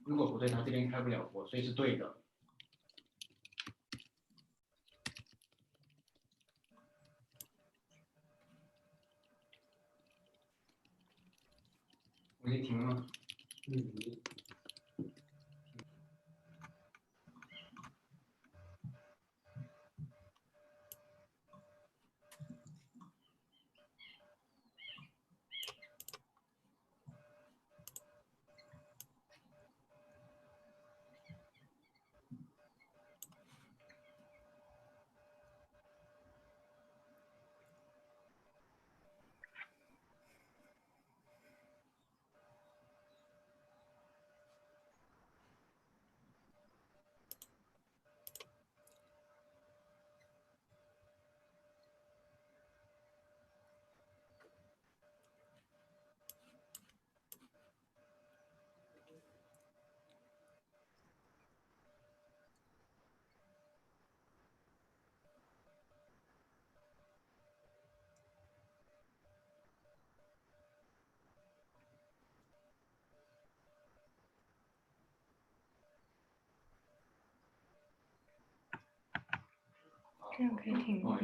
如果不对，它这边开不了火，所以是对的。我已经停了吗？这样可以停吗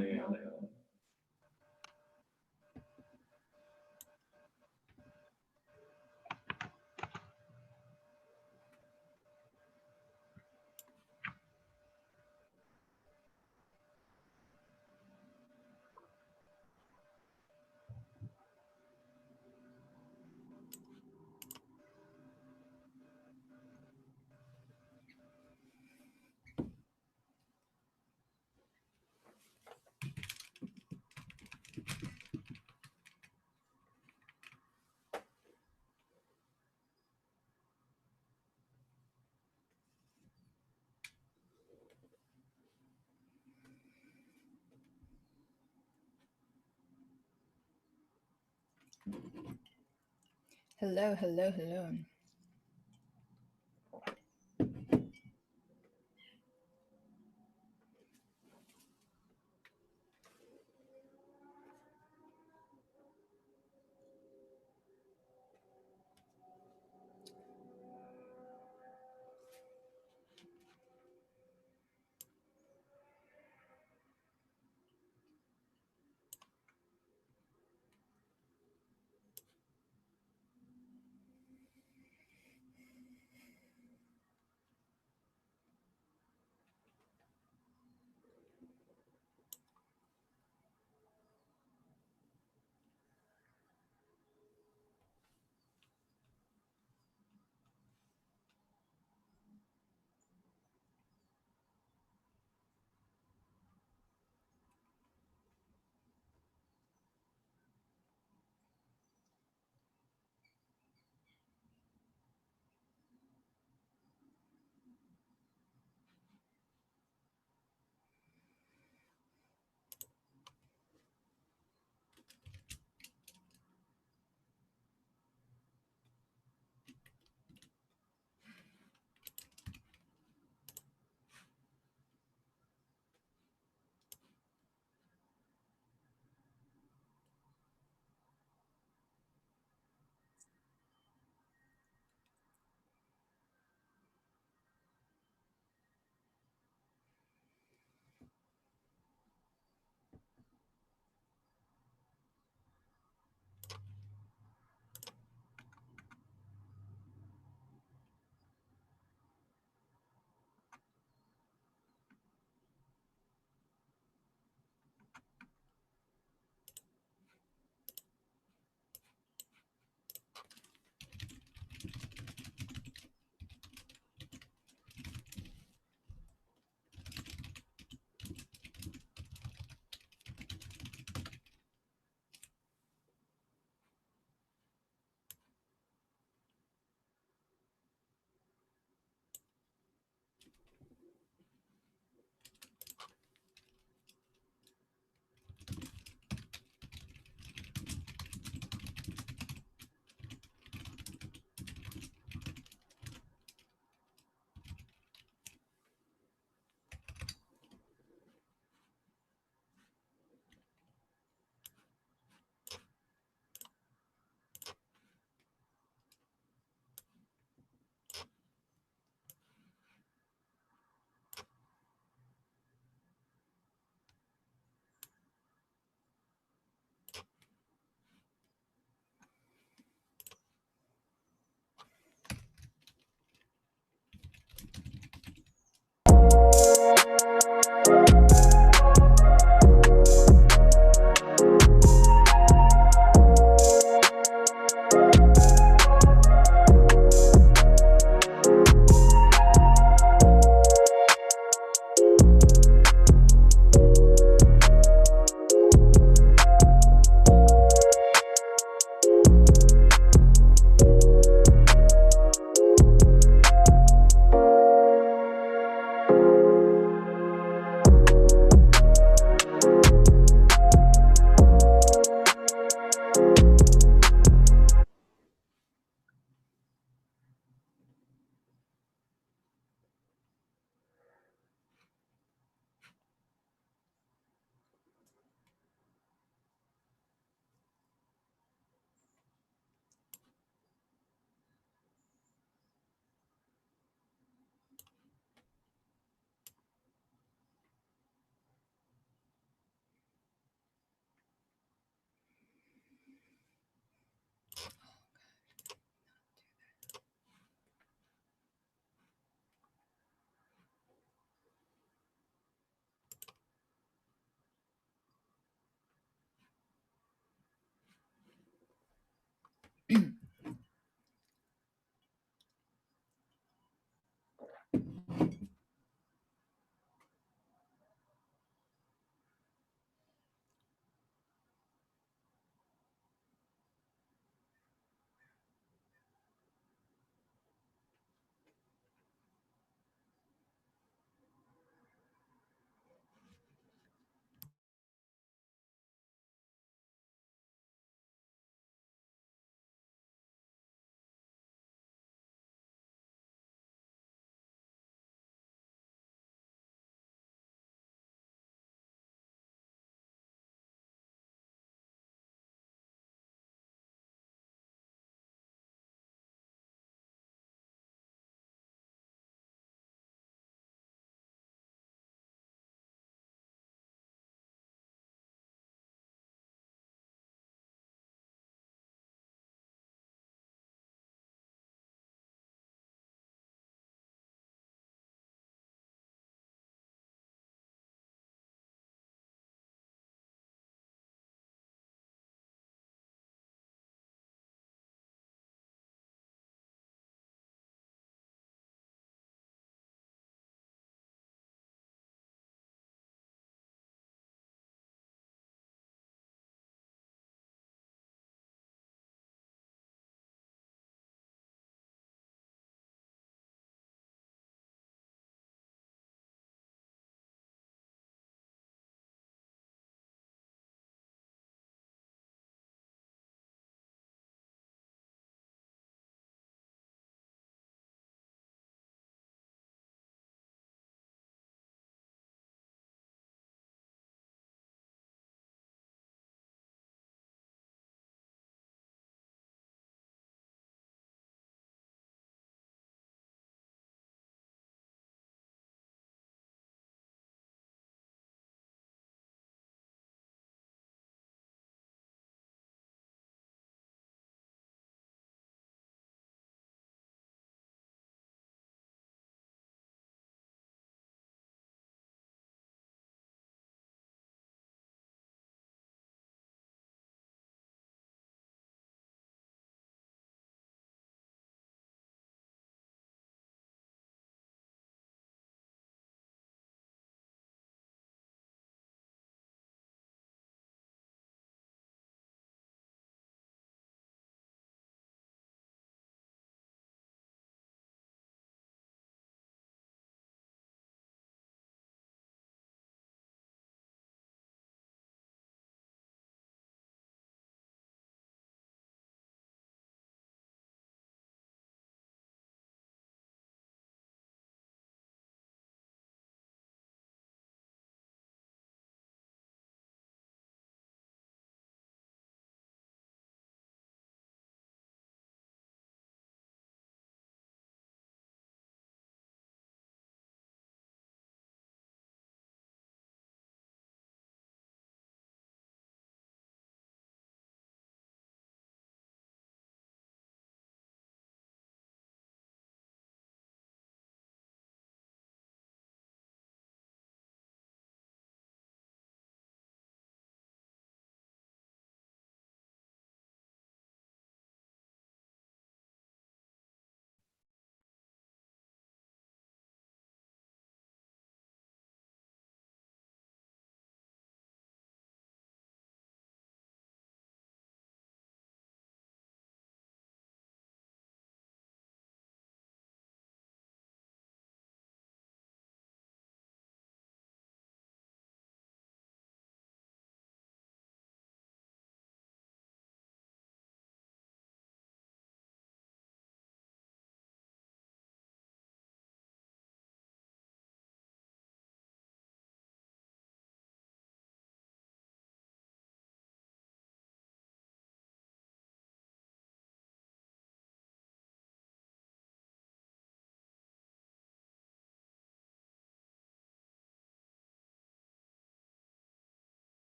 ？Hello, hello, hello.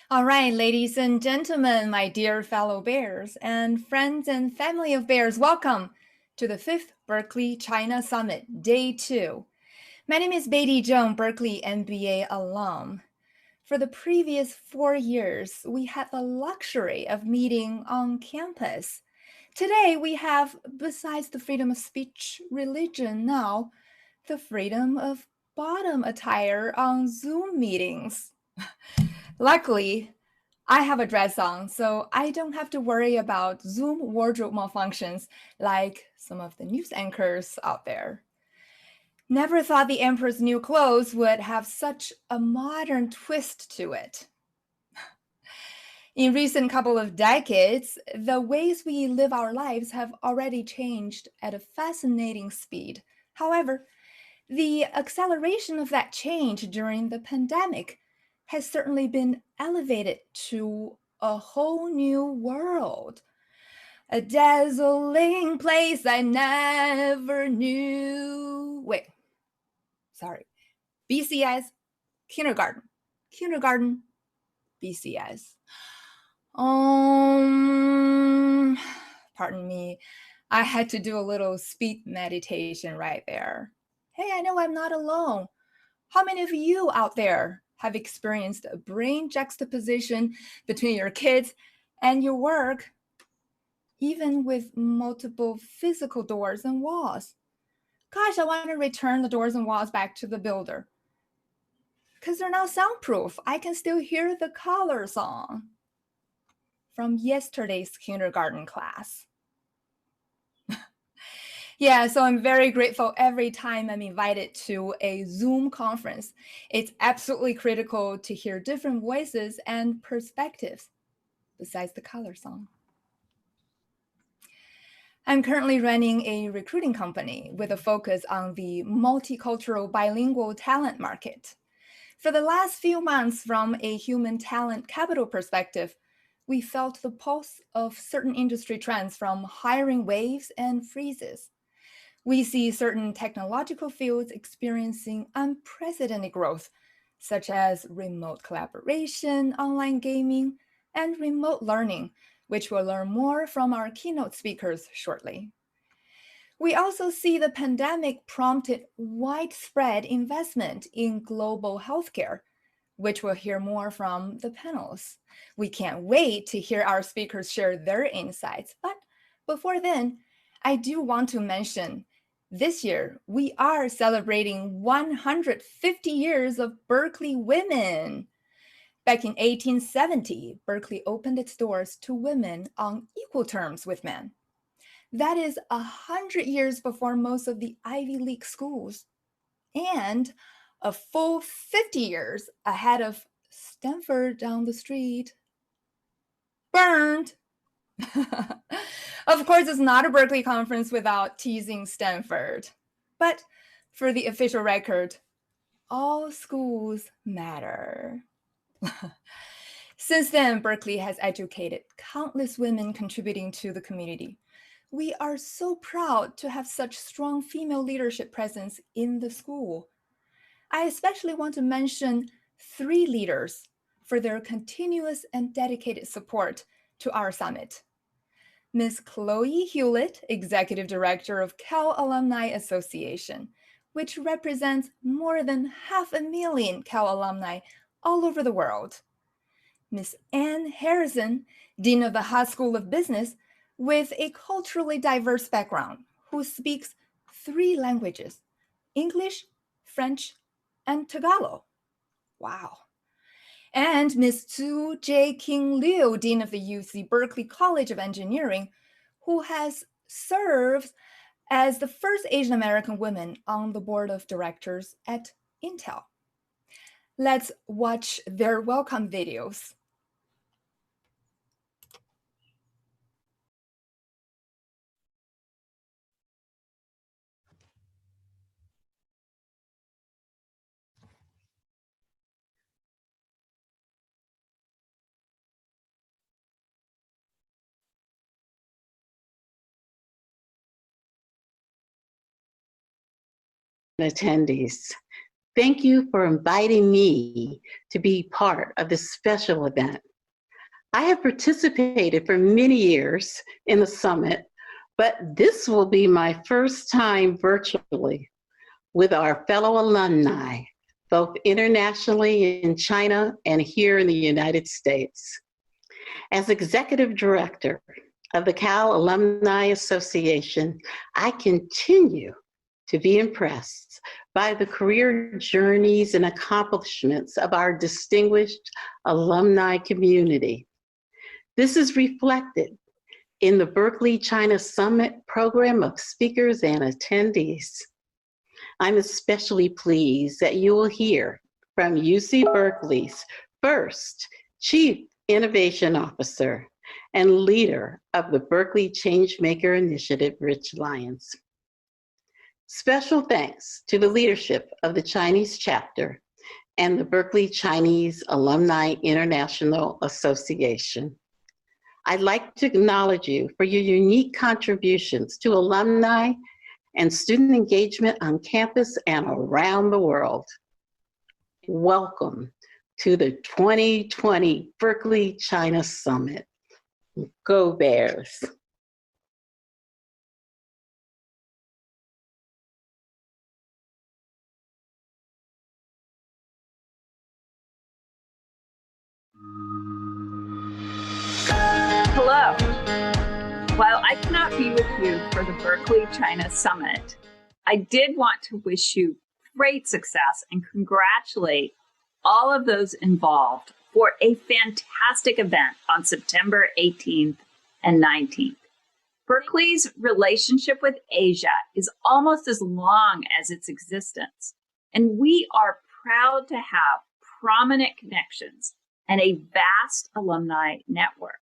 All right, ladies and gentlemen, my dear fellow bears, and friends and family of bears, welcome to the 5th Berkeley China Summit, Day 2. My name is Beatty Zheng, Berkeley MBA alum. For the previous 4 years, we had the luxury of meeting on campus. Today, we have, besides the freedom of speech, religion now, the freedom of bottom attire on Zoom meetings. Luckily, I have a dress on, so I don't have to worry about Zoom wardrobe malfunctions like some of the news anchors out there. Never thought the emperor's new clothes would have such a modern twist to it. In recent couple of decades, the ways we live our lives have already changed at a fascinating speed. However, the acceleration of that change during the pandemic has certainly been elevated to a whole new world. A dazzling place I never knew. Wait, sorry. BCS, kindergarten. Kindergarten, BCS. Pardon me. I had to do a little speed meditation right there. Hey, I know I'm not alone. How many of you out there have experienced a brain juxtaposition between your kids and your work, even with multiple physical doors and walls? Gosh, I want to return the doors and walls back to the builder because they're now soundproof. I can still hear the color song from yesterday's kindergarten class. Yeah, so I'm very grateful every time I'm invited to a Zoom conference. It's absolutely critical to hear different voices and perspectives, besides the color song. I'm currently running a recruiting company with a focus on the multicultural bilingual talent market. For the last few months, from a human talent capital perspective, we felt the pulse of certain industry trends from hiring waves and freezes. We see certain technological fields experiencing unprecedented growth, such as remote collaboration, online gaming, and remote learning, which we'll learn more from our keynote speakers shortly. We also see the pandemic prompted widespread investment in global healthcare, which we'll hear more from the panels. We can't wait to hear our speakers share their insights. But before then, I do want to mention this year, we are celebrating 150 years of Berkeley women. Back in 1870, Berkeley opened its doors to women on equal terms with men. That is 100 years before most of the Ivy League schools, and a full 50 years ahead of Stanford down the street. Burned! Of course, it's not a Berkeley conference without teasing Stanford. But for the official record, all schools matter. Since then, Berkeley has educated countless women contributing to the community. We are so proud to have such strong female leadership presence in the school. I especially want to mention 3 leaders for their continuous and dedicated support to our summit. Ms. Chloe Hewlett, Executive Director of Cal Alumni Association, which represents more than 500,000 Cal alumni all over the world. Ms. Ann Harrison, Dean of the Haas School of Business, with a culturally diverse background, who speaks 3 languages, English, French, and Tagalog. Wow. And Ms. Tzu J. King Liu, Dean of the UC Berkeley College of Engineering, who has served as the first Asian American woman on the board of directors at Intel. Let's watch their welcome videos. Attendees. Thank you for inviting me to be part of this special event. I have participated for many years in the summit, but this will be my first time virtually with our fellow alumni, both internationally in China and here in the United States. As Executive Director of the Cal Alumni Association, I continue to be impressed by the career journeys and accomplishments of our distinguished alumni community. This is reflected in the Berkeley China Summit program of speakers and attendees. I'm especially pleased that you will hear from UC Berkeley's first Chief Innovation Officer and leader of the Berkeley Changemaker Initiative, Rich Lyons. Special thanks to the leadership of the Chinese chapter and the Berkeley Chinese Alumni International Association. I'd like to acknowledge you for your unique contributions to alumni and student engagement on campus and around the world. Welcome to the 2020 Berkeley China Summit. Go Bears. Hello. While I cannot be with you for the Berkeley China Summit, I did want to wish you great success and congratulate all of those involved for a fantastic event on September 18th and 19th. Berkeley's relationship with Asia is almost as long as its existence, and we are proud to have prominent connections and a vast alumni network.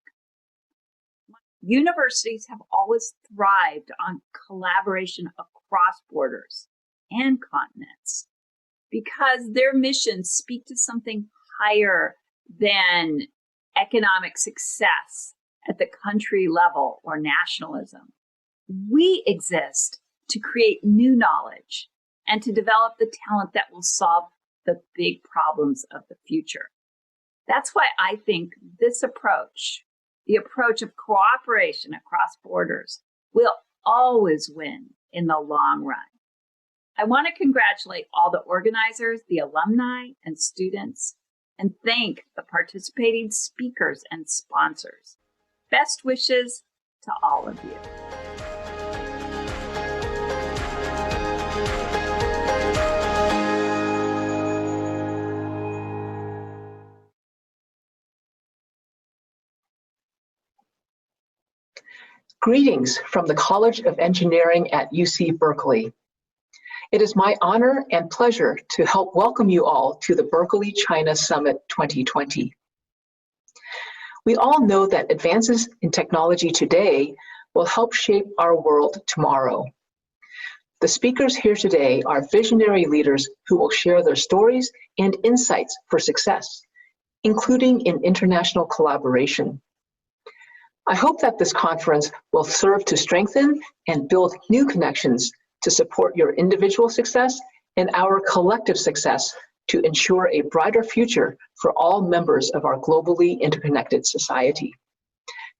Universities have always thrived on collaboration across borders and continents because their missions speak to something higher than economic success at the country level or nationalism. We exist to create new knowledge and to develop the talent that will solve the big problems of the future. That's why I think this approach, the approach of cooperation across borders, will always win in the long run. I want to congratulate all the organizers, the alumni and students, and thank the participating speakers and sponsors. Best wishes to all of you. Greetings from the College of Engineering at UC Berkeley. It is my honor and pleasure to help welcome you all to the Berkeley China Summit 2020. We all know that advances in technology today will help shape our world tomorrow. The speakers here today are visionary leaders who will share their stories and insights for success, including in international collaboration. I hope that this conference will serve to strengthen and build new connections to support your individual success and our collective success to ensure a brighter future for all members of our globally interconnected society.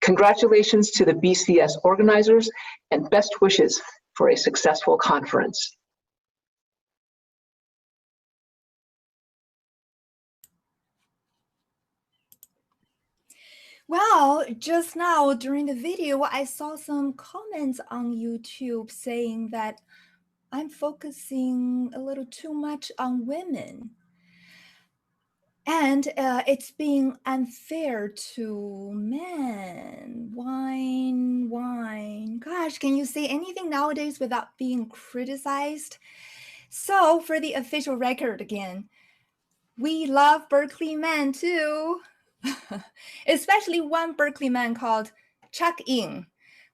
Congratulations to the BCS organizers and best wishes for a successful conference. Well, just now during the video, I saw some comments on YouTube saying that I'm focusing a little too much on women. And it's being unfair to men. Whine. Gosh, can you say anything nowadays without being criticized? So for the official record again, we love Berkeley men too. Especially one Berkeley man called Chuck Ying,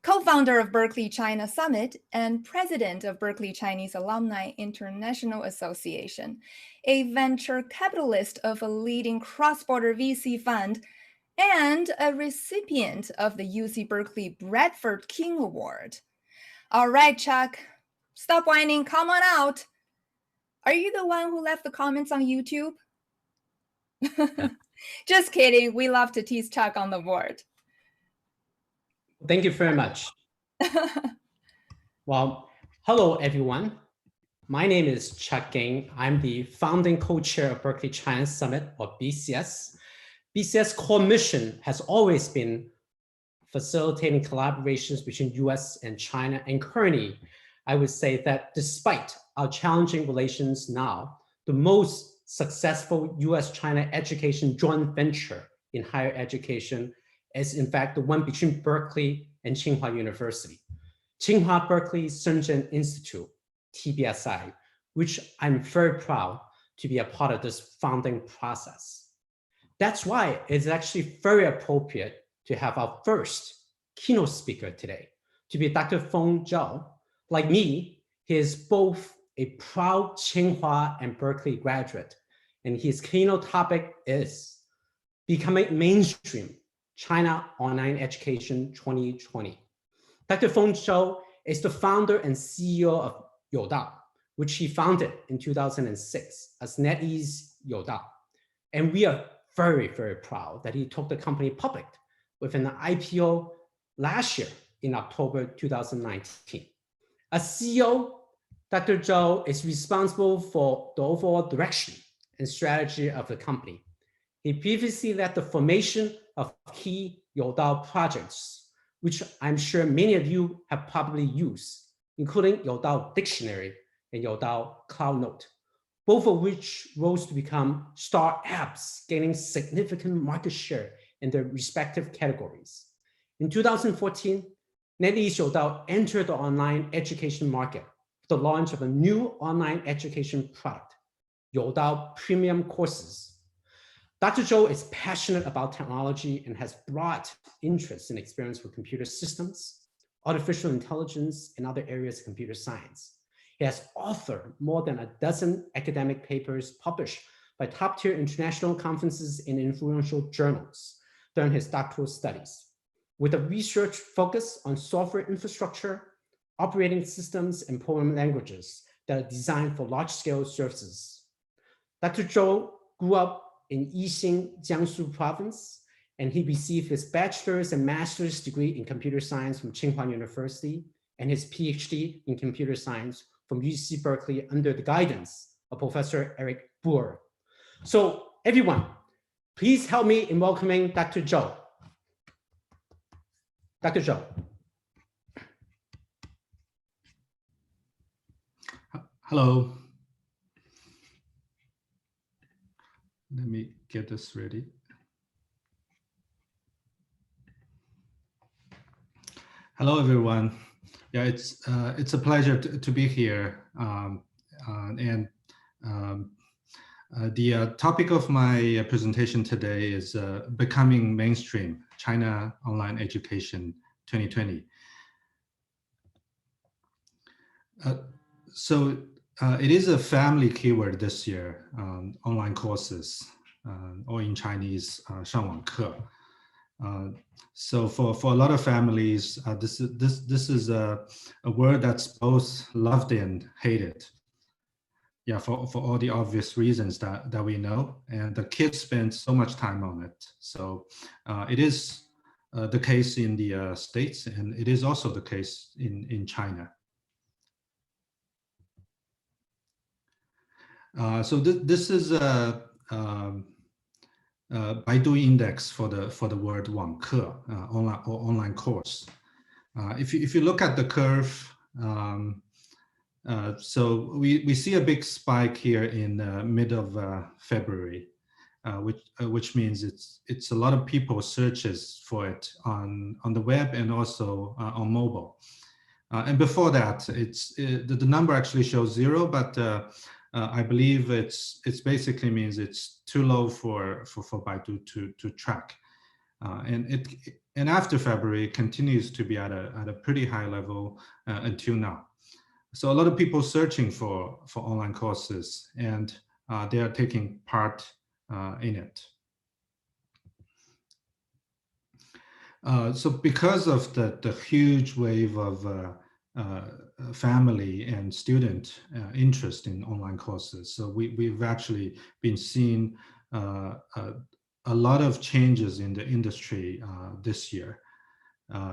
co-founder of Berkeley China Summit and president of Berkeley Chinese Alumni International Association, a venture capitalist of a leading cross-border VC fund, and a recipient of the UC Berkeley Bradford King Award. All right, Chuck, stop whining, come on out. Are you the one who left the comments on YouTube? Just kidding. We love to tease Chuck on the board. Thank you very much. Well, hello, everyone. My name is Chuck Gang. I'm the founding co-chair of Berkeley China Summit, or BCS. BCS core mission has always been facilitating collaborations between US and China. And currently, I would say that despite our challenging relations now, the most successful US-China education joint venture in higher education is in fact the one between Berkeley and Tsinghua University. Tsinghua Berkeley Shenzhen Institute, TBSI, which I'm very proud to be a part of this founding process. That's why it's actually very appropriate to have our first keynote speaker today, to be Dr. Feng Zhao. Like me, he is both a proud Tsinghua and Berkeley graduate, and his keynote topic is Becoming Mainstream, China Online Education 2020. Dr. Feng Zhao is the founder and CEO of Youdao, which he founded in 2006 as NetEase Youdao. And we are very, very proud that he took the company public with an IPO last year in October 2019. As CEO, Dr. Zhao is responsible for the overall direction and strategy of the company. He previously led the formation of key Youdao projects, which I'm sure many of you have probably used, including Youdao Dictionary and Youdao Cloud Note, both of which rose to become star apps, gaining significant market share in their respective categories. In 2014, NetEase Youdao entered the online education market with the launch of a new online education product, Youdao Premium Courses. Dr. Zhou is passionate about technology and has broad interest and experience with computer systems, artificial intelligence, and other areas of computer science. He has authored more than a dozen academic papers published by top-tier international conferences and influential journals during his doctoral studies, with a research focus on software infrastructure, operating systems, and programming languages that are designed for large-scale services. Dr. Zhou grew up in Yixing, Jiangsu province, and he received his bachelor's and master's degree in computer science from Tsinghua University and his PhD in computer science from UC Berkeley under the guidance of Professor Eric Boer. So everyone, please help me in welcoming Dr. Zhou. Dr. Zhou. Hello. Let me get this ready. Hello, everyone. Yeah, it's a pleasure to be here. The topic of my presentation today is Becoming Mainstream, China Online Education 2020. It is a family keyword this year, online courses, or in Chinese, 上网课. So for a lot of families, this is a word that's both loved and hated. Yeah, for all the obvious reasons that we know, and the kids spend so much time on it. So it is the case in the States, and it is also the case in China. So this is a Baidu index for the word 网课, online course. If you look at the curve, so we see a big spike here in mid of February, which means it's a lot of people searches for it on the web and also on mobile. And before that, the number actually shows 0, but I believe it's basically means it's too low for Baidu to track, and after February it continues to be at a pretty high level until now. So a lot of people searching for online courses, and they are taking part in it. So because of the huge wave of family and student interest in online courses. So we've actually been seeing a lot of changes in the industry this year.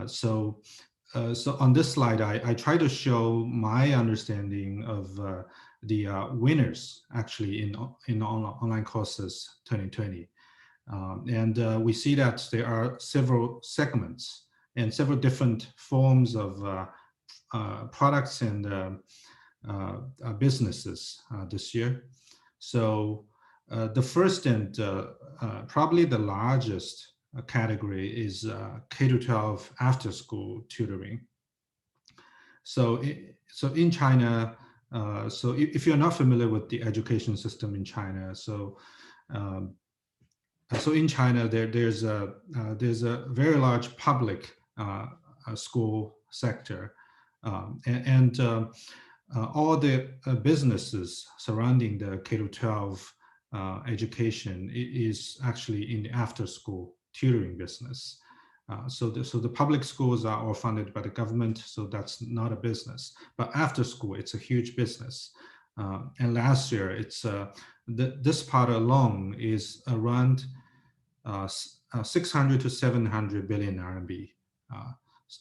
So on this slide, I try to show my understanding of the winners actually in online courses 2020. And we see that there are several segments and several different forms of products and businesses this year. So the first and probably the largest category is K-12 after-school tutoring. So in China, so if you're not familiar with the education system in China, so in China there's a very large public school sector, and all the businesses surrounding the K-12 education is actually in the after-school tutoring business. So the public schools are all funded by the government, so that's not a business. But after school, it's a huge business. And last year, it's this part alone is around 600 to 700 billion RMB,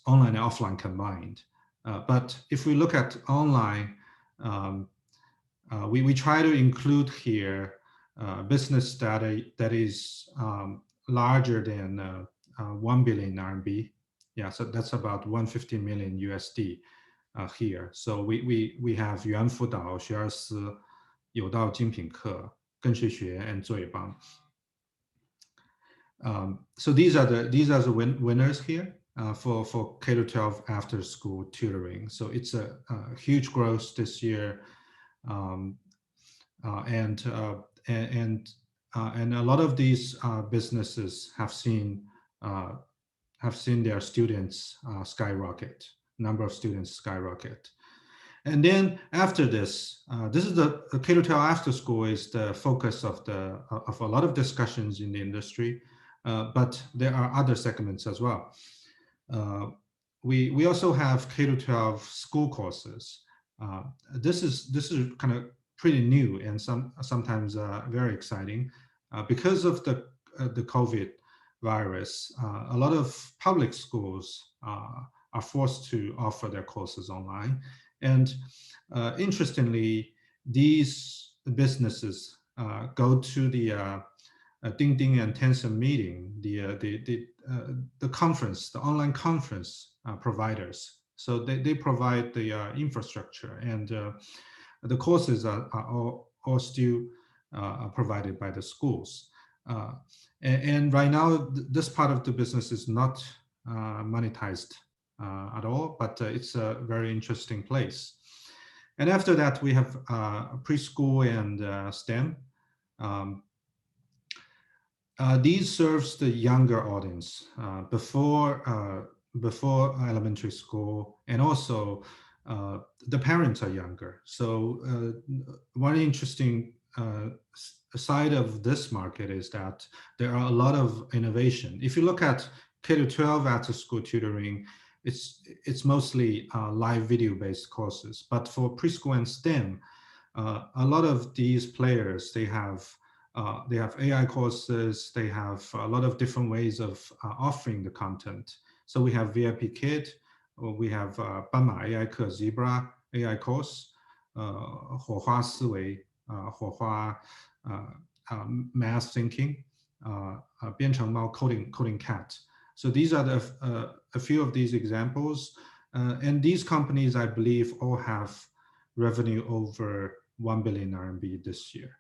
online and offline combined. But if we look at online, we try to include here business data that is larger than 1 billion RMB. Yeah, so that's about 150 million USD here. So we have 猿辅导、学而思、有道精品课、跟谁学 and 作业帮. So these are the winners here for K-12 after school tutoring. So it's a huge growth this year, and a lot of these businesses have seen their students skyrocket, number of students skyrocket. And then after this, this is the K-12 after school is the focus of a lot of discussions in the industry, but there are other segments as well. We also have K-12 school courses. This is kind of pretty new and sometimes very exciting because of the COVID virus. A lot of public schools are forced to offer their courses online, and interestingly, these businesses go to the Ding and Tencent meeting, the conference, the online conference providers. So they provide the infrastructure, and the courses are all still provided by the schools. And right now, this part of the business is not monetized at all, but it's a very interesting place. And after that, we have preschool and STEM. These serves the younger audience before elementary school, and also the parents are younger. So one interesting side of this market is that there are a lot of innovation. If you look at K-12 after school tutoring, it's mostly live video based courses. But for preschool and STEM, a lot of these players, they have AI courses, they have a lot of different ways of offering the content. So we have VIP Kid, we have 斑马 AI 课 Zebra AI course, 火花思维 火花 math thinking, 编程猫 coding cat. So these are a few of these examples, and these companies, I believe, all have revenue over 1 billion RMB this year.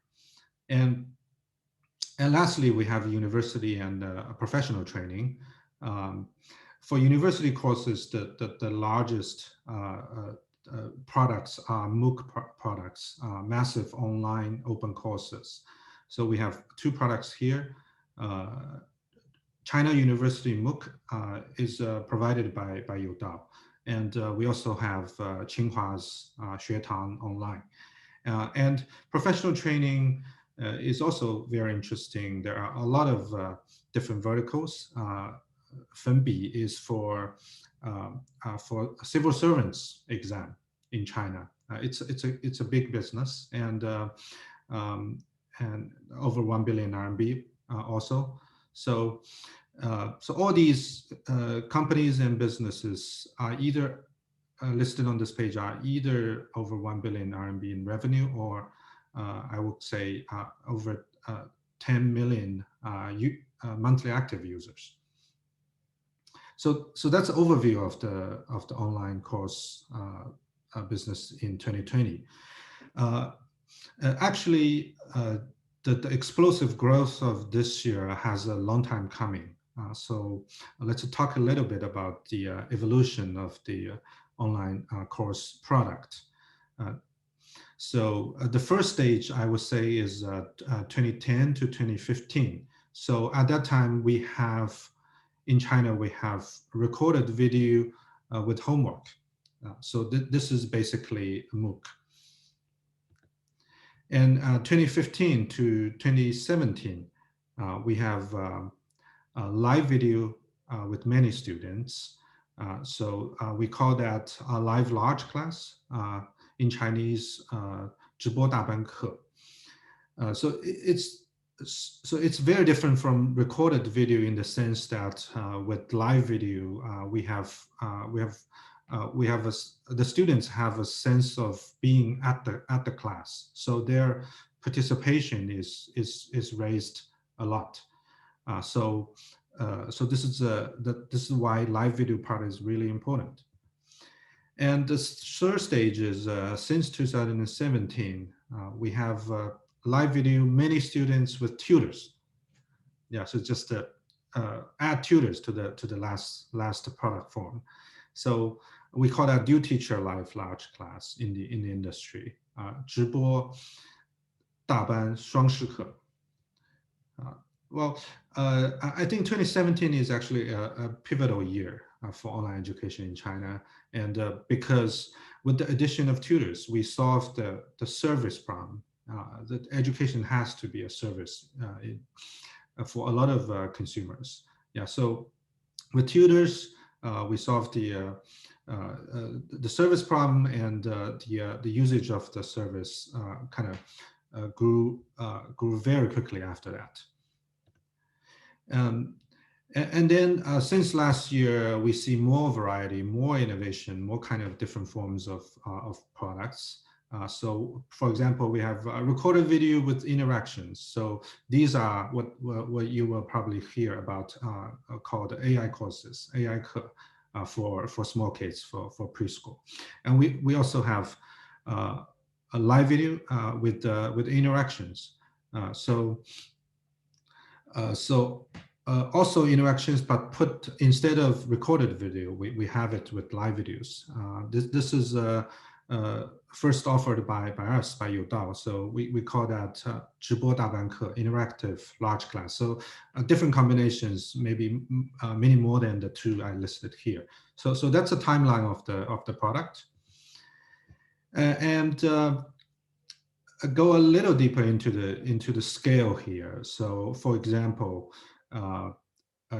And lastly, we have university and professional training. For university courses, the largest products are MOOC products, massive online open courses. So we have two products here. China University MOOC is provided by Youdao. And we also have Tsinghua's 学堂 online. And professional training is also very interesting. There are a lot of different verticals. Fenbi is for civil servants exam in China. It's a big business, and over 1 billion RMB also. So all these companies and businesses are either listed on this page are either over 1 billion RMB in revenue, or I would say over 10 million monthly active users. So that's an overview of the online course business in 2020. Actually, the explosive growth of this year has a long time coming. So let's talk a little bit about the evolution of the online course product. So the first stage, I would say, is 2010 to 2015. So at that time, in China, we have recorded video with homework. So this is basically a MOOC. And 2015 to 2017, we have a live video with many students. So we call that a live large class, in Chinese, 直播大班课. So it's very different from recorded video in the sense that with live video, the students have a sense of being at the class, so their participation is raised a lot. So this is why live video part is really important. And the third stage is since 2017, we have live video, many students with tutors. Yeah, so just add tutors to the last product form. So we call that dual teacher live large class in the industry. 直播大班双师课. Well, I think 2017 is actually a pivotal year for online education in China, and because with the addition of tutors, we solved the service problem. That education has to be a service for a lot of consumers. Yeah, so with tutors, we solved the service problem, and the usage of the service kind of grew very quickly after that. And then since last year, we see more variety, more innovation, more kind of different forms of products. So, for example, we have recorded video with interactions. So these are what you will probably hear about called AI courses, AI for small kids, for preschool. And we also have a live video with interactions. Also interactions, but put instead of recorded video, we have it with live videos. This is first offered by us, by Youdao. So we call that 直播大班课, interactive large class. So different combinations, maybe many more than the two I listed here. So that's a timeline of the product. And go a little deeper into the scale here. So for example,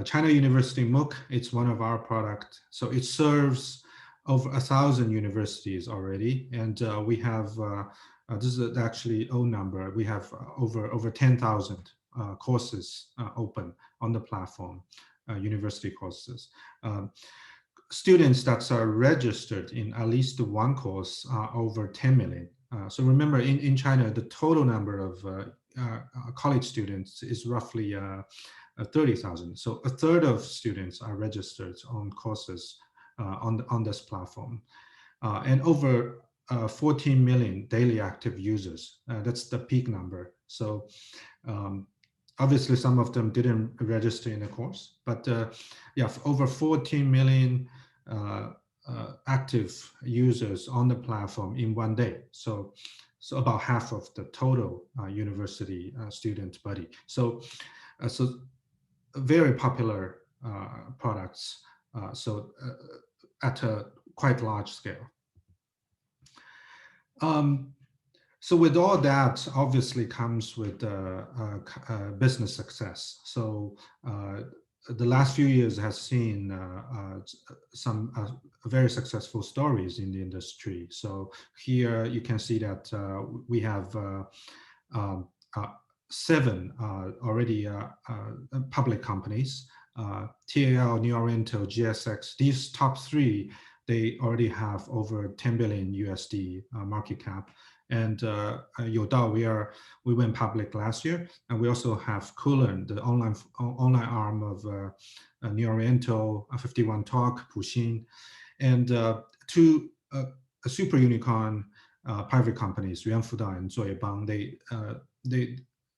China University MOOC, it's one of our products. So it serves over 1,000 universities already, and we have this is actually own number. We have over 10,000 courses open on the platform, university courses. Students that are registered in at least one course are over 10 million. So remember, in China, the total number of college students is roughly 30,000. So a third of students are registered on courses on this platform, and over 14 million daily active users. That's the peak number. So obviously some of them didn't register in the course, but yeah, over 14 million active users on the platform in one day. So about half of the total university student body. So very popular products. At a quite large scale. So with all that, obviously comes with business success. So the last few years has seen some very successful stories in the industry. So here you can see that we have 7 already public companies, TAL, New Oriental, GSX. These top 3, they already have over 10 billion USD market cap. And Youdao, we went public last year, and we also have Koolearn, the online arm of New Oriental, 51 Talk, Puxin, and 2 super unicorn private companies, Yuanfudao and Zuoyebang.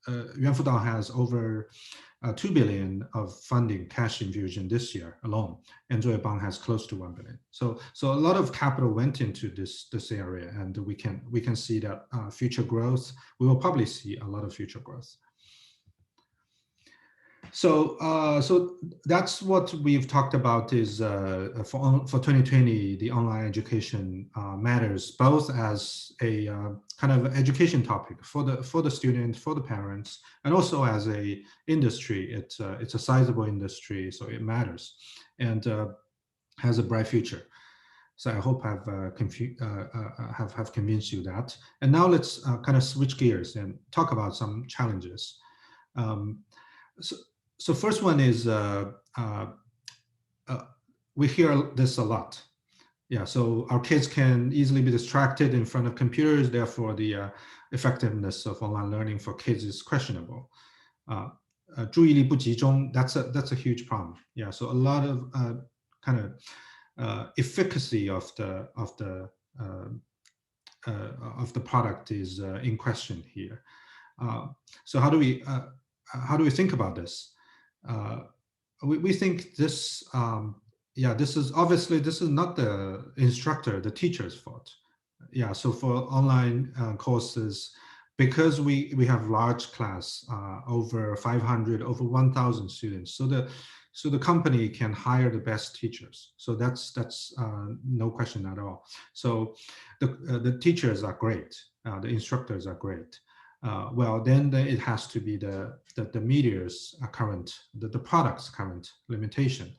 Yuanfudao has over 2 billion of funding cash infusion this year alone, and Zuoyebang has close to 1 billion. So a lot of capital went into this area, and we can see that future growth. We will probably see a lot of future growth. So that's what we've talked about is for 2020, the online education matters both as a kind of education topic for the student, for the parents, and also as a industry. It's a sizable industry, so it matters, and has a bright future. So I hope I've convinced you that. And now let's kind of switch gears and talk about some challenges. So first one is we hear this a lot. Yeah, so our kids can easily be distracted in front of computers. Therefore, the effectiveness of online learning for kids is questionable. 注意力不集中, that's a huge problem. Yeah, so a lot of kind of efficacy of the product is in question here. So how do we think about this? We think this, this is not the instructor, the teacher's fault. Yeah, so for online courses, because we have large class, over 500, over 1,000 students, so the company can hire the best teachers. So that's no question at all. So the teachers are great, the instructors are great. Well, then it has to be the media's current, the product's current limitation.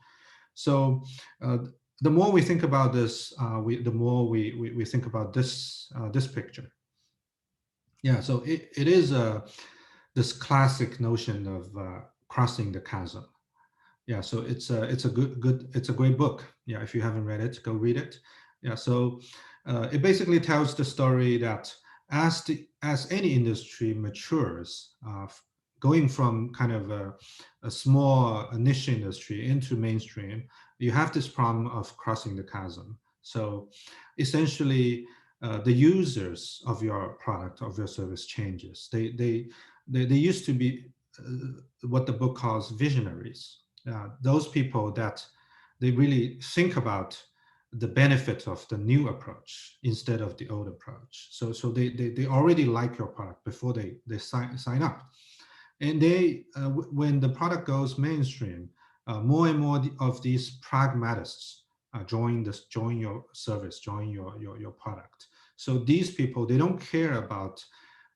So the more we think about this, the more we think about this picture. Yeah, so it is this classic notion of crossing the chasm. Yeah, so it's a great book. Yeah, if you haven't read it, go read it. Yeah, so it basically tells the story that as any industry matures, going from kind of a small niche industry into mainstream, you have this problem of crossing the chasm. So essentially, the users of your product, of your service changes. They used to be what the book calls visionaries. Those people that they really think about the benefit of the new approach instead of the old approach. So they already like your product before they sign up. And when the product goes mainstream, more and more of these pragmatists join your service, join your product. So these people, they don't care about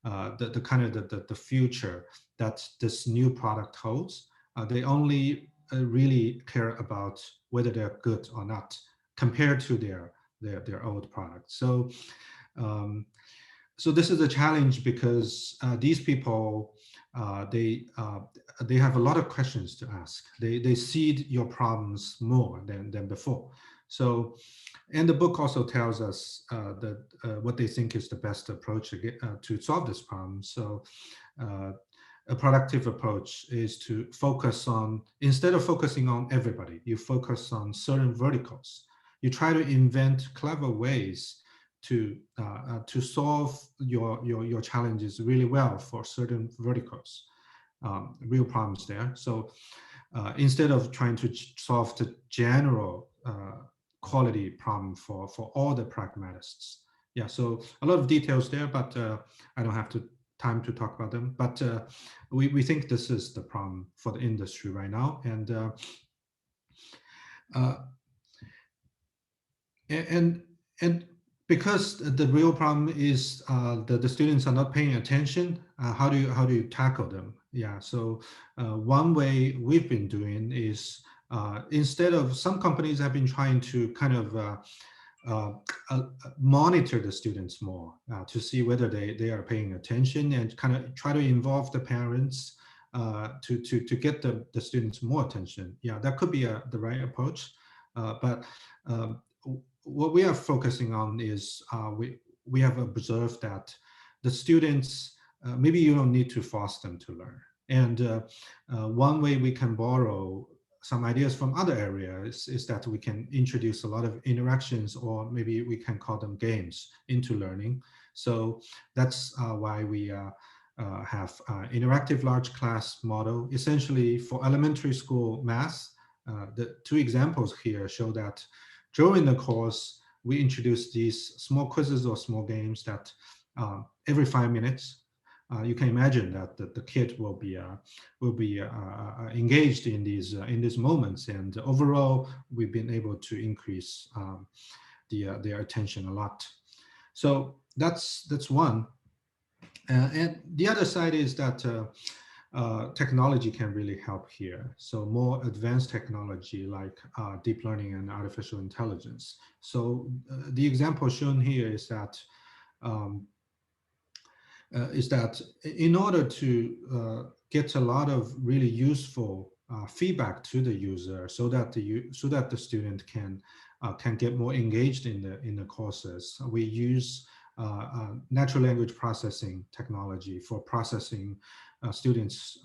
the kind of the future that this new product holds. They only really care about whether they're good or not compared to their old product. So so this is a challenge because these people they have a lot of questions to ask. They see your problems more than before. So, and the book also tells us that what they think is the best approach to solve this problem. So a productive approach is to focus on, instead of focusing on everybody, you focus on certain verticals. You try to invent clever ways to solve your challenges really well for certain verticals, real problems there. So instead of trying to solve the general quality problem for all the pragmatists. Yeah, so a lot of details there, but I don't have time to talk about them. But we think this is the problem for the industry right now, and because the real problem is the students are not paying attention, how do you tackle them? Yeah, so one way we've been doing is instead of, some companies have been trying to kind of monitor the students more to see whether they are paying attention, and kind of try to involve the parents to get the students more attention. Yeah, that could be the right approach. But what we are focusing on is we have observed that the students, maybe you don't need to force them to learn. And one way we can borrow some ideas from other areas is that we can introduce a lot of interactions, or maybe we can call them games, into learning. So that's why we have interactive large class model. Essentially, for elementary school math, the two examples here show that during the course, we introduce these small quizzes or small games that every 5 minutes, you can imagine that the kid will be engaged in these moments, and overall we've been able to increase their attention a lot. So that's one. And the other side is that technology can really help here. So more advanced technology like deep learning and artificial intelligence. So the example shown here is that in order to get a lot of really useful feedback to the user, so that the student can get more engaged in the courses, we use natural language processing technology for processing students'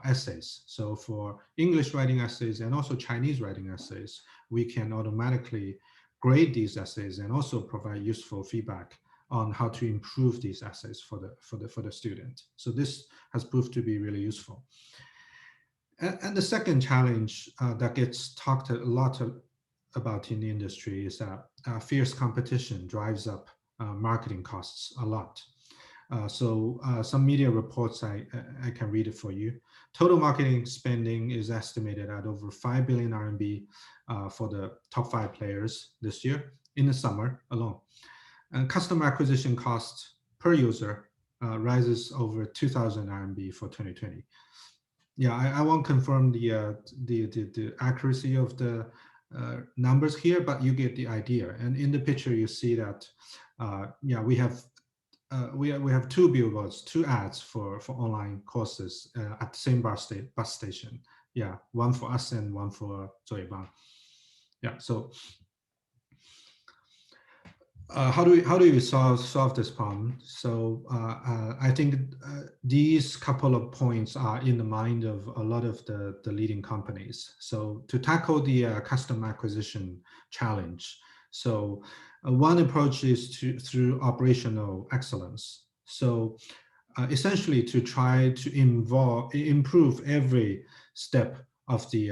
essays. So for English writing essays and also Chinese writing essays, we can automatically grade these essays and also provide useful feedback on how to improve these essays for the student. So this has proved to be really useful. And the second challenge that gets talked a lot about in the industry is that fierce competition drives up marketing costs a lot. So some media reports, I can read it for you. Total marketing spending is estimated at over 5 billion RMB for the top 5 players this year in the summer alone. And customer acquisition cost per user rises over 2,000 RMB for 2020. Yeah, I won't confirm the accuracy of the numbers here, but you get the idea. And in the picture, you see that yeah, we have 2 billboards, 2 ads for online courses at the same bus station. Yeah, one for us and one for Zoebang. Yeah, so. How do we solve this problem? So I think these couple of points are in the mind of a lot of the leading companies. So to tackle the customer acquisition challenge, so one approach is through operational excellence. So essentially to try to improve every step of the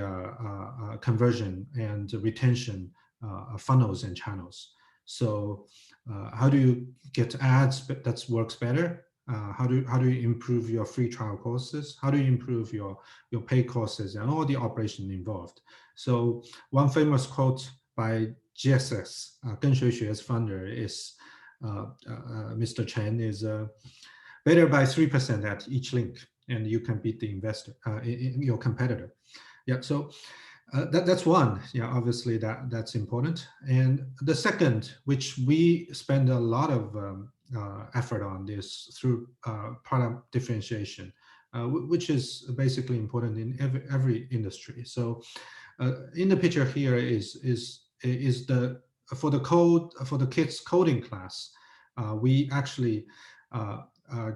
conversion and retention funnels and channels. So how do you get ads that works better? How do you improve your free trial courses? How do you improve your paid courses and all the operation involved? So one famous quote by GSS, 跟谁学's founder is Mr. Chen is better by 3% at each link, and you can beat the investor, your competitor. Yeah, so that's one. Yeah, obviously that's important. And the second, which we spend a lot of effort on, is through product differentiation, which is basically important in every industry. So in the picture here is the for the kids coding class, we actually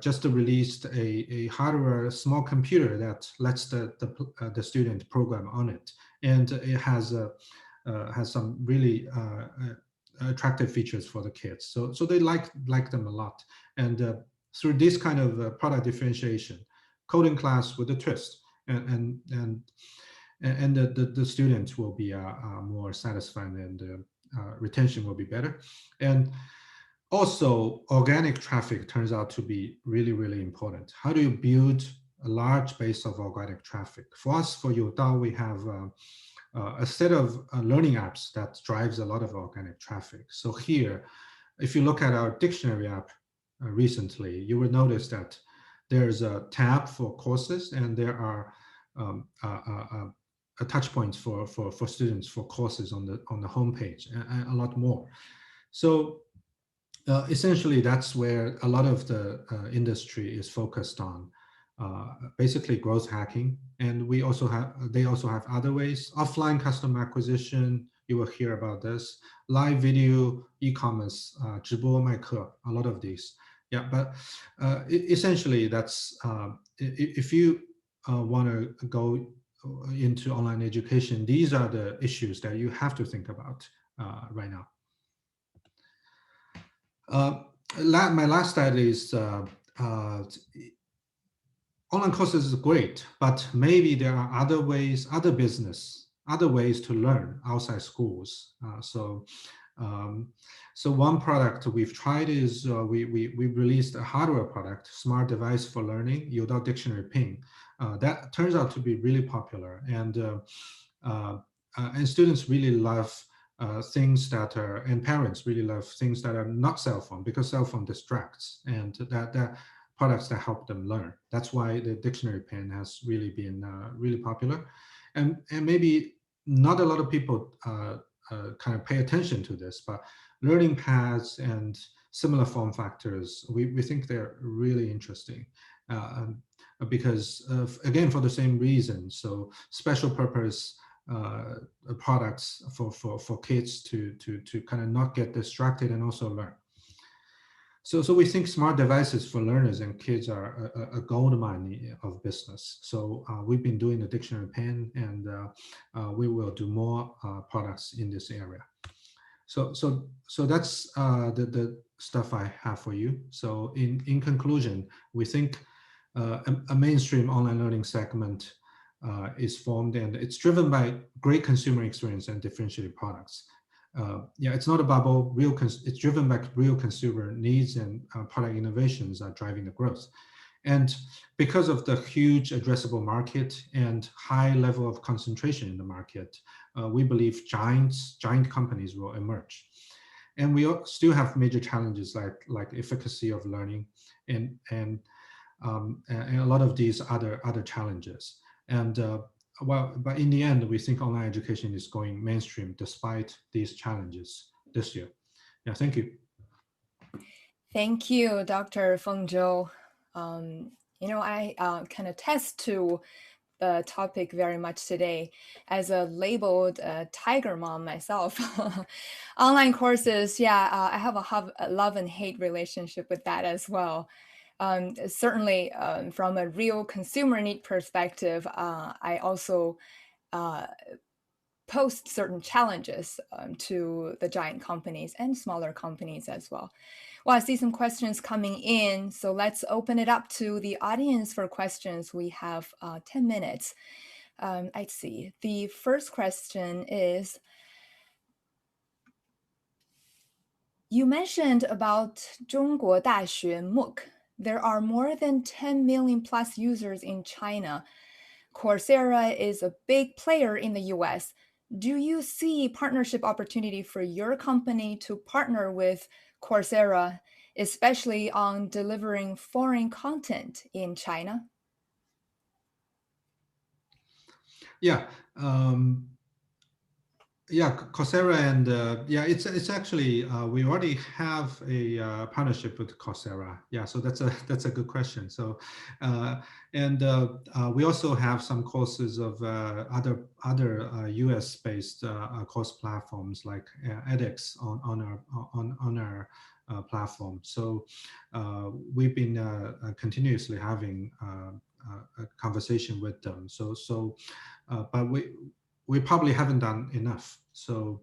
just released a hardware small computer that lets the student program on it, and it has some really attractive features for the kids. So they like them a lot. And through this kind of product differentiation, coding class with a twist, and the students will be more satisfied, and retention will be better. And also, organic traffic turns out to be really, really important. How do you build a large base of organic traffic? For us, for Youdao, we have a set of learning apps that drives a lot of organic traffic. So here, if you look at our dictionary app recently, you will notice that there's a tab for courses, and there are touch points for students for courses on the homepage, and a lot more. So essentially, that's where a lot of the industry is focused on, basically growth hacking. And they also have other ways: offline customer acquisition. You will hear about this. Live video, e-commerce, 直播卖课, a lot of these. Yeah, but essentially, that's if you want to go into online education, these are the issues that you have to think about right now. My last slide is online courses is great, but maybe there are other ways, other ways to learn outside schools. So one product we've tried is we released a hardware product, smart device for learning, 有道 dictionary ping. That turns out to be really popular, and students really love things that are, and parents really love things that are not cell phone, because cell phone distracts, and that products that help them learn. That's why the dictionary pen has really been really popular, and maybe not a lot of people kind of pay attention to this, but learning pads and similar form factors, we think they're really interesting, because again, for the same reason. So special purpose products for kids to kind of not get distracted and also learn. So we think smart devices for learners and kids are a gold mine of business. So we've been doing the dictionary pen, and we will do more products in this area. So that's the stuff I have for you. So in conclusion, we think a mainstream online learning segment is formed, and it's driven by great consumer experience and differentiated products. Yeah, it's not a bubble. It's driven by real consumer needs, and product innovations are driving the growth. And because of the huge addressable market and high level of concentration in the market, we believe giant companies will emerge. And we still have major challenges like efficacy of learning, and a lot of these other challenges. And but in the end, we think online education is going mainstream despite these challenges this year. Yeah, thank you. Thank you, Dr. Feng Zhou. I can attest to the topic very much today. As a labeled tiger mom myself, online courses, I have a love and hate relationship with that as well. Certainly, from a real consumer need perspective, I also pose certain challenges to the giant companies and smaller companies as well. Well, I see some questions coming in, so let's open it up to the audience for questions. We have 10 minutes. I see. The first question is, you mentioned about 中国大学 MOOC. There are more than 10 million plus users in China. Coursera is a big player in the US. Do you see partnership opportunity for your company to partner with Coursera, especially on delivering foreign content in China? Yeah. Coursera, and it's actually we already have a partnership with Coursera. Yeah, so that's a good question. So we also have some courses of other US-based course platforms like edX on our platform. So we've been continuously having a conversation with them. But we probably haven't done enough. So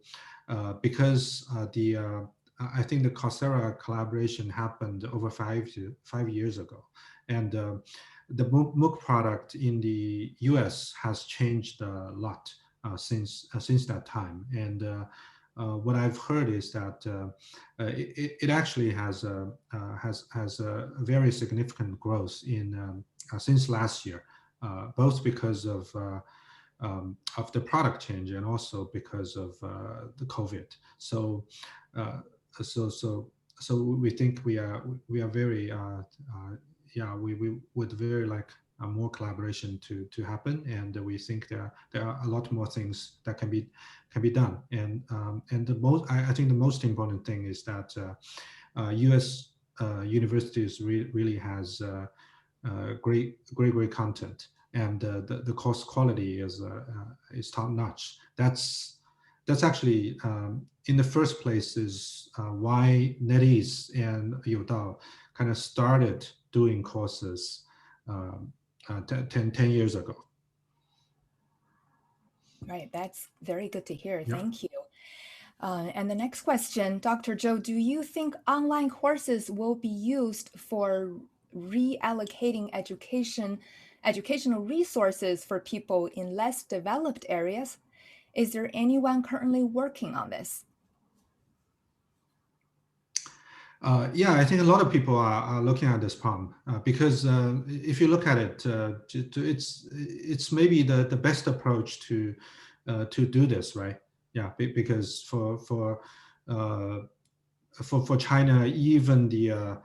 because I think the Coursera collaboration happened over 5 years ago, and the MOOC product in the US has changed a lot since that time. And what I've heard is that it actually has a very significant growth in since last year, both because of the product change and also because of the COVID. So we think we are very yeah, we would very like more collaboration to happen, and we think there are a lot more things that can be done. And the most I think the most important thing is that U.S. Universities really has great content, and the course quality is top notch. That's actually in the first place is why NetEase and Youdao kind of started doing courses 10 years ago. Right, that's very good to hear. Yeah. Thank you. And the next question, Dr. Zhou, do you think online courses will be used for reallocating educational resources for people in less developed areas? Is there anyone currently working on this? Yeah, I think a lot of people are looking at this problem because if you look at it, it's maybe the best approach to do this, right? Yeah, because for China, even the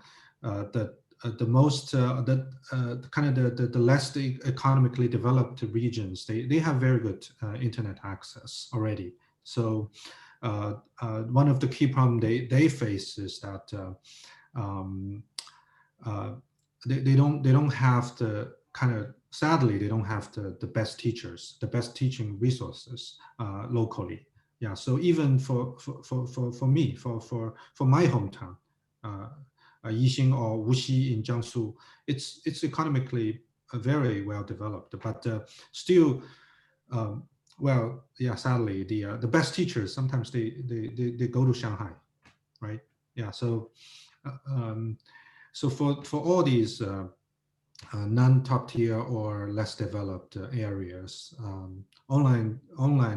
most kind of the less economically developed regions, they have very good internet access already. So one of the key problems they face is that they don't have the kind of, sadly, they don't have the best teachers, the best teaching resources locally. Yeah, so even for me, for my hometown, Yixing or Wuxi in Jiangsu, it's economically very well developed, but still, well, yeah, sadly, the best teachers sometimes they go to Shanghai, right? Yeah, so so for all these non-top tier or less developed areas, online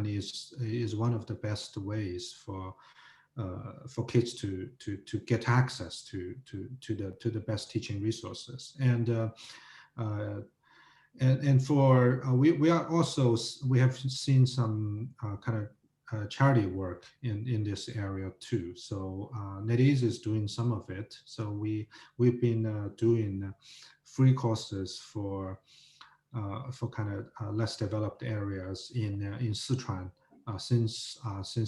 is one of the best ways for kids to get access to the best teaching resources. And for we are also, we have seen some kind of charity work in this area too. So NetEase is doing some of it. So we've been doing free courses for kind of less developed areas in Sichuan since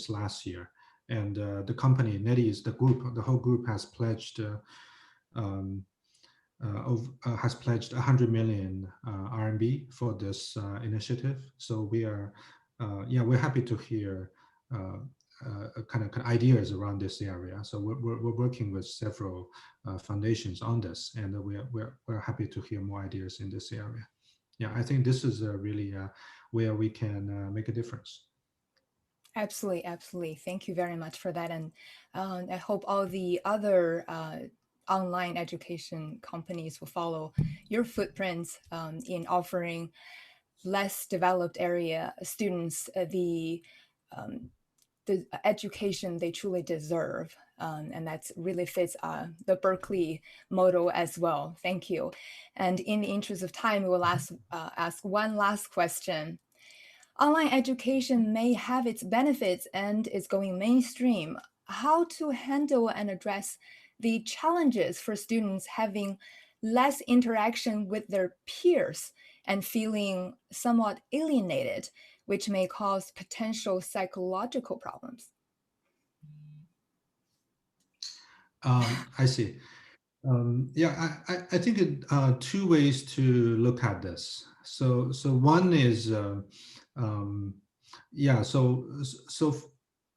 last year. And the company NetEase, the whole group has pledged has pledged 100 million RMB for this initiative. So we are, we're happy to hear kind of ideas around this area. So we're working with several foundations on this, and we're happy to hear more ideas in this area. Yeah, I think this is really where we can make a difference. Absolutely, absolutely. Thank you very much for that. And I hope all the other online education companies will follow your footprints in offering less developed area students the education they truly deserve. And that really fits the Berkeley model as well. Thank you. And in the interest of time, we will ask one last question. Online education may have its benefits and is going mainstream. How to handle and address the challenges for students having less interaction with their peers and feeling somewhat alienated, which may cause potential psychological problems? I see. Yeah, I think two ways to look at this. So one is, yeah, so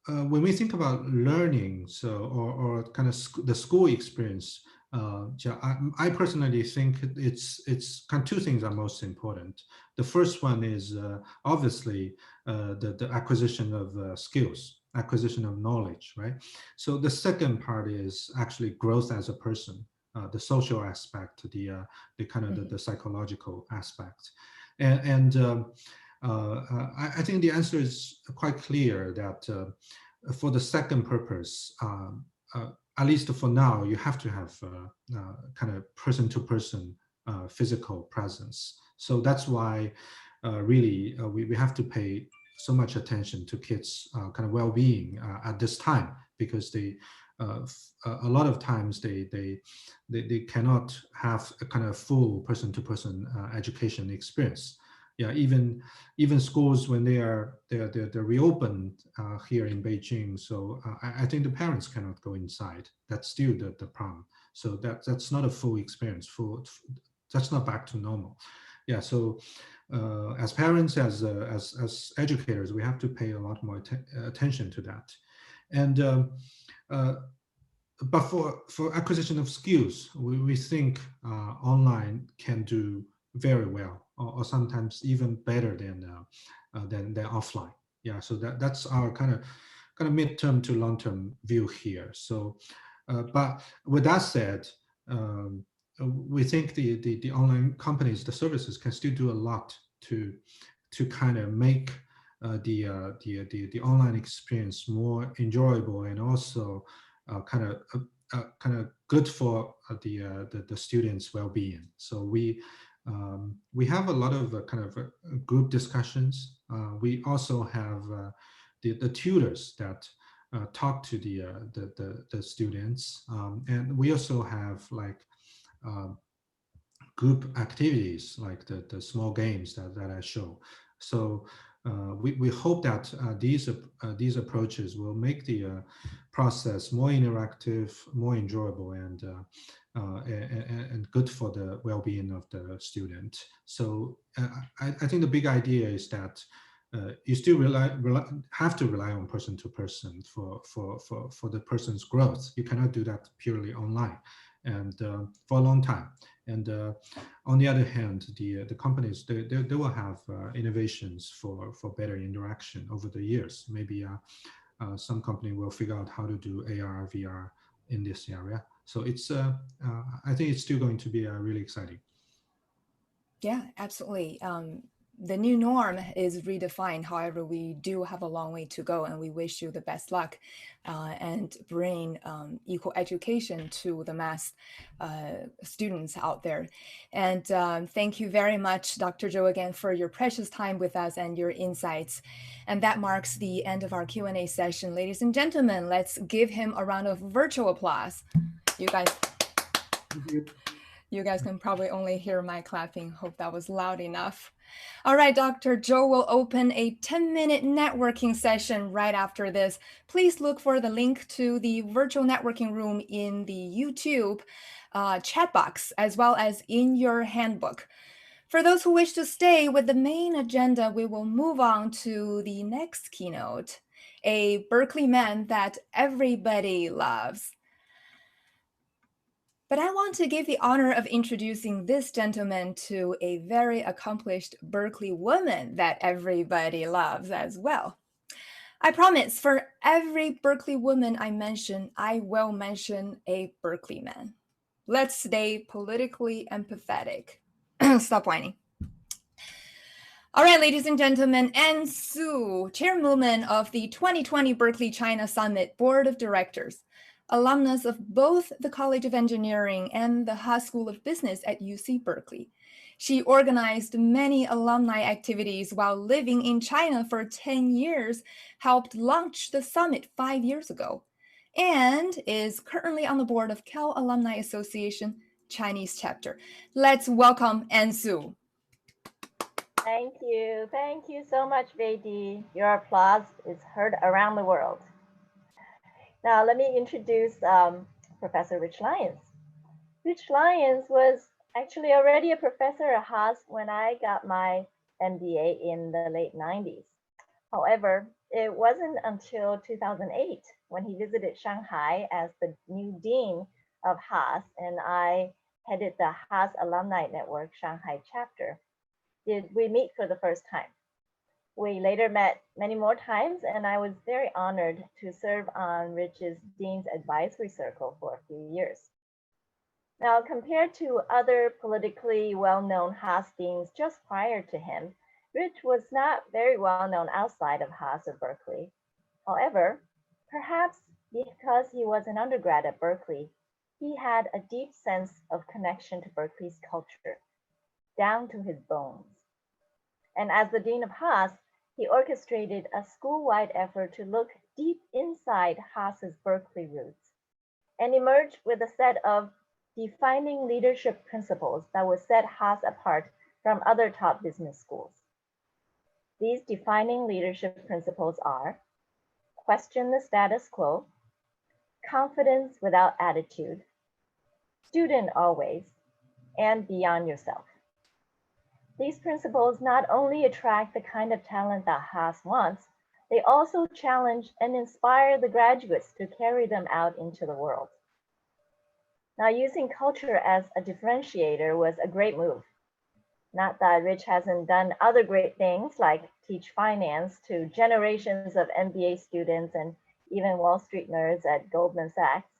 when we think about learning, so or kind of the school experience, I personally think it's kind of two things are most important. The first one is obviously the acquisition of skills, acquisition of knowledge, right? So the second part is actually growth as a person, the social aspect, the kind of the psychological aspect, and I think the answer is quite clear that for the second purpose, at least for now, you have to have kind of person-to-person physical presence. So that's why really we have to pay so much attention to kids' kind of well-being at this time, because a lot of times they cannot have a kind of full person-to-person education experience. Yeah, even schools when they're reopened here in Beijing. So I think the parents cannot go inside. That's still the problem. So that's not a full experience. That's not back to normal. Yeah. So as parents, as educators, we have to pay a lot more attention to that. And but for acquisition of skills, we think online can do very well, or sometimes even better than offline. Yeah, so that's our kind of midterm to long-term view here. So, but with that said, we think the online companies, the services can still do a lot to kind of make the online experience more enjoyable and also kind of good for the students' well-being. So we have a lot of kind of group discussions. We also have the tutors that talk to the students, and we also have like group activities like the small games that I show. So we hope that these approaches will make the process more interactive, more enjoyable, and good for the well-being of the student. So I think the big idea is that you still have to rely on person to person for the person's growth. You cannot do that purely online, and for a long time. And on the other hand, the companies they will have innovations for better interaction over the years. Maybe some company will figure out how to do AR, VR in this area. So it's I think it's still going to be really exciting. Yeah, absolutely. The new norm is redefined. However, we do have a long way to go, and we wish you the best luck and bring equal education to the mass students out there. And thank you very much, Dr. Zhou, again, for your precious time with us and your insights. And that marks the end of our Q&A session. Ladies and gentlemen, let's give him a round of virtual applause. You guys. Thank you. You guys can probably only hear my clapping. Hope that was loud enough. All right, Dr. Zhou will open a 10-minute networking session right after this. Please look for the link to the virtual networking room in the YouTube chat box, as well as in your handbook. For those who wish to stay with the main agenda, we will move on to the next keynote, a Berkeley man that everybody loves. But I want to give the honor of introducing this gentleman to a very accomplished Berkeley woman that everybody loves as well. I promise for every Berkeley woman I mention, I will mention a Berkeley man. Let's stay politically empathetic. Stop whining. All right, ladies and gentlemen, Anne Su, chairwoman of the 2020 Berkeley China Summit Board of Directors, alumnus of both the College of Engineering and the Haas School of Business at UC Berkeley. She organized many alumni activities while living in China for 10 years, helped launch the summit 5 years ago, and is currently on the board of Cal Alumni Association Chinese chapter. Let's welcome Anne Su. Thank you so much, Beidi. Your applause is heard around the world. Now, let me introduce Professor Rich Lyons. Rich Lyons was actually already a professor at Haas when I got my MBA in the late 90s. However, it wasn't until 2008 when he visited Shanghai as the new dean of Haas, and I headed the Haas Alumni Network Shanghai chapter. Did we meet for the first time. We later met many more times, and I was very honored to serve on Rich's Dean's Advisory Circle for a few years. Now, compared to other politically well-known Haas deans just prior to him, Rich was not very well known outside of Haas or Berkeley. However, perhaps because he was an undergrad at Berkeley, he had a deep sense of connection to Berkeley's culture, down to his bones. And as the Dean of Haas, he orchestrated a school-wide effort to look deep inside Haas's Berkeley roots and emerged with a set of defining leadership principles that would set Haas apart from other top business schools. These defining leadership principles are: question the status quo, confidence without attitude, student always, and beyond yourself. These principles not only attract the kind of talent that Haas wants, they also challenge and inspire the graduates to carry them out into the world. Now, using culture as a differentiator was a great move. Not that Rich hasn't done other great things like teach finance to generations of MBA students and even Wall Street nerds at Goldman Sachs,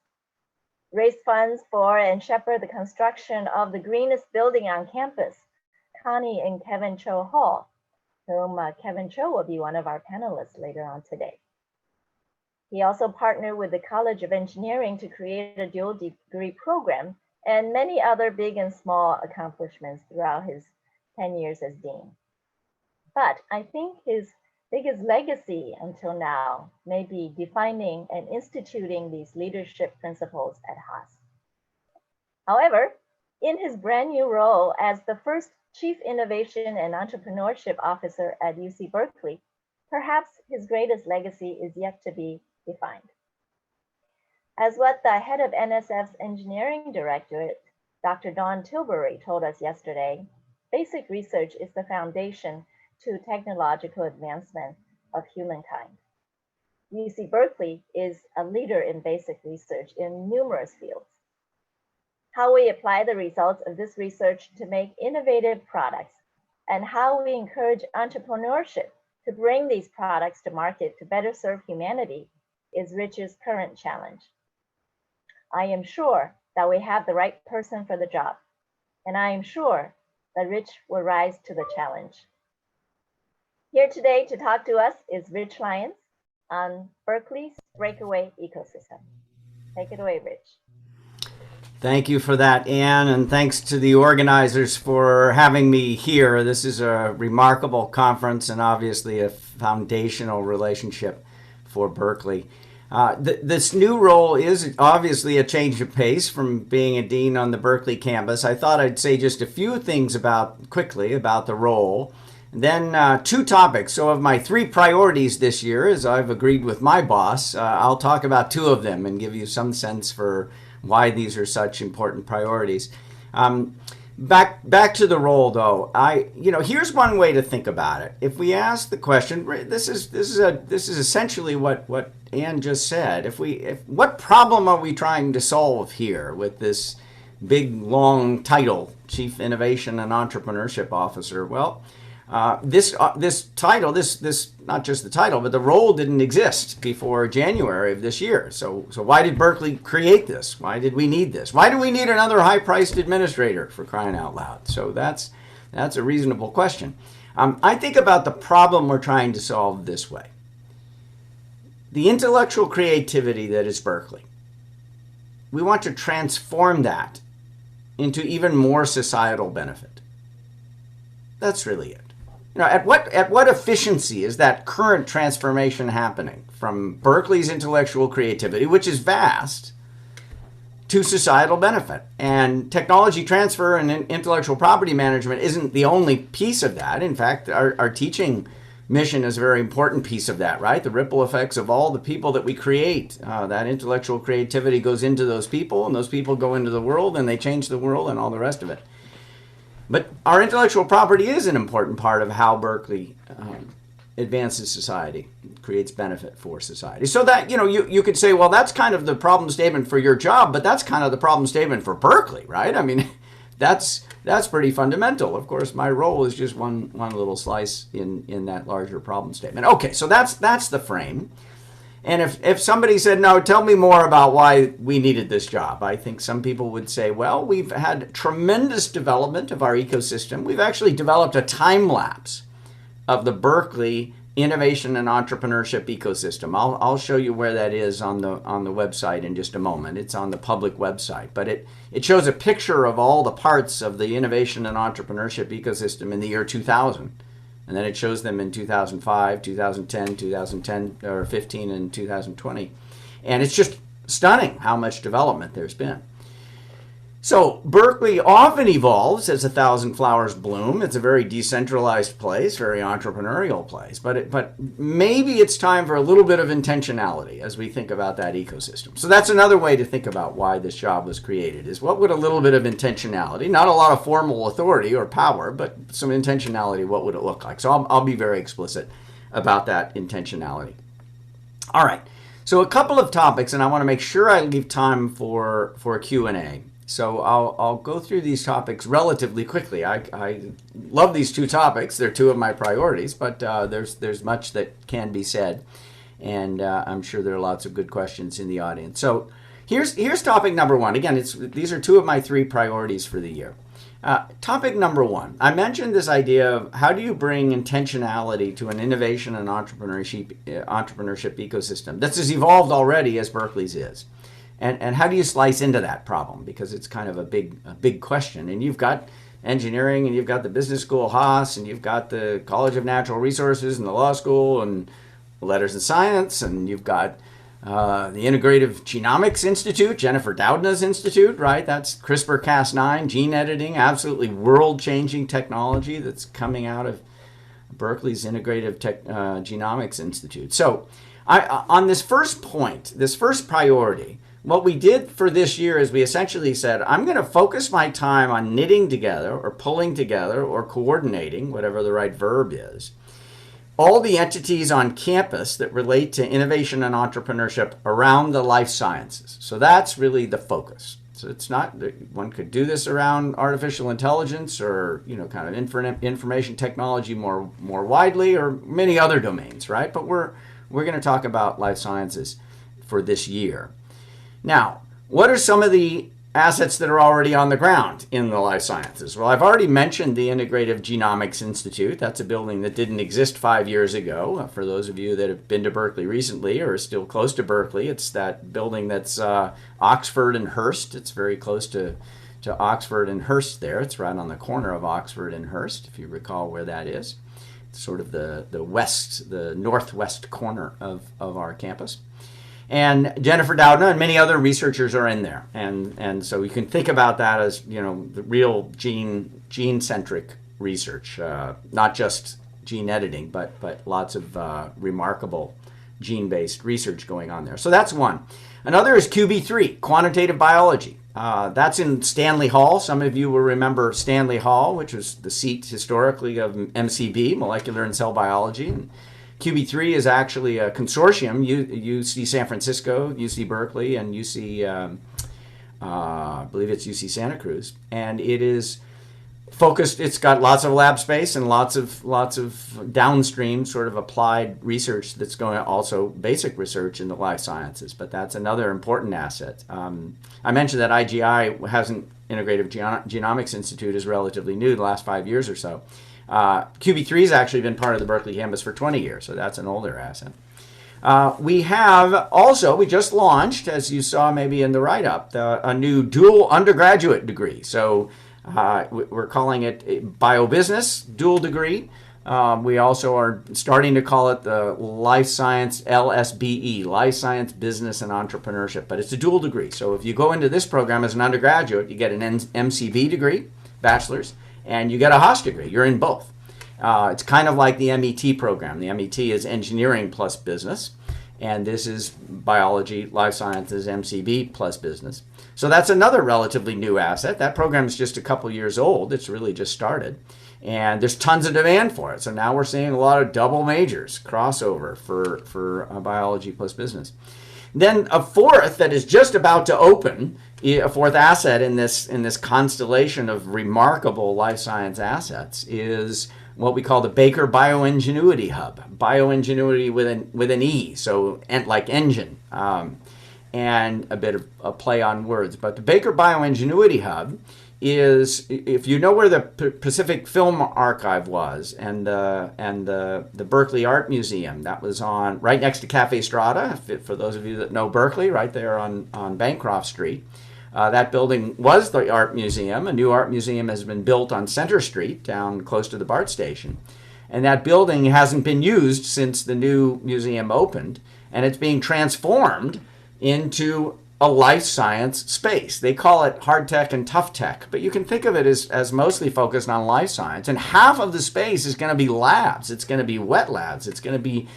raise funds for and shepherd the construction of the greenest building on campus, Connie and Kevin Cho Hall, whom Kevin Cho will be one of our panelists later on today. He also partnered with the College of Engineering to create a dual degree program and many other big and small accomplishments throughout his 10 years as dean. But I think his biggest legacy until now may be defining and instituting these leadership principles at Haas. However, in his brand new role as the first Chief Innovation and Entrepreneurship Officer at UC Berkeley, perhaps his greatest legacy is yet to be defined. As what the head of NSF's engineering directorate, Dr. Dawn Tilbury, told us yesterday, basic research is the foundation to technological advancement of humankind. UC Berkeley is a leader in basic research in numerous fields. How we apply the results of this research to make innovative products and how we encourage entrepreneurship to bring these products to market to better serve humanity is Rich's current challenge. I am sure that we have the right person for the job, and I am sure that Rich will rise to the challenge. Here today to talk to us is Rich Lyons on Berkeley's breakaway ecosystem. Take it away, Rich. Thank you for that, Anne, and thanks to the organizers for having me here. This is a remarkable conference and obviously a foundational relationship for Berkeley. This new role is obviously a change of pace from being a dean on the Berkeley campus. I thought I'd say just a few things quickly about the role. And then two topics. So of my 3 priorities this year, as I've agreed with my boss, I'll talk about 2 of them and give you some sense for why these are such important priorities. Back to the role, though. Here's one way to think about it. If we ask the question, this is essentially what Anne just said. What problem are we trying to solve here with this big long title, Chief Innovation and Entrepreneurship Officer? Well, this title, this not just the title, but the role didn't exist before January of this year. So why did Berkeley create this? Why did we need this? Why do we need another high-priced administrator, for crying out loud? So that's a reasonable question. I think about the problem we're trying to solve this way. The intellectual creativity that is Berkeley, we want to transform that into even more societal benefit. That's really it. At what efficiency is that current transformation happening from Berkeley's intellectual creativity, which is vast, to societal benefit? And technology transfer and intellectual property management isn't the only piece of that. In fact, our teaching mission is a very important piece of that, right? The ripple effects of all the people that we create. That intellectual creativity goes into those people, and those people go into the world, and they change the world, and all the rest of it. But our intellectual property is an important part of how Berkeley advances society, creates benefit for society. So that, you could say, well, that's kind of the problem statement for your job, but that's kind of the problem statement for Berkeley, right? I mean, that's pretty fundamental. Of course, my role is just one little slice in that larger problem statement. Okay, so that's the frame. And if somebody said, no, tell me more about why we needed this job, I think some people would say, well, we've had tremendous development of our ecosystem. We've actually developed a time lapse of the Berkeley innovation and entrepreneurship ecosystem. I'll show you where that is on the website in just a moment. It's on the public website, but it shows a picture of all the parts of the innovation and entrepreneurship ecosystem in the year 2000. And then it shows them in 2005, 2010, 2010, or 15, and 2020. And it's just stunning how much development there's been. So Berkeley often evolves as 1,000 flowers bloom. It's a very decentralized place, very entrepreneurial place. But maybe it's time for a little bit of intentionality as we think about that ecosystem. So that's another way to think about why this job was created, is what would a little bit of intentionality, not a lot of formal authority or power, but some intentionality, what would it look like? So I'll be very explicit about that intentionality. All right. So a couple of topics, and I want to make sure I leave time for a Q&A. So I'll go through these topics relatively quickly. I love these two topics. They're two of my priorities, but there's much that can be said, and I'm sure there are lots of good questions in the audience. So here's topic number one. Again, these are two of my three priorities for the year. Topic number one, I mentioned this idea of how do you bring intentionality to an innovation and entrepreneurship ecosystem that's as evolved already as Berkeley's is. And how do you slice into that problem? Because it's kind of a big question. And you've got engineering, and you've got the business school Haas, and you've got the College of Natural Resources and the law school and letters and science, and you've got the Integrative Genomics Institute, Jennifer Doudna's institute, right? That's CRISPR-Cas9, gene editing, absolutely world-changing technology that's coming out of Berkeley's Integrative Genomics Institute. So on this first point, this first priority, what we did for this year is we essentially said, I'm going to focus my time on knitting together or pulling together or coordinating, whatever the right verb is, all the entities on campus that relate to innovation and entrepreneurship around the life sciences. So that's really the focus. So it's not, one could do this around artificial intelligence or, kind of information technology more widely, or many other domains, right? But we're going to talk about life sciences for this year. Now, what are some of the assets that are already on the ground in the life sciences? Well, I've already mentioned the Integrative Genomics Institute. That's a building that didn't exist 5 years ago. For those of you that have been to Berkeley recently or are still close to Berkeley, it's that building that's Oxford and Hurst. It's very close to Oxford and Hurst there. It's right on the corner of Oxford and Hurst, if you recall where that is. It's sort of the northwest corner of our campus. And Jennifer Doudna and many other researchers are in there. And so you can think about that as, the real gene-centric research, not just gene editing, but lots of remarkable gene-based research going on there. So that's one. Another is QB3, quantitative biology. That's in Stanley Hall. Some of you will remember Stanley Hall, which was the seat historically of MCB, Molecular and Cell Biology. And QB3 is actually a consortium, UC San Francisco, UC Berkeley, and UC, I believe it's UC Santa Cruz. And it is focused, it's got lots of lab space and lots of downstream sort of applied research that's going on, also basic research in the life sciences. But that's another important asset. I mentioned that IGI hasn't, Integrative Genomics Institute is relatively new, the last 5 years or so. QB3 has actually been part of the Berkeley campus for 20 years, so that's an older asset. We just launched, as you saw maybe in the write-up, a new dual undergraduate degree. So we're calling it a biobusiness dual degree. We also are starting to call it the Life Science LSBE, Life Science Business and Entrepreneurship, but it's a dual degree. So if you go into this program as an undergraduate, you get an MCB degree, bachelor's, and you get a Haas degree. You're in both. It's kind of like the MET program. The MET is engineering plus business, and this is biology, life sciences, MCB plus business. So that's another relatively new asset. That program is just a couple years old. It's really just started, and there's tons of demand for it. So now we're seeing a lot of double majors, crossover for biology plus business. Then a fourth that is just about to open, a fourth asset in this constellation of remarkable life science assets, is what we call the Baker Bioingenuity Hub. Bioingenuity with an E, so like engine, and a bit of a play on words. But the Baker Bioingenuity Hub is, if you know where the Pacific Film Archive was and the Berkeley Art Museum, that was on right next to Cafe Strada, for those of you that know Berkeley, right there on Bancroft Street. That building was the art museum. A new art museum has been built on Center Street down close to the BART station. And that building hasn't been used since the new museum opened, and it's being transformed into a life science space. They call it hard tech and tough tech, but you can think of it as mostly focused on life science. And half of the space is going to be labs. It's going to be wet labs. It's going to be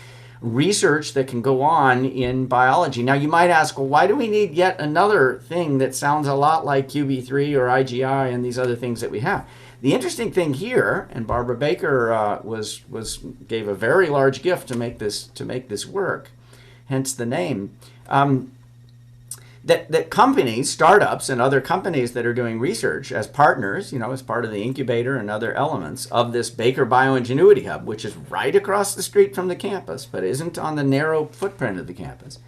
research that can go on in biology. Now, you might ask, well, why do we need yet another thing that sounds a lot like QB3 or IGI and these other things that we have? The interesting thing here, and Barbara Baker gave a very large gift to make this work, hence the name. That companies, startups, and other companies that are doing research as partners, as part of the incubator and other elements of this Baker Bioingenuity Hub, which is right across the street from the campus, but isn't on the narrow footprint of the campus,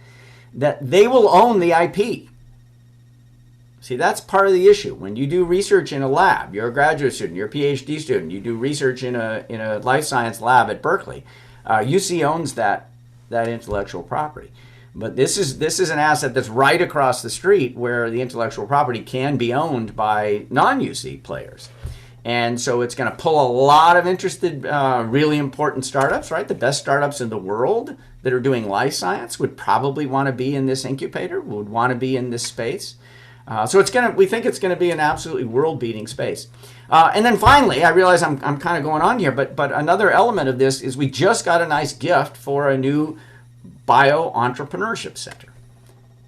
that they will own the IP. See, that's part of the issue. When you do research in a lab, you're a graduate student, you're a PhD student, you do research in a life science lab at Berkeley, UC owns that intellectual property. But this is an asset that's right across the street where the intellectual property can be owned by non-UC players. And so it's going to pull a lot of interested, really important startups, right? The best startups in the world that are doing life science would probably want to be in this incubator, would want to be in this space. So we think it's going to be an absolutely world-beating space. And then finally, I realize I'm kind of going on here, but another element of this is we just got a nice gift for a new Bio-Entrepreneurship Center.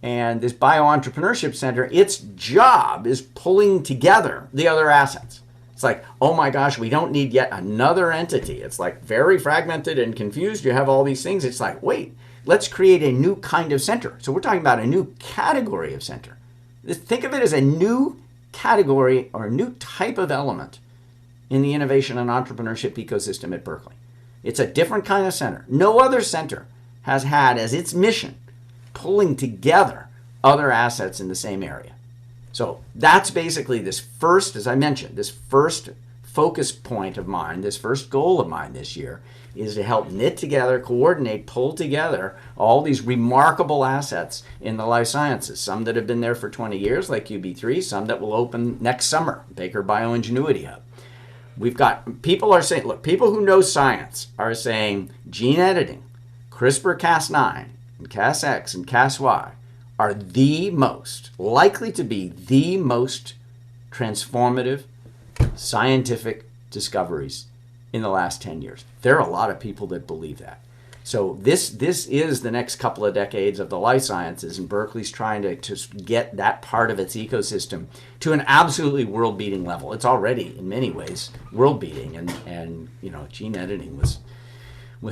And this Bio-Entrepreneurship Center, its job is pulling together the other assets. It's like, oh my gosh, we don't need yet another entity. It's like very fragmented and confused. You have all these things. It's like, wait, let's create a new kind of center. So we're talking about a new category of center. Think of it as a new category or a new type of element in the innovation and entrepreneurship ecosystem at Berkeley. It's a different kind of center. No other center has had as its mission pulling together other assets in the same area. So that's basically this first, as I mentioned, this first focus point of mine, this first goal of mine this year is to help knit together, coordinate, pull together all these remarkable assets in the life sciences. Some that have been there for 20 years, like QB3, some that will open next summer, Baker Bioingenuity Hub. We've got, people are saying, look, people who know science are saying gene editing, CRISPR-Cas9, and Cas9 and Cas9 are the most, likely to be the most transformative scientific discoveries in the last 10 years. There are a lot of people that believe that. So this is the next couple of decades of the life sciences, and Berkeley's trying to get that part of its ecosystem to an absolutely world-beating level. It's already, in many ways, world-beating, and gene editing was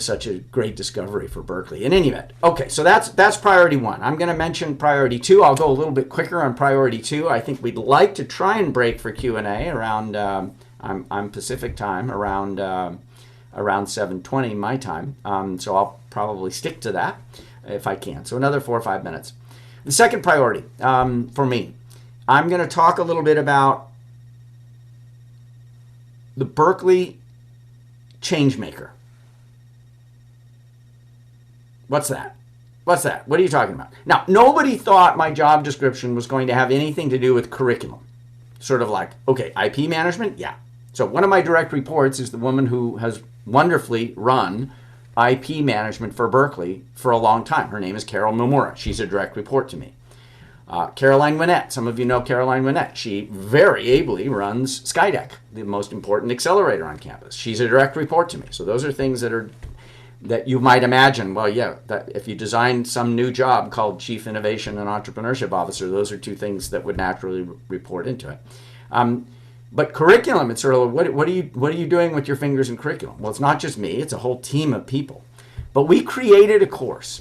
such a great discovery for Berkeley. In any event, okay, so that's priority one. I'm going to mention priority two. I'll go a little bit quicker on priority two. I think we'd like to try and break for Q&A around, I'm Pacific time, around 7:20 my time. So I'll probably stick to that if I can. So another 4 or 5 minutes. The second priority for me, I'm going to talk a little bit about the Berkeley Changemaker. What's that? What's that? What are you talking about? Now, nobody thought my job description was going to have anything to do with curriculum. Sort of like, okay, IP management? Yeah. So one of my direct reports is the woman who has wonderfully run IP management for Berkeley for a long time. Her name is Carol Nomura. She's a direct report to me. Caroline Winnett. Some of you know Caroline Winnett. She very ably runs Skydeck, the most important accelerator on campus. She's a direct report to me. So those are things that you might imagine, well, yeah, that if you design some new job called Chief Innovation and Entrepreneurship Officer, those are two things that would naturally report into it. But curriculum, it's sort of, what are you doing with your fingers in curriculum? Well, it's not just me, it's a whole team of people. But we created a course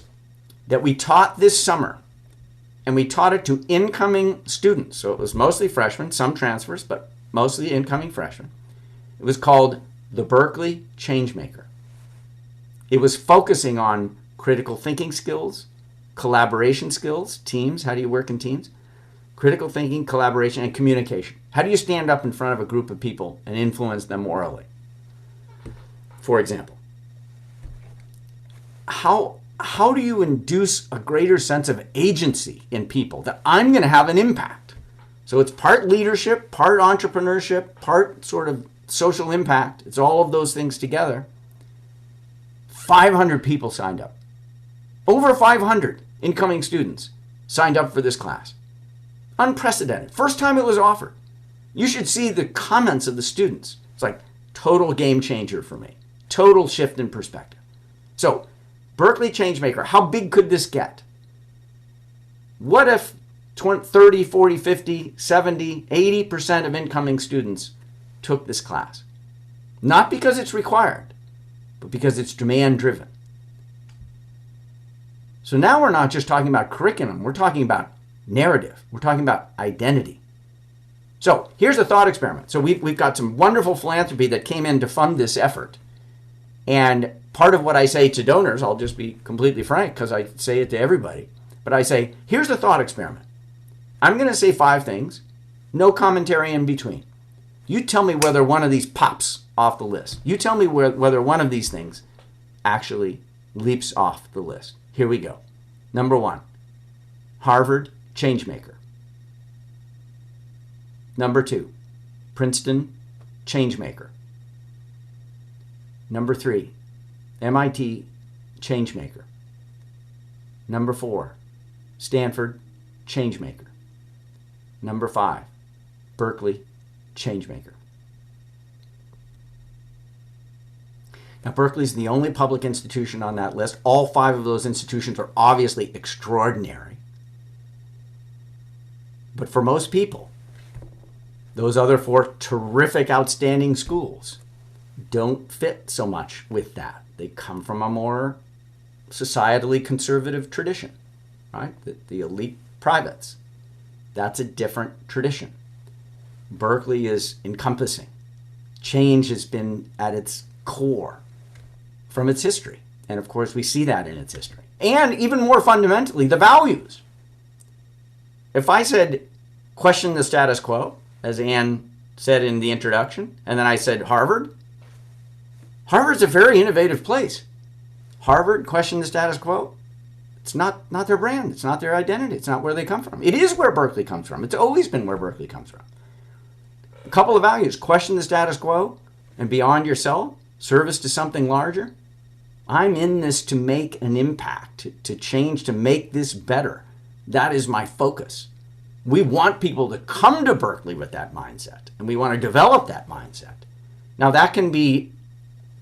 that we taught this summer, and we taught it to incoming students. So it was mostly freshmen, some transfers, but mostly incoming freshmen. It was called the Berkeley Changemaker. It was focusing on critical thinking skills, collaboration skills, teams, how do you work in teams? Critical thinking, collaboration, and communication. How do you stand up in front of a group of people and influence them orally? For example, how do you induce a greater sense of agency in people that I'm going to have an impact? So it's part leadership, part entrepreneurship, part sort of social impact. It's all of those things together. 500 people signed up. Over 500 incoming students signed up for this class. Unprecedented. First time it was offered. You should see the comments of the students. It's like total game changer for me. Total shift in perspective. So, Berkeley Changemaker, how big could this get? What if 20, 30, 40, 50, 70, 80% of incoming students took this class? Not because it's required, but because it's demand driven. So now we're not just talking about curriculum, we're talking about narrative, we're talking about identity. So here's a thought experiment. So we've got some wonderful philanthropy that came in to fund this effort. And part of what I say to donors, I'll just be completely frank because I say it to everybody, but I say, here's a thought experiment. I'm going to say 5 things, no commentary in between. You tell me whether one of these pops off the list. You tell me whether one of these things actually leaps off the list. Here we go. Number 1, Harvard Changemaker. Number 2, Princeton Changemaker. Number 3, MIT Changemaker. Number 4, Stanford Changemaker. Number 5, Berkeley Changemaker. Now, Berkeley is the only public institution on that list. All 5 of those institutions are obviously extraordinary. But for most people, those other 4 terrific, outstanding schools don't fit so much with that. They come from a more societally conservative tradition, right? The elite privates. That's a different tradition. Berkeley is encompassing. Change has been at its core from its history. And of course, we see that in its history. And even more fundamentally, the values. If I said, question the status quo, as Anne said in the introduction, and then I said Harvard, Harvard's a very innovative place. Harvard, question the status quo, it's not their brand. It's not their identity. It's not where they come from. It is where Berkeley comes from. It's always been where Berkeley comes from. A couple of values, question the status quo and beyond yourself, service to something larger. I'm in this to make an impact, to change, to make this better. That is my focus. We want people to come to Berkeley with that mindset, and we want to develop that mindset. Now, that can be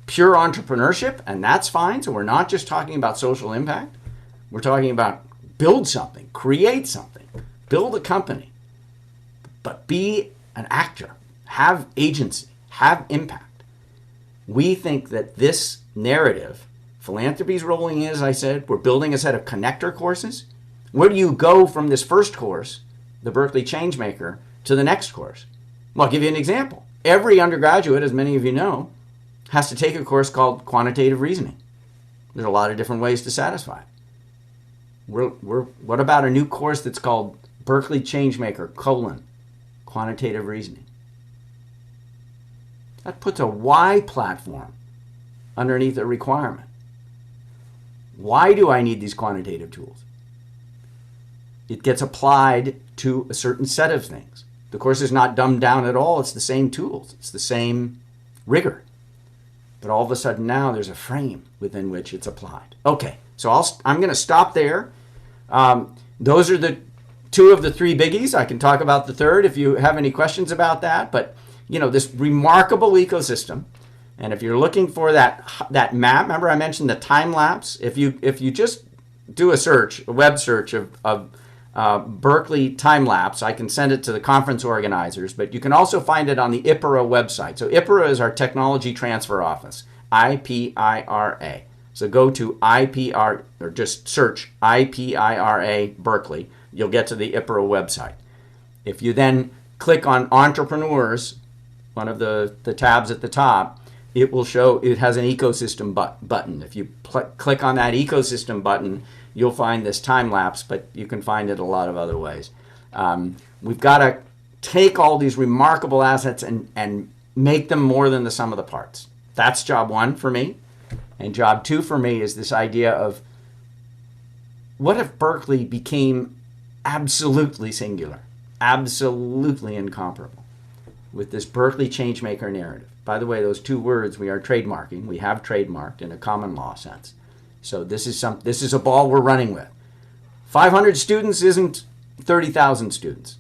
pure entrepreneurship, and that's fine. So we're not just talking about social impact. We're talking about build something, create something, build a company, but be an actor, have agency, have impact. We think that this narrative, philanthropy's rolling in, as I said, we're building a set of connector courses. Where do you go from this first course, the Berkeley Changemaker, to the next course? Well, I'll give you an example. Every undergraduate, as many of you know, has to take a course called quantitative reasoning. There's a lot of different ways to satisfy it. What about a new course that's called Berkeley Changemaker, quantitative reasoning? That puts a why platform underneath a requirement. Why do I need these quantitative tools? It gets applied to a certain set of things. The course is not dumbed down at all. It's the same tools. It's the same rigor. But all of a sudden now there's a frame within which it's applied. Okay, so I'm going to stop there. Those are the 2 of the 3 biggies. I can talk about the third if you have any questions about that. But, you know, this remarkable ecosystem. And if you're looking for that map, remember I mentioned the time lapse. If you just do a web search of Berkeley time lapse, I can send it to the conference organizers, but you can also find it on the IPIRA website. So IPIRA is our Technology Transfer Office, IPIRA. So go to IPR, or just search IPIRA Berkeley. You'll get to the IPIRA website. If you then click on Entrepreneurs, one of the tabs at the top, it will show, it has an ecosystem button. If you click on that ecosystem button, you'll find this time lapse, but you can find it a lot of other ways. We've got to take all these remarkable assets and make them more than the sum of the parts. That's job 1 for me. And job 2 for me is this idea of what if Berkeley became absolutely singular, absolutely incomparable with this Berkeley Changemaker narrative. By the way, those 2 words we are trademarking. We have trademarked in a common law sense. So this is a ball we're running with. 500 students isn't 30,000 students,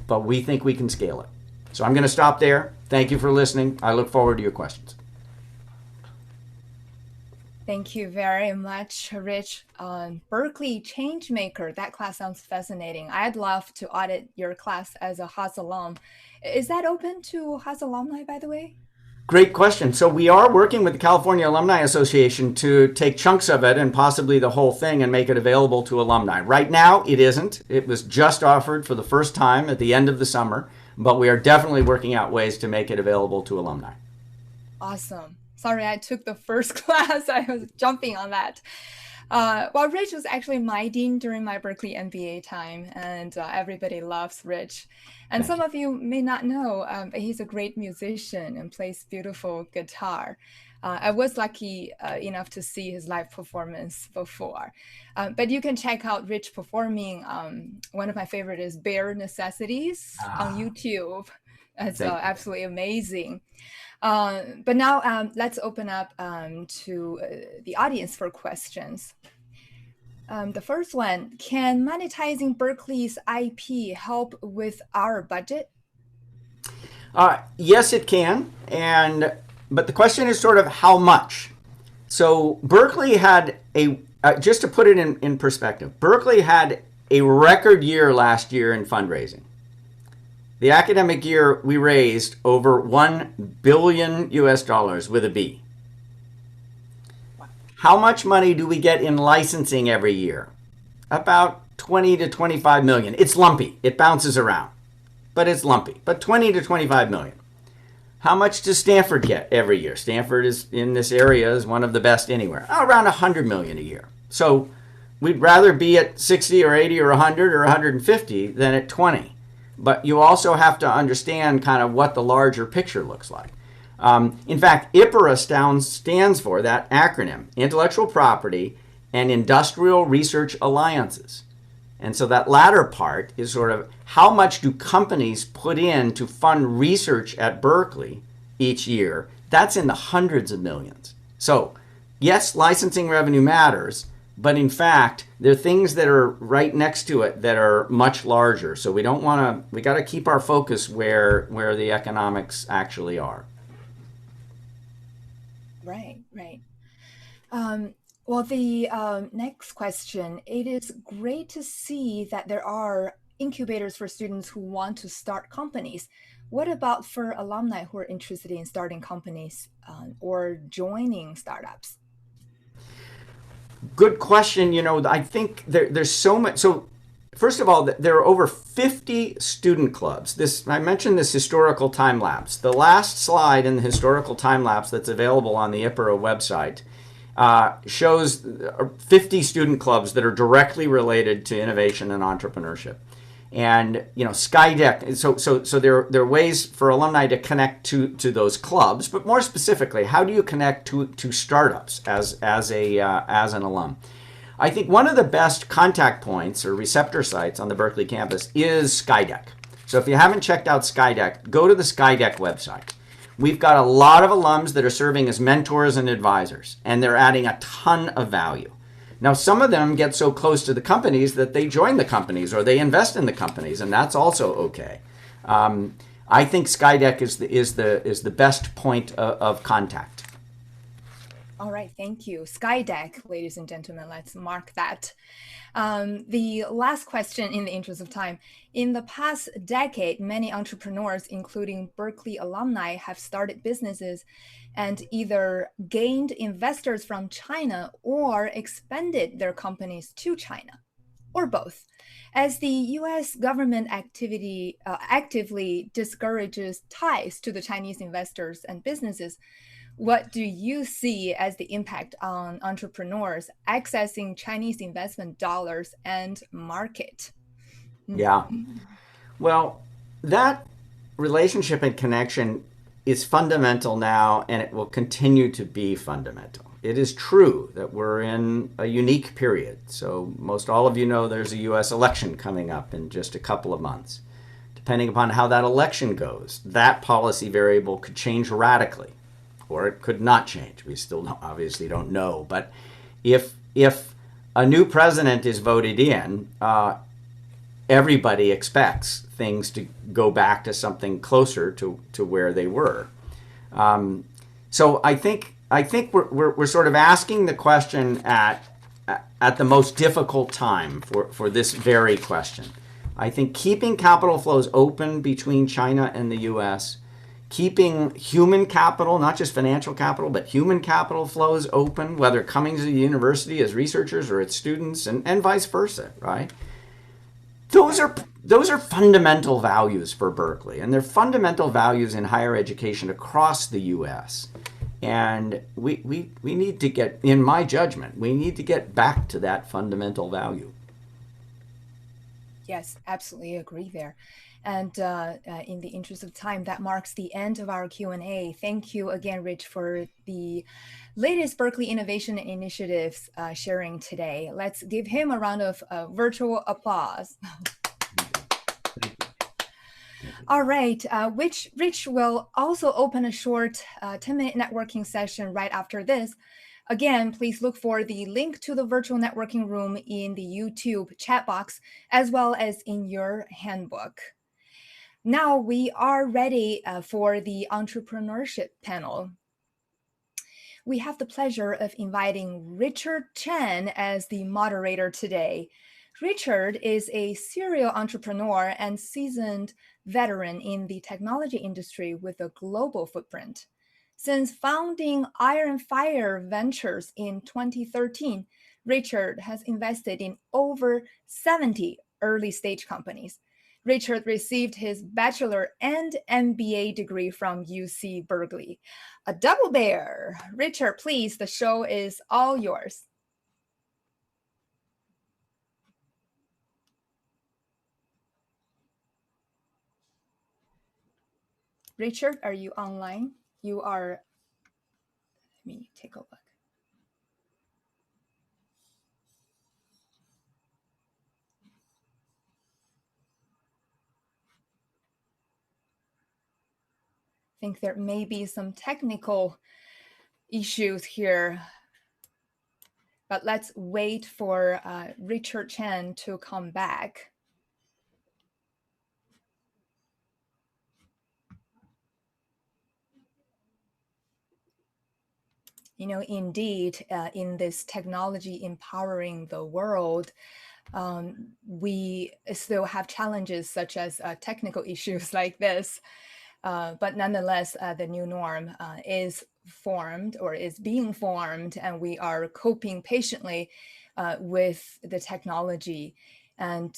but we think we can scale it. So I'm going to stop there. Thank you for listening. I look forward to your questions. Thank you very much, Rich. Berkeley Changemaker, that class sounds fascinating. I'd love to audit your class as a Haas alum. Is that open to Haas alumni, by the way? Great question. So we are working with the California Alumni Association to take chunks of it and possibly the whole thing and make it available to alumni. Right now, it isn't. It was just offered for the first time at the end of the summer, but we are definitely working out ways to make it available to alumni. Awesome. Sorry, I took the first class. I was jumping on that. Well, Rich was actually my dean during my Berkeley MBA time, and everybody loves Rich. And some of you may not know, but he's a great musician and plays beautiful guitar. I was lucky enough to see his live performance before. But you can check out Rich performing. One of my favorite is Bare Necessities on YouTube. It's absolutely amazing. But now let's open up to the audience for questions. The first one, can monetizing Berkeley's IP help with our budget? Yes, it can. But the question is sort of how much. So Berkeley had just to put it in perspective, Berkeley had a record year last year in fundraising. The academic year, we raised over $1 billion with a B. How much money do we get in licensing every year? About 20 to 25 million. It's lumpy. It bounces around, but it's lumpy. But 20 to 25 million. How much does Stanford get every year? Stanford is in this area is one of the best anywhere. Around 100 million a year. So we'd rather be at 60 or 80 or 100 or 150 than at 20. But you also have to understand kind of what the larger picture looks like. In fact, IPRA stands for that acronym, Intellectual Property and Industrial Research Alliances. And so that latter part is sort of how much do companies put in to fund research at Berkeley each year? That's in the hundreds of millions. So yes, licensing revenue matters, but in fact, there are things that are right next to it that are much larger. So we got to keep our focus where the economics actually are. Right. Well, the next question, it is great to see that there are incubators for students who want to start companies. What about for alumni who are interested in starting companies or joining startups? Good question. I think there's so much. So first of all, there are over 50 student clubs. I mentioned this historical time lapse. The last slide in the historical time lapse that's available on the IPRA website shows 50 student clubs that are directly related to innovation and entrepreneurship. And Skydeck. So there are ways for alumni to connect to those clubs, but more specifically, how do you connect to startups as an alum? I think one of the best contact points or receptor sites on the Berkeley campus is Skydeck. So if you haven't checked out Skydeck, go to the Skydeck website. We've got a lot of alums that are serving as mentors and advisors, and they're adding a ton of value. Now, some of them get so close to the companies that they join the companies or they invest in the companies, and that's also okay. I think Skydeck is the best point of contact. All right, thank you. Skydeck, ladies and gentlemen, let's mark that. The last question in the interest of time. In the past decade, many entrepreneurs, including Berkeley alumni, have started businesses and either gained investors from China or expanded their companies to China, or both. As the U.S. government actively discourages ties to the Chinese investors and businesses, what do you see as the impact on entrepreneurs accessing Chinese investment dollars and market? Yeah. Well, that relationship and connection is fundamental now, and it will continue to be fundamental. It is true that we're in a unique period. So most all of you know there's a U.S. election coming up in just a couple of months. Depending upon how that election goes, that policy variable could change radically, or it could not change. We still obviously don't know. But if a new president is voted in, everybody expects things to go back to something closer to where they were. So I think we're sort of asking the question at the most difficult time for this very question. I think keeping capital flows open between China and the U.S., keeping human capital, not just financial capital, but human capital flows open, whether coming to the university as researchers or as students, and vice versa, right? Those are fundamental values for Berkeley, and they're fundamental values in higher education across the U.S. And we need to get, in my judgment, we need to get back to that fundamental value. Yes, absolutely agree there. And in the interest of time, that marks the end of our Q&A. Thank you again, Rich, for the latest Berkeley Innovation Initiatives sharing today. Let's give him a round of virtual applause. All right, which Rich will also open a short 10-minute networking session right after this. Again, please look for the link to the virtual networking room in the YouTube chat box, as well as in your handbook. Now we are ready for the entrepreneurship panel. We have the pleasure of inviting Richard Chen as the moderator today. Richard is a serial entrepreneur and seasoned veteran in the technology industry with a global footprint. Since founding Iron Fire Ventures in 2013, Richard has invested in over 70 early-stage companies. Richard received his bachelor and MBA degree from UC Berkeley. A double bear. Richard, please, the show is all yours. Richard, are you online? You are, let me take a look. I think there may be some technical issues here, but let's wait for Richard Chen to come back. You know, indeed, in this technology empowering the world, we still have challenges such as technical issues like this. But nonetheless, the new norm is formed or is being formed, and we are coping patiently with the technology. And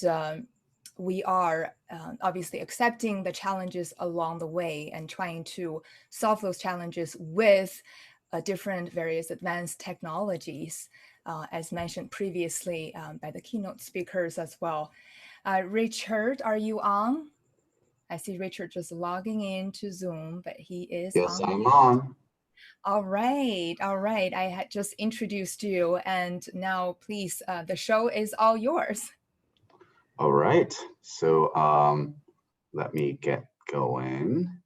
we are obviously accepting the challenges along the way and trying to solve those challenges with different various advanced technologies, as mentioned previously by the keynote speakers as well. Richard, are you on? I see Richard just logging into Zoom, but he is on. Yes, I'm on. All right, all right. I had just introduced you, and now please, the show is all yours. All right, so let me get going.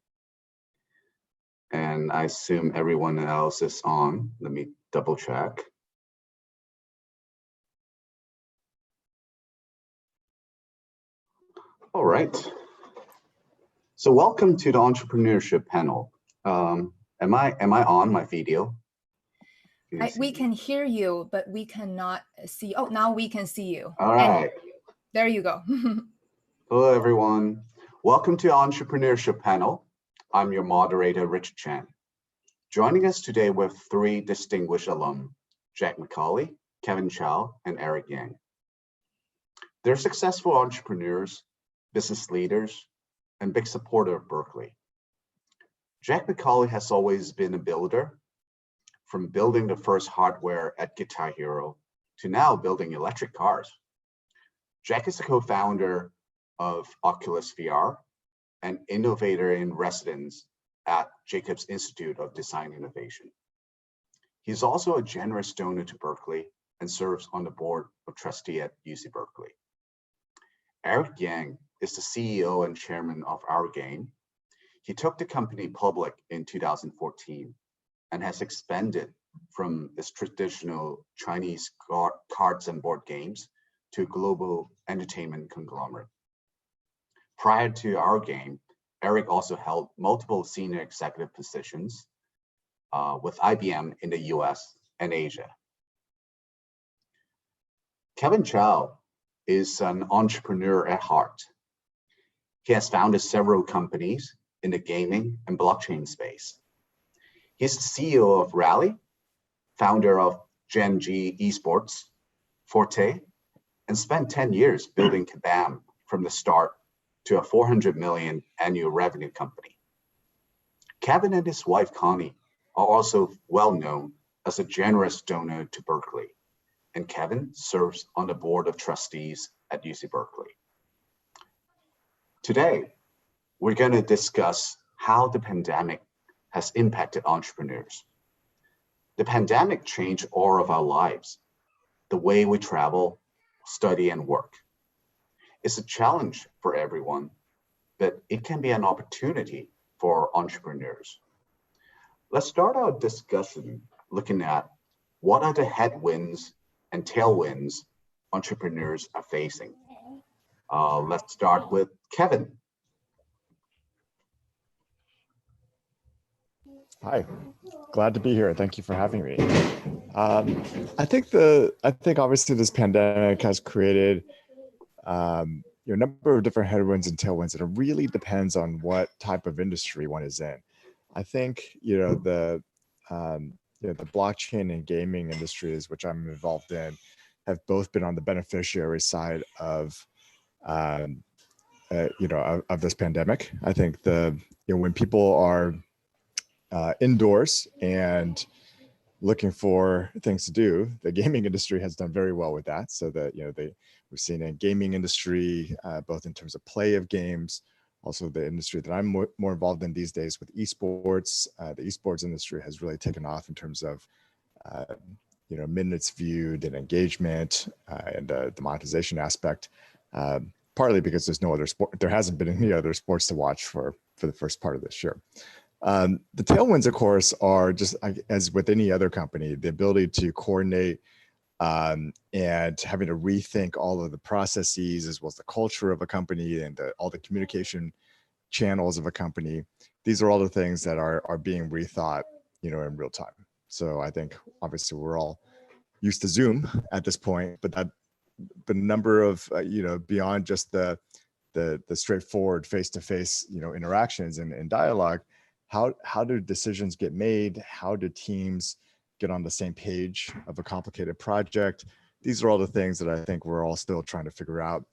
And I assume everyone else is on. Let me double check. All right. So welcome to the entrepreneurship panel. Am I on my video? We can hear you, but we cannot see. Oh, now we can see you. All right. And there you go. Hello, everyone. Welcome to entrepreneurship panel. I'm your moderator, Richard Chen. Joining us today with three distinguished alum, Jack McCauley, Kevin Chow, and Eric Yang. They're successful entrepreneurs, business leaders, and big supporter of Berkeley. Jack McCauley has always been a builder, from building the first hardware at Guitar Hero to now building electric cars. Jack is the co-founder of Oculus VR, an innovator in residence at Jacobs Institute of Design Innovation. He's also a generous donor to Berkeley and serves on the board of trustee at UC Berkeley. Eric Yang is the CEO and chairman of Our Game. He took the company public in 2014 and has expanded from its traditional Chinese cards and board games to a global entertainment conglomerate. Prior to our game, Eric also held multiple senior executive positions with IBM in the US and Asia. Kevin Chow is an entrepreneur at heart. He has founded several companies in the gaming and blockchain space. He's the CEO of Rally, founder of Gen G Esports, Forte, and spent 10 years building Kabam from the start to a 400 million annual revenue company. Kevin and his wife, Connie, are also well known as a generous donor to Berkeley, and Kevin serves on the board of trustees at UC Berkeley. Today, we're going to discuss how the pandemic has impacted entrepreneurs. The pandemic changed all of our lives, the way we travel, study, and work. It's a challenge for everyone, but it can be an opportunity for entrepreneurs. Let's start our discussion looking at what are the headwinds and tailwinds entrepreneurs are facing. Let's start with Kevin. Hi, glad to be here. Thank you for having me. I think obviously this pandemic has created a number of different headwinds and tailwinds, and it really depends on what type of industry one is in. I think the blockchain and gaming industries, which I'm involved in, have both been on the beneficiary side of of this pandemic. I think when people are indoors and looking for things to do, the gaming industry has done very well with that. So that we've seen a gaming industry both in terms of play of games, also the industry that I'm more involved in these days with esports. The esports industry has really taken off in terms of minutes viewed and engagement and the monetization aspect. Partly because there's no other sport, there hasn't been any other sports to watch for the first part of this year. The tailwinds, of course, are just as with any other company, the ability to coordinate and having to rethink all of the processes as well as the culture of a company and all the communication channels of a company. These are all the things that are being rethought, in real time. So I think obviously we're all used to Zoom at this point, but the number of beyond just the straightforward face-to-face interactions and dialogue. How do decisions get made? How do teams get on the same page of a complicated project? These are all the things that I think we're all still trying to figure out,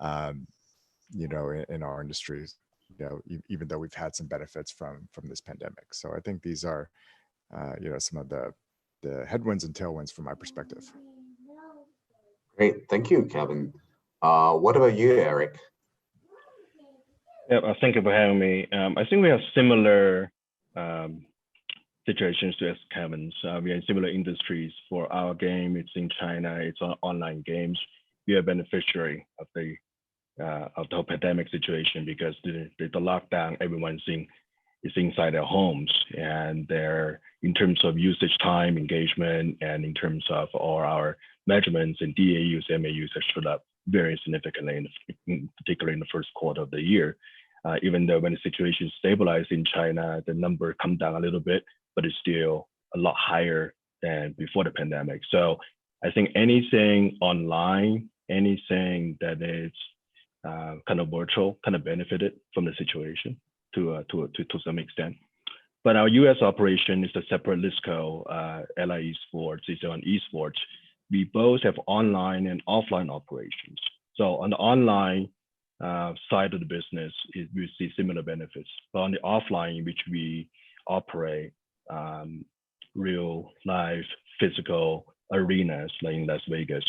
in our industries, even though we've had some benefits from this pandemic. So I think these are, some of the headwinds and tailwinds from my perspective. Great, thank you, Kevin. What about you, Eric? Yeah, thank you for having me. I think we have similar situations to as Kevin's. We are in similar industries. For our game, it's in China. It's on online games. We are beneficiary of the whole pandemic situation because the lockdown, everyone's is inside their homes, and they're in terms of usage time, engagement, and in terms of all our measurements and DAUs, MAUs have showed up very significantly, particularly in the first quarter of the year. Even though when the situation stabilized in China, the number come down a little bit, but it's still a lot higher than before the pandemic. So I think anything online, anything that is kind of virtual, kind of benefited from the situation to some extent. But our US operation is a separate ListCo, LI Esports, is on esports. We both have online and offline operations. So on the online side of the business, we see similar benefits. But on the offline, in which we operate real life physical arenas like in Las Vegas,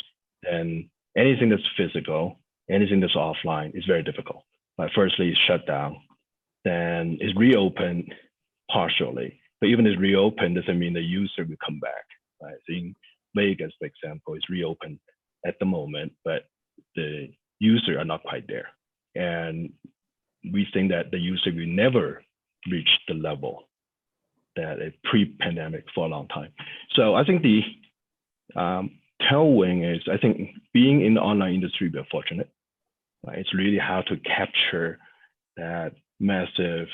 and anything that's physical, anything that's offline is very difficult. Like firstly, it's shut down, then it's reopened partially. But even if it's reopened, doesn't mean the user will come back. Right? So in Vegas, for example, is reopened at the moment, but the user are not quite there. And we think that the user will never reach the level that a pre-pandemic for a long time. So I think the tailwind is, I think being in the online industry, we're fortunate. It's really how to capture that massive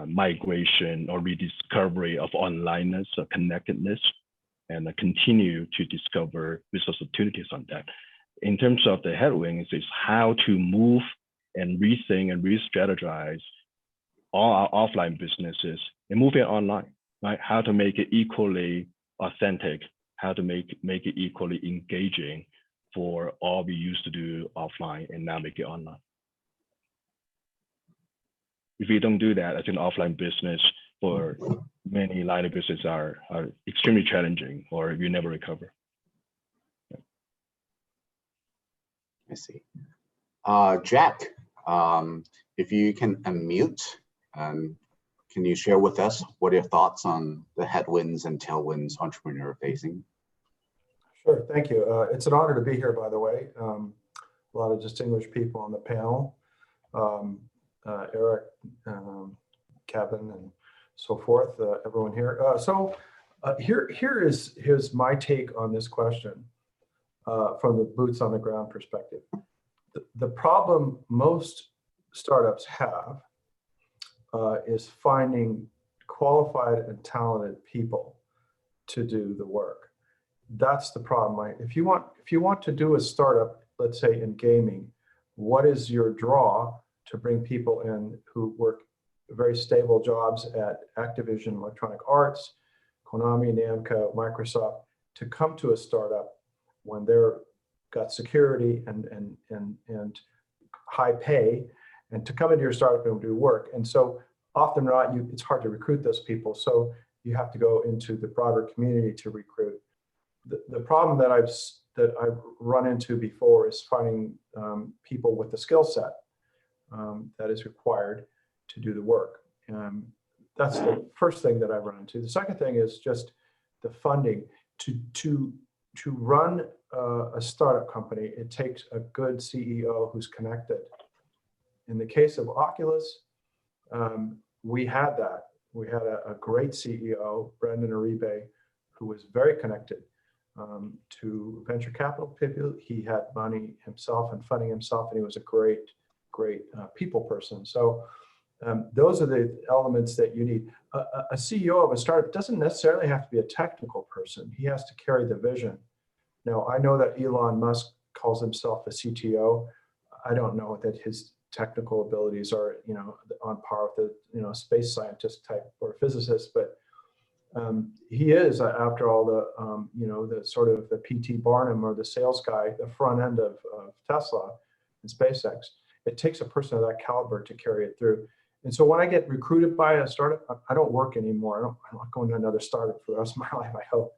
migration or rediscovery of onlineness or connectedness, and continue to discover business opportunities on that. In terms of the headwinds, is how to move and rethink and re-strategize all our offline businesses and move it online, right? How to make it equally authentic, how to make it equally engaging for all we used to do offline and now make it online. If we don't do that, I think offline business for many line of business are extremely challenging, or you never recover. I see. Jack, if you can unmute, can you share with us what are your thoughts on the headwinds and tailwinds entrepreneurs are facing? Sure, thank you. It's an honor to be here, by the way. A lot of distinguished people on the panel. Eric, Kevin, and so forth, everyone here. Here's my take on this question from the boots on the ground perspective. The problem most startups have is finding qualified and talented people to do the work. That's the problem. If you want to do a startup, let's say in gaming, what is your draw to bring people in who work very stable jobs at Activision, Electronic Arts, Konami, Namco, Microsoft, to come to a startup when they're got security and high pay, and to come into your startup and do work. And so often not, it's hard to recruit those people. So you have to go into the broader community to recruit. The problem that I've run into before is finding people with the skill set that is required to do the work. That's the first thing that I've run into. The second thing is just the funding. To run a startup company, it takes a good CEO who's connected. In the case of Oculus, we had that. We had a great CEO, Brendan Uribe, who was very connected to venture capital people. He had money himself and funding himself, and he was a great people person. So those are the elements that you need. A CEO of a startup doesn't necessarily have to be a technical person. He has to carry the vision. Now, I know that Elon Musk calls himself a CTO. I don't know that his technical abilities are, on par with the, space scientist type or physicist, but he is, after all, the sort of the P.T. Barnum or the sales guy, the front end of Tesla and SpaceX. It takes a person of that caliber to carry it through. And so when I get recruited by a startup, I don't work anymore. I'm not going to another startup for the rest of my life, I hope.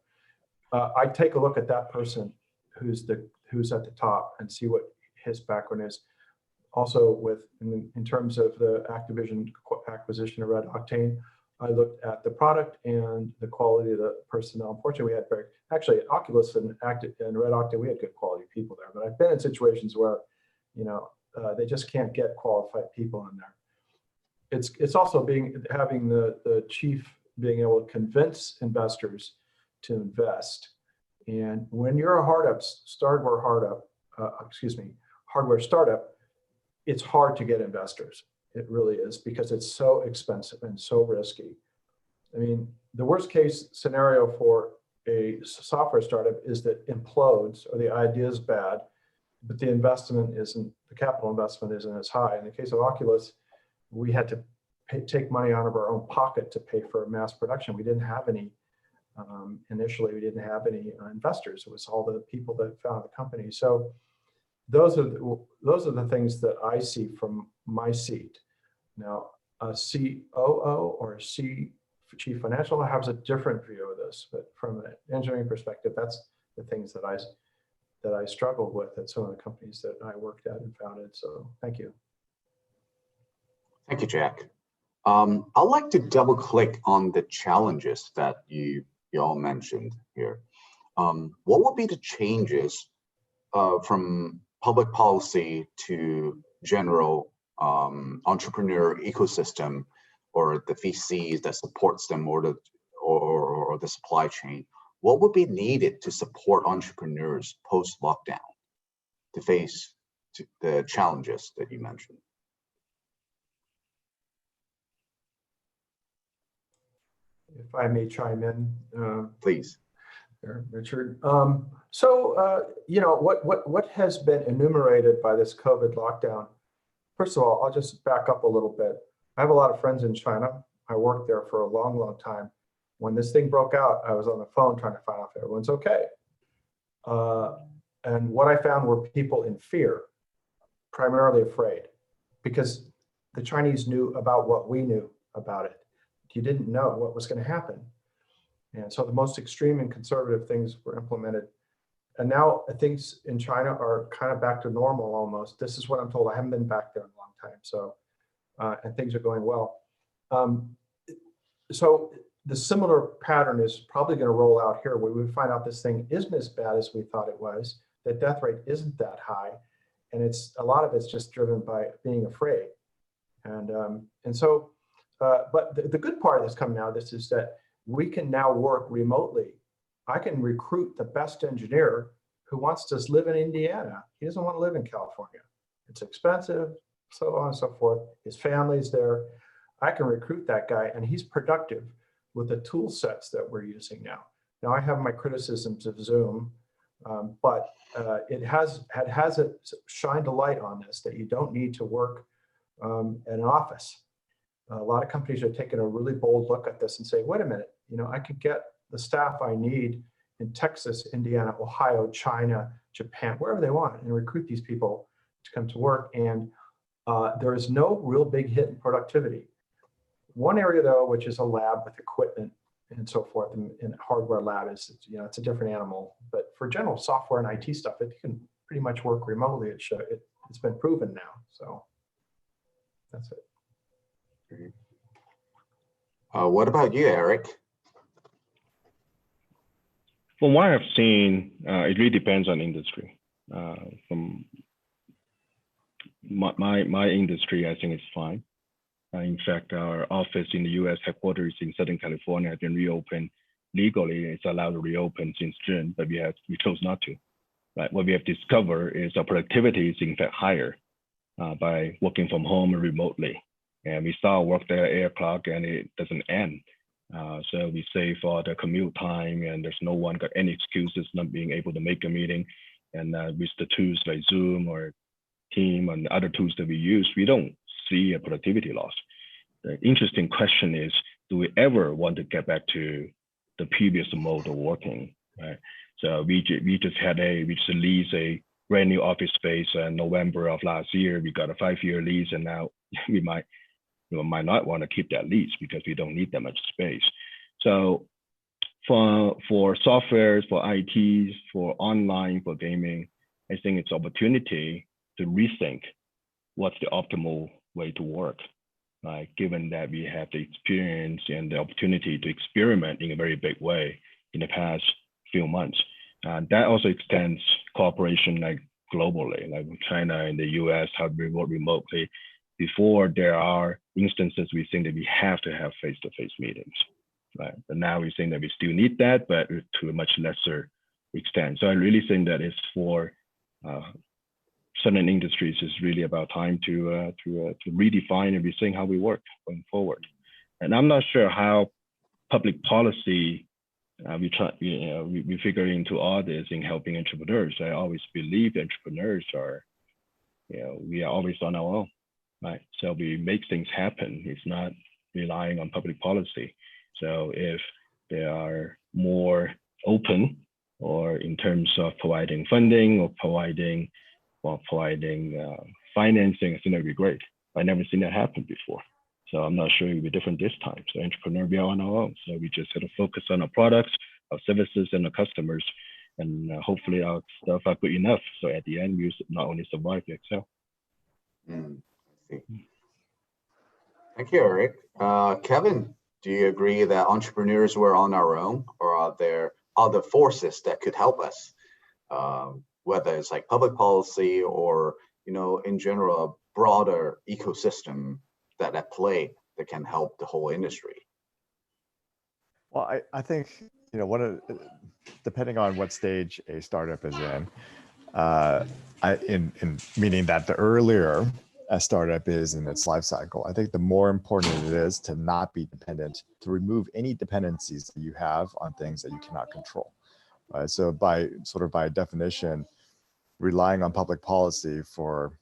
I take a look at that person who's at the top and see what his background is. Also, in terms of the Activision acquisition of Red Octane, I looked at the product and the quality of the personnel. Unfortunately, we had actually at Oculus and Red Octane, we had good quality people there. But I've been in situations where, they just can't get qualified people in there. It's also having the chief being able to convince investors to invest. And when you're a hardware startup, it's hard to get investors. It really is, because it's so expensive and so risky. I mean, the worst case scenario for a software startup is that it implodes or the idea is bad, but the capital investment isn't as high. In the case of Oculus, we had to take money out of our own pocket to pay for mass production. We didn't have any, initially we didn't have any investors. It was all the people that founded the company. So those are the things that I see from my seat. Now, a COO or a chief financial has a different view of this, but from an engineering perspective, that's the things that I struggled with at some of the companies that I worked at and founded. So thank you. Thank you, Jack. I'd like to double click on the challenges that you all mentioned here. What would be the changes from public policy to general entrepreneur ecosystem or the VCs that supports them, or the supply chain? What would be needed to support entrepreneurs post-lockdown to face the challenges that you mentioned? If I may chime in, please, Richard. You know, what has been enumerated by this COVID lockdown? First of all, I'll just back up a little bit. I have a lot of friends in China. I worked there for a long, long time. When this thing broke out, I was on the phone trying to find out if everyone's okay. And what I found were people in fear, primarily afraid, because the Chinese knew about what we knew about it. You didn't know what was going to happen. And so the most extreme and conservative things were implemented. And now things in China are kind of back to normal almost. This is what I'm told. I haven't been back there in a long time. So, and things are going well. So the similar pattern is probably going to roll out here, where we find out this thing isn't as bad as we thought it was. The death rate isn't that high. And it's a lot of it's just driven by being afraid. But the good part that's coming out of this is that we can now work remotely. I can recruit the best engineer who wants to live in Indiana. He doesn't want to live in California. It's expensive, so on and so forth. His family's there. I can recruit that guy, and he's productive with the tool sets that we're using now. Now, I have my criticisms of Zoom, but it has shined a light on this, that you don't need to work in an office. A lot of companies are taking a really bold look at this and say, wait a minute, you know, I could get the staff I need in Texas, Indiana, Ohio, China, Japan, wherever they want, and recruit these people to come to work. And there is no real big hit in productivity. One area, though, which is a lab with equipment and so forth, and hardware lab is, you know, it's a different animal. But for general software and IT stuff, it can pretty much work remotely. It's been proven now. So that's it. What about you, Eric? From what I've seen, it really depends on industry. From my industry, I think it's fine. In fact, our office in the U.S. headquarters in Southern California has been reopened legally. It's allowed to reopen since June, but we chose not to. Right? What we have discovered is our productivity is in fact higher by working from home and remotely. And we start work there at 8 o'clock and it doesn't end. So we save all the commute time, and there's no one got any excuses not being able to make a meeting. And with the tools like Zoom or Team and other tools that we use, we don't see a productivity loss. The interesting question is, do we ever want to get back to the previous mode of working? Right? So we just leased a brand new office space in November of last year. We got a 5-year lease, and now we might not want to keep that lease because we don't need that much space. So for software, for IT, for online, for gaming, I think it's opportunity to rethink what's the optimal way to work, right? Given that we have the experience and the opportunity to experiment in a very big way in the past few months. That also extends cooperation like globally, like China and the US, how we work remotely. Before, there are instances we think that we have to have face-to-face meetings, right? But now we think that we still need that, but to a much lesser extent. So I really think that it's for certain industries, is really about time to redefine and rethink how we work going forward. And I'm not sure how public policy we figure into all this in helping entrepreneurs. I always believe entrepreneurs are, we are always on our own. Right, so we make things happen. It's not relying on public policy. So if they are more open, or in terms of providing funding or providing financing, I think that'd be great. I've never seen that happen before. So I'm not sure it'll be different this time. So entrepreneur, we are on our own. So we just have to focus on our products, our services, and our customers, and hopefully our stuff are good enough. So at the end, we not only survive, we excel. Thank you, Eric. Kevin, do you agree that entrepreneurs were on our own, or are there other forces that could help us, whether it's like public policy or, in general, a broader ecosystem that at play that can help the whole industry? Well, I think, depending on what stage a startup is in, in meaning that the earlier a startup is in its life cycle, I think the more important it is to not be dependent, to remove any dependencies that you have on things that you cannot control. So by definition, relying on public policy for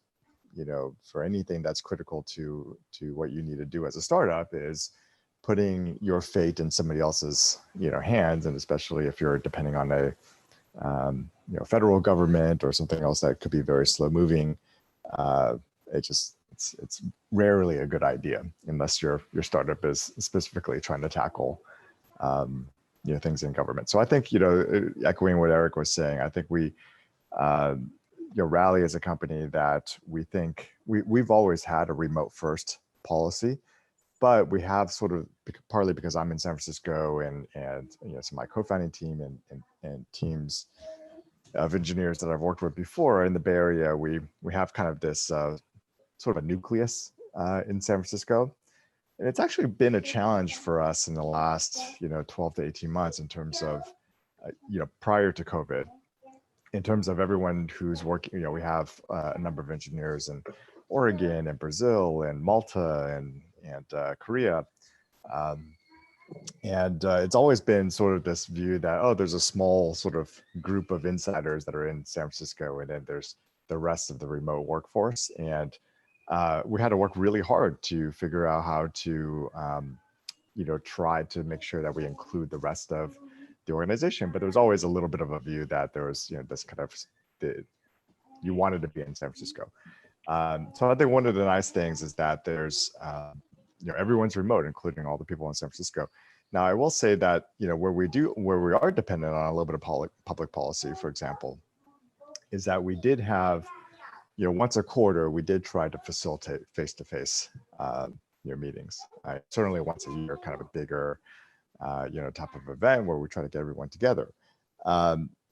anything that's critical to what you need to do as a startup is putting your fate in somebody else's hands, and especially if you're depending on a federal government or something else that could be very slow moving. It's rarely a good idea unless your startup is specifically trying to tackle things in government. So I think echoing what Eric was saying, I think we Rally is a company that we think we've always had a remote first policy, but we have sort of, partly because I'm in San Francisco and so my co-founding team and teams of engineers that I've worked with before in the Bay Area, we have kind of this sort of a nucleus in San Francisco. And it's actually been a challenge for us in the last 12 to 18 months in terms of prior to COVID, in terms of everyone who's working. We have a number of engineers in Oregon and Brazil and Malta and Korea. It's always been sort of this view that, there's a small sort of group of insiders that are in San Francisco, and then there's the rest of the remote workforce. And we had to work really hard to figure out how to, try to make sure that we include the rest of the organization. But there was always a little bit of a view that there was, this kind of, you wanted to be in San Francisco. So I think one of the nice things is that there's, everyone's remote, including all the people in San Francisco. Now, I will say that, where we are dependent on a little bit of public policy, for example, is that we did have, once a quarter, we did try to facilitate face-to-face, meetings. Certainly once a year, kind of a bigger, type of event where we try to get everyone together.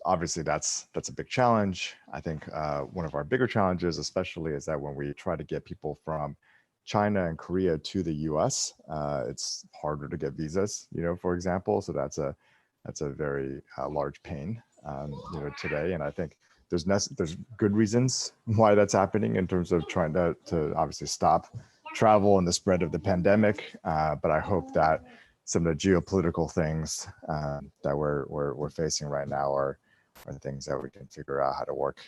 Obviously, that's a big challenge. I think one of our bigger challenges, especially, is that when we try to get people from China and Korea to the U.S., it's harder to get visas, for example. So that's a very large pain, today. And I think there's good reasons why that's happening in terms of trying to obviously stop travel and the spread of the pandemic. But I hope that some of the geopolitical things that we're facing right now are things that we can figure out how to work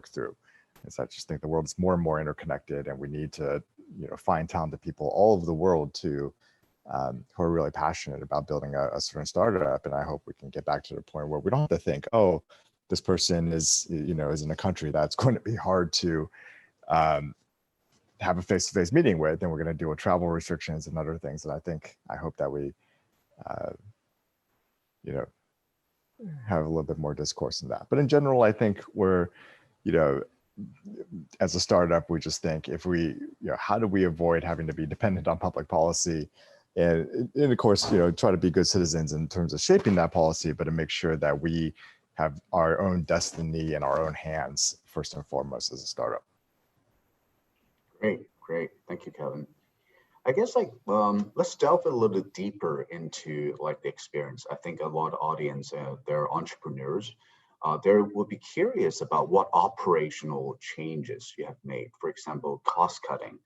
through. So I just think the world is more and more interconnected, and we need to find talented people all over the world who are really passionate about building a certain startup. And I hope we can get back to the point where we don't have to think, this person is in a country that's going to be hard to have a face-to-face meeting with, and we're going to deal with travel restrictions and other things. And I hope that we have a little bit more discourse in that. But in general, I think we're, as a startup, we just think, if we, how do we avoid having to be dependent on public policy, and of course, try to be good citizens in terms of shaping that policy, but to make sure that we have our own destiny in our own hands, first and foremost, as a startup. Great. Thank you, Kevin. I guess let's delve a little bit deeper into the experience. I think a lot of audience, they're entrepreneurs. They will be curious about what operational changes you have made. For example, cost cutting.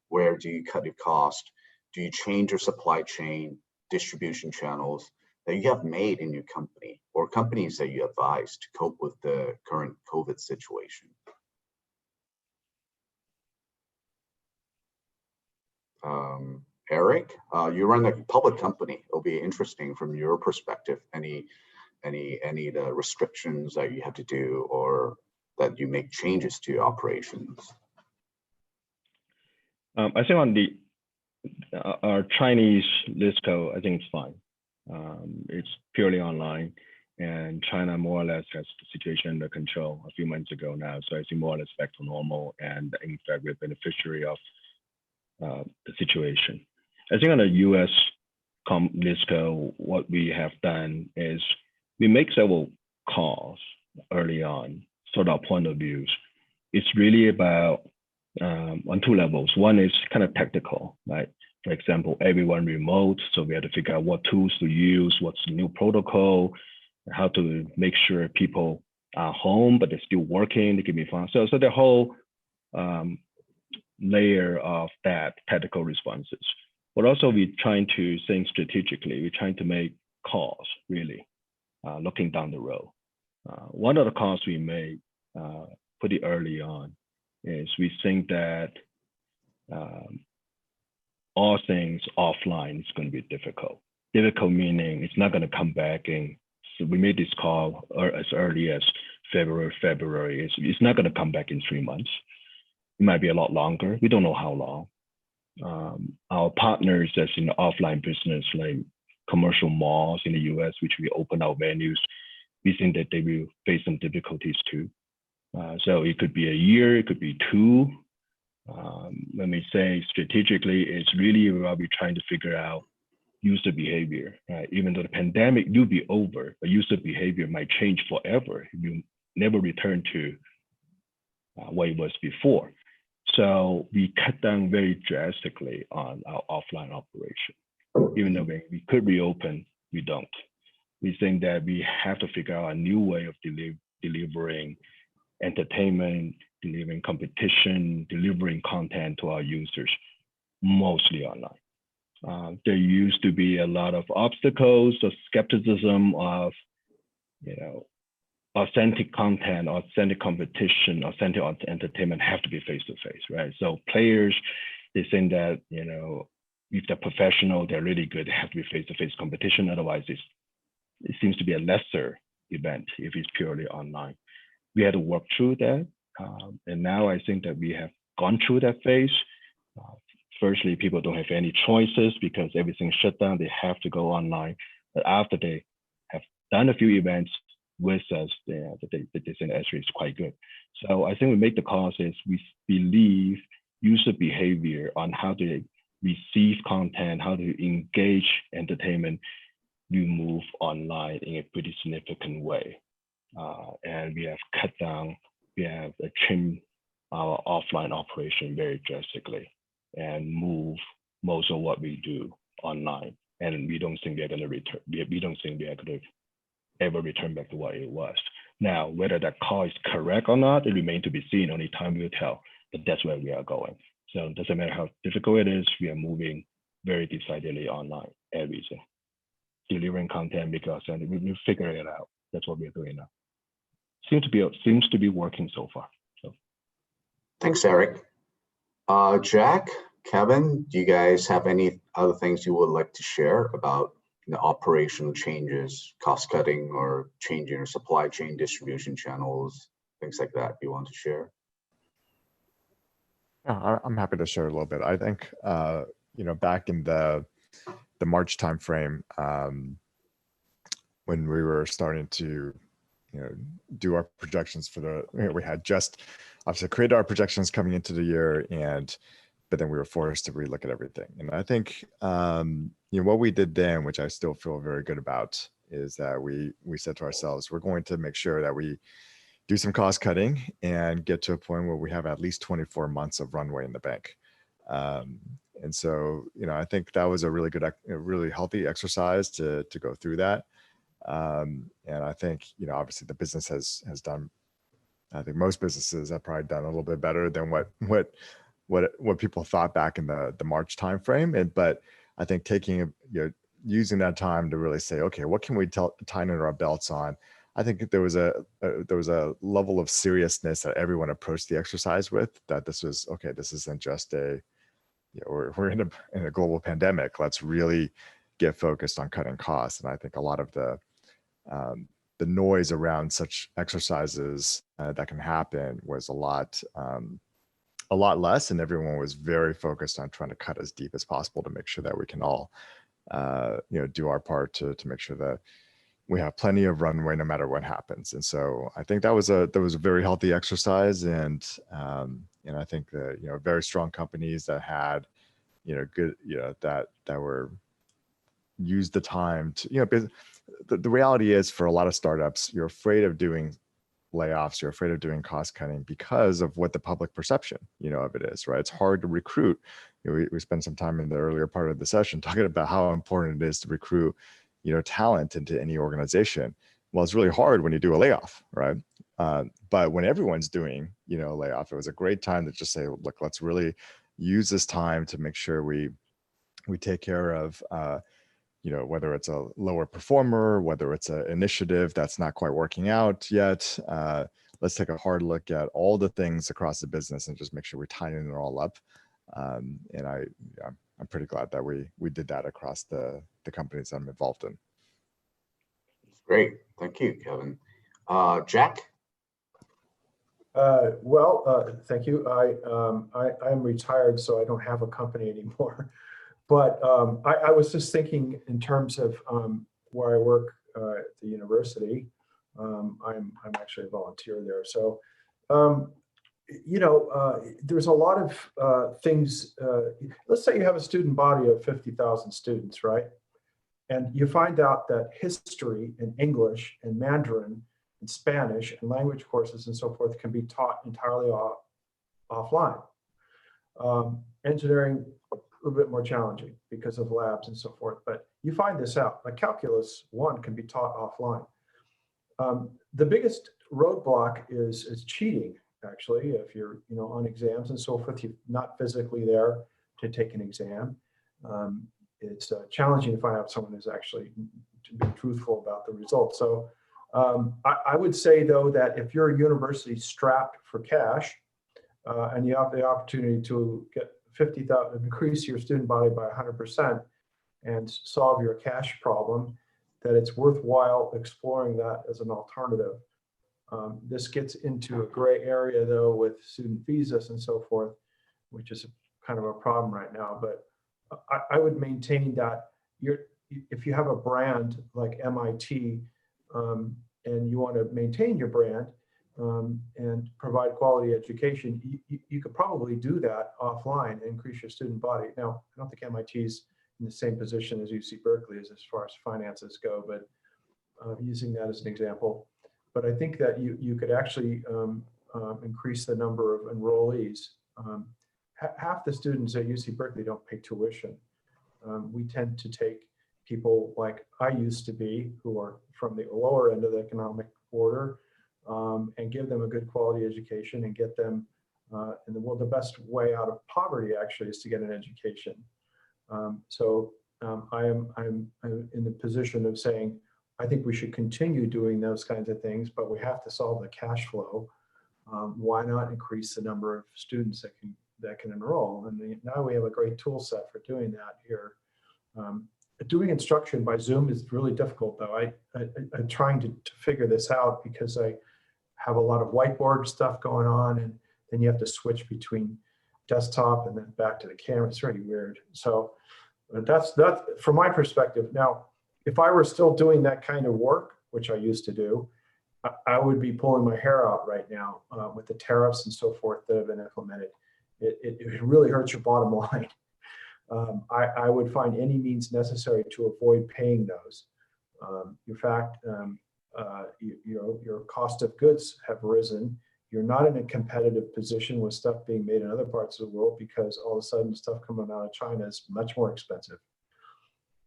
Where do you cut your cost? Do you change your supply chain, distribution channels that you have made in your company, or companies that you advise to cope with the current COVID situation? Eric, you run a public company. It'll be interesting from your perspective. Any of the restrictions that you have to do, or that you make changes to your operations? I think on our Chinese listco, I think it's fine. It's purely online, and China more or less has the situation under control a few months ago now. So I think more or less back to normal, and in fact, we're a beneficiary of the situation. I think on the US listco, what we have done is we make several calls early on, sort of point of views. It's really about on two levels. One is kind of technical, right? For example, everyone remote, so we had to figure out what tools to use, what's the new protocol, how to make sure people are home, but they're still working, they can be fun. So the whole layer of that technical responses. But also we're trying to think strategically. We're trying to make calls, really, looking down the road. One of the calls we made pretty early on is we think that all things offline is going to be difficult. Difficult meaning it's not going to come back in. So we made this call as early as February. It's not going to come back in 3 months. It might be a lot longer. We don't know how long. Our partners that's in the offline business, like commercial malls in the US, which we open our venues, we think that they will face some difficulties too. So it could be a year, it could be 2. When we say strategically, it's really about we're trying to figure out user behavior, right? Even though the pandemic will be over, but user behavior might change forever. You never return to what it was before. So we cut down very drastically on our offline operation. Even though we could reopen, we don't. We think that we have to figure out a new way of delivering entertainment, delivering competition, delivering content to our users, mostly online. There used to be a lot of obstacles or skepticism of, authentic content, authentic competition, authentic entertainment have to be face-to-face, right? So players, they think that, if they're professional, they're really good, they have to be face-to-face competition. Otherwise, it seems to be a lesser event if it's purely online. We had to work through that. And now I think that we have gone through that phase. Firstly, people don't have any choices because everything's shut down. They have to go online. But after they have done a few events with us, they think actually it's quite good. So I think we make the calls is we believe user behavior on how to receive content, how to engage entertainment, we move online in a pretty significant way. And we have cut down, we have trimmed our offline operation very drastically and move most of what we do online. And we don't think we are going to return, we don't think we are going to ever return back to what it was. Now, whether that call is correct or not, it remains to be seen, only time will tell, but that's where we are going. So it doesn't matter how difficult it is, we are moving very decidedly online everything. Delivering content because we figure it out. That's what we're doing now. Seems to be working so far. So. Thanks, Eric. Jack, Kevin, do you guys have any other things you would like to share about operational changes, cost cutting, or changing your supply chain distribution channels, things like that you want to share? Yeah, I'm happy to share a little bit. I think, back in the March timeframe, when we were starting to, do our projections for we had just obviously created our projections coming into the year, but then we were forced to relook at everything. And I think, what we did then, which I still feel very good about, is that we said to ourselves, we're going to make sure that we do some cost cutting and get to a point where we have at least 24 months of runway in the bank. And so, I think that was a really good, really healthy exercise to go through that. And I think, obviously the business has done, I think most businesses have probably done a little bit better than what people thought back in the March timeframe. But I think using that time to really say, okay, what can we tighten our belts on? I think there was a level of seriousness that everyone approached the exercise with, that this was, okay, this isn't just we're in a global pandemic. Let's really get focused on cutting costs. And I think a lot of the noise around such exercises that can happen was a lot less, and everyone was very focused on trying to cut as deep as possible to make sure that we can all, do our part to make sure that we have plenty of runway no matter what happens. And so I think that was a very healthy exercise, and I think that very strong companies that had good that were used the time to the reality is, for a lot of startups, you're afraid of doing layoffs, you're afraid of doing cost cutting because of what the public perception of it is, right? It's hard to recruit we spent some time in the earlier part of the session talking about how important it is to recruit, talent into any organization. Well, it's really hard when you do a layoff, right? But when everyone's doing, a layoff, it was a great time to just say, look, let's really use this time to make sure we take care of, whether it's a lower performer, whether it's an initiative that's not quite working out yet. Let's take a hard look at all the things across the business and just make sure we're tying it all up. And I'm pretty glad that we did that across the companies I'm involved in. That's great. Thank you, Kevin. Jack? Thank you. I'm retired, so I don't have a company anymore. But I was just thinking in terms of where I work at the university. I'm actually a volunteer there. So, there's a lot of things. Let's say you have a student body of 50,000 students, right? And you find out that history and English and Mandarin and Spanish and language courses and so forth can be taught entirely offline. Engineering, a little bit more challenging because of labs and so forth, but you find this out. Like Calculus 1 can be taught offline. The biggest roadblock is cheating, actually. If you're on exams and so forth, you're not physically there to take an exam. It's challenging to find out someone who's actually to be truthful about the results. So I would say, though, that if you're a university strapped for cash and you have the opportunity to get 50,000, increase your student body by 100% and solve your cash problem, that it's worthwhile exploring that as an alternative. This gets into a gray area, though, with student visas and so forth, which is kind of a problem right now. But I would maintain that if you have a brand like MIT and you want to maintain your brand and provide quality education, you could probably do that offline and increase your student body. Now, I don't think MIT's in the same position as UC Berkeley as far as finances go, but using that as an example. But I think that you could actually increase the number of enrollees. Half the students at UC Berkeley don't pay tuition. We tend to take people like I used to be, who are from the lower end of the economic order, and give them a good quality education and get them in the world. The best way out of poverty actually is to get an education. I'm in the position of saying, I think we should continue doing those kinds of things, but we have to solve the cash flow. Why not increase the number of students that can enroll? And now we have a great tool set for doing that here. Doing instruction by Zoom is really difficult, though. I'm trying to figure this out because I have a lot of whiteboard stuff going on, and then you have to switch between desktop and then back to the camera. It's really weird. So that's from my perspective. Now, if I were still doing that kind of work, which I used to do, I would be pulling my hair out right now with the tariffs and so forth that have been implemented. It really hurts your bottom line. I would find any means necessary to avoid paying those. In fact, your cost of goods have risen. You're not in a competitive position with stuff being made in other parts of the world because all of a sudden stuff coming out of China is much more expensive.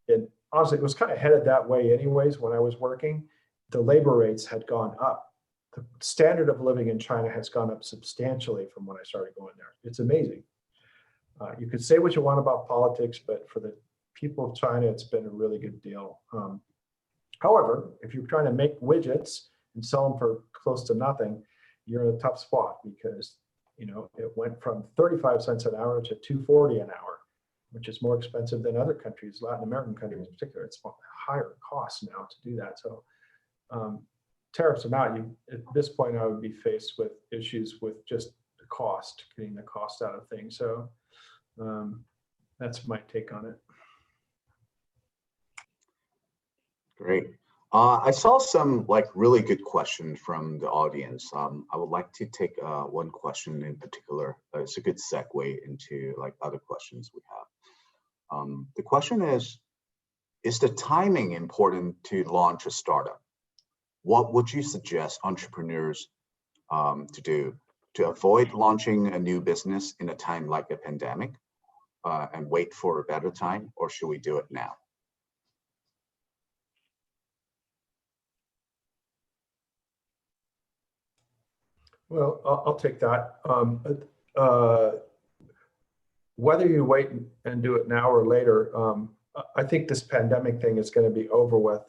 And honestly, it was kind of headed that way anyways when I was working. The labor rates had gone up. The standard of living in China has gone up substantially from when I started going there. It's amazing. You could say what you want about politics, but for the people of China, it's been a really good deal. However, if you're trying to make widgets and sell them for close to nothing, you're in a tough spot because it went from 35 cents an hour to $2.40 an hour, which is more expensive than other countries, Latin American countries in particular. It's higher cost now to do that. So tariffs or not, at this point, I would be faced with issues with just the cost, getting the cost out of things. So that's my take on it. Great. I saw some really good questions from the audience. I would like to take one question in particular. It's a good segue into other questions we have. The question is the timing important to launch a startup? What would you suggest entrepreneurs to do to avoid launching a new business in a time like a pandemic? and wait for a better time, or should we do it now? Well, I'll take that. Whether you wait and do it now or later, I think this pandemic thing is going to be over with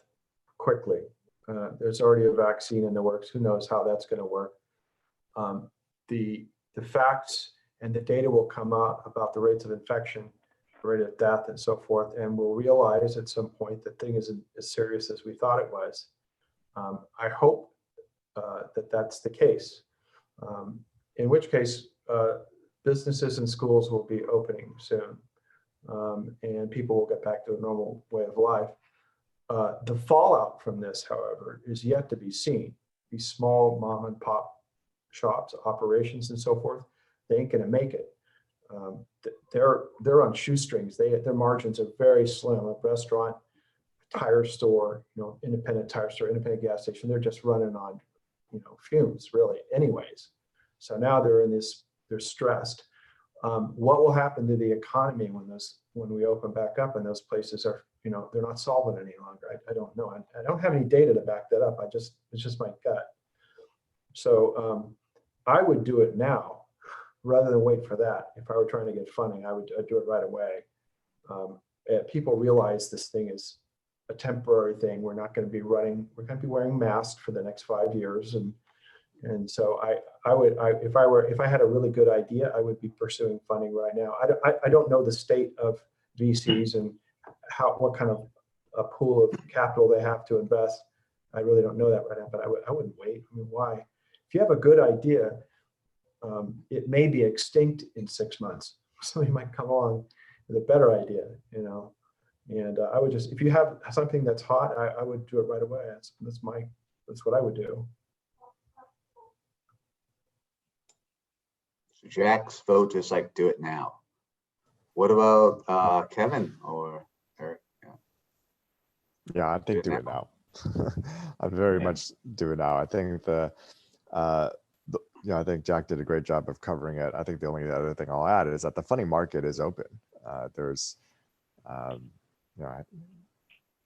quickly. There's already a vaccine in the works. Who knows how that's going to work? The facts and the data will come out about the rates of infection, the rate of death, and so forth, and we'll realize at some point that thing isn't as serious as we thought it was. I hope that that's the case. In which case, businesses and schools will be opening soon, and people will get back to a normal way of life. The fallout from this, however, is yet to be seen. These small mom and pop shops, operations, and so forth, they ain't gonna make it. They're on shoestrings. Their margins are very slim. A restaurant, tire store, independent tire store, independent gas station, they're just running on, fumes, really, anyways. So now they're stressed. What will happen to the economy when we open back up and those places are, they're not solvent any longer? I don't know. I don't have any data to back that up. It's just my gut. So I would do it now rather than wait for that. If I were trying to get funding, I'd do it right away. People realize this thing is a temporary thing. We're not going to be we're going to be wearing masks for the next 5 years. And so if I had a really good idea, I would be pursuing funding right now. I don't know the state of VCs and what kind of a pool of capital they have to invest. I really don't know that right now, but I wouldn't wait. I mean, why? If you have a good idea, it may be extinct in 6 months. Somebody might come along with a better idea, And I would if you have something that's hot, I would do it right away. That's what I would do. So Jack's vote is like, do it now. What about Kevin or Eric? Yeah, I think do it now. I'd very much do it now. I think I think Jack did a great job of covering it. I think the only other thing I'll add is that the funding market is open.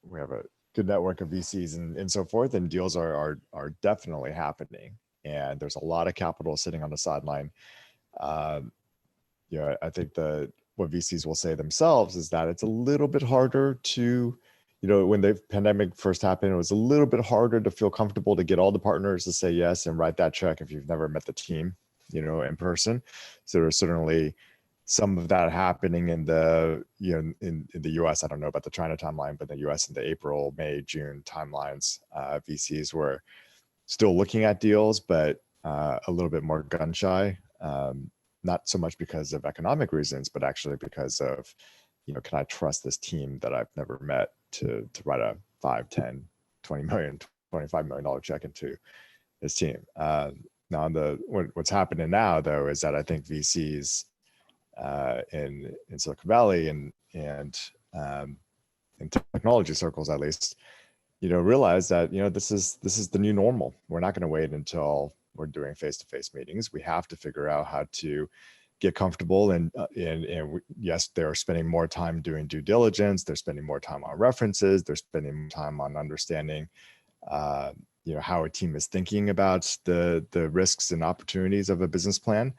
We have a good network of VCs and so forth, and deals are definitely happening. And there's a lot of capital sitting on the sideline. I think what VCs will say themselves is that it's a little bit harder to, when the pandemic first happened, it was a little bit harder to feel comfortable to get all the partners to say yes and write that check if you've never met the team, in person. So there's certainly some of that happening in the, in the US. I don't know about the China timeline, but the US in the April, May, June timelines, VCs were still looking at deals, but a little bit more gun shy. Not so much because of economic reasons, but actually because of, can I trust this team that I've never met to write a 5, 10, 20 million, $25 million check into this team. Now, what's happening now, though, is that I think VCs in Silicon Valley and in technology circles, at least, realize that, this is the new normal. We're not going to wait until we're doing face-to-face meetings. We have to figure out how to get comfortable. And yes, they're spending more time doing due diligence. They're spending more time on references. They're spending more time on understanding, how a team is thinking about the risks and opportunities of a business plan.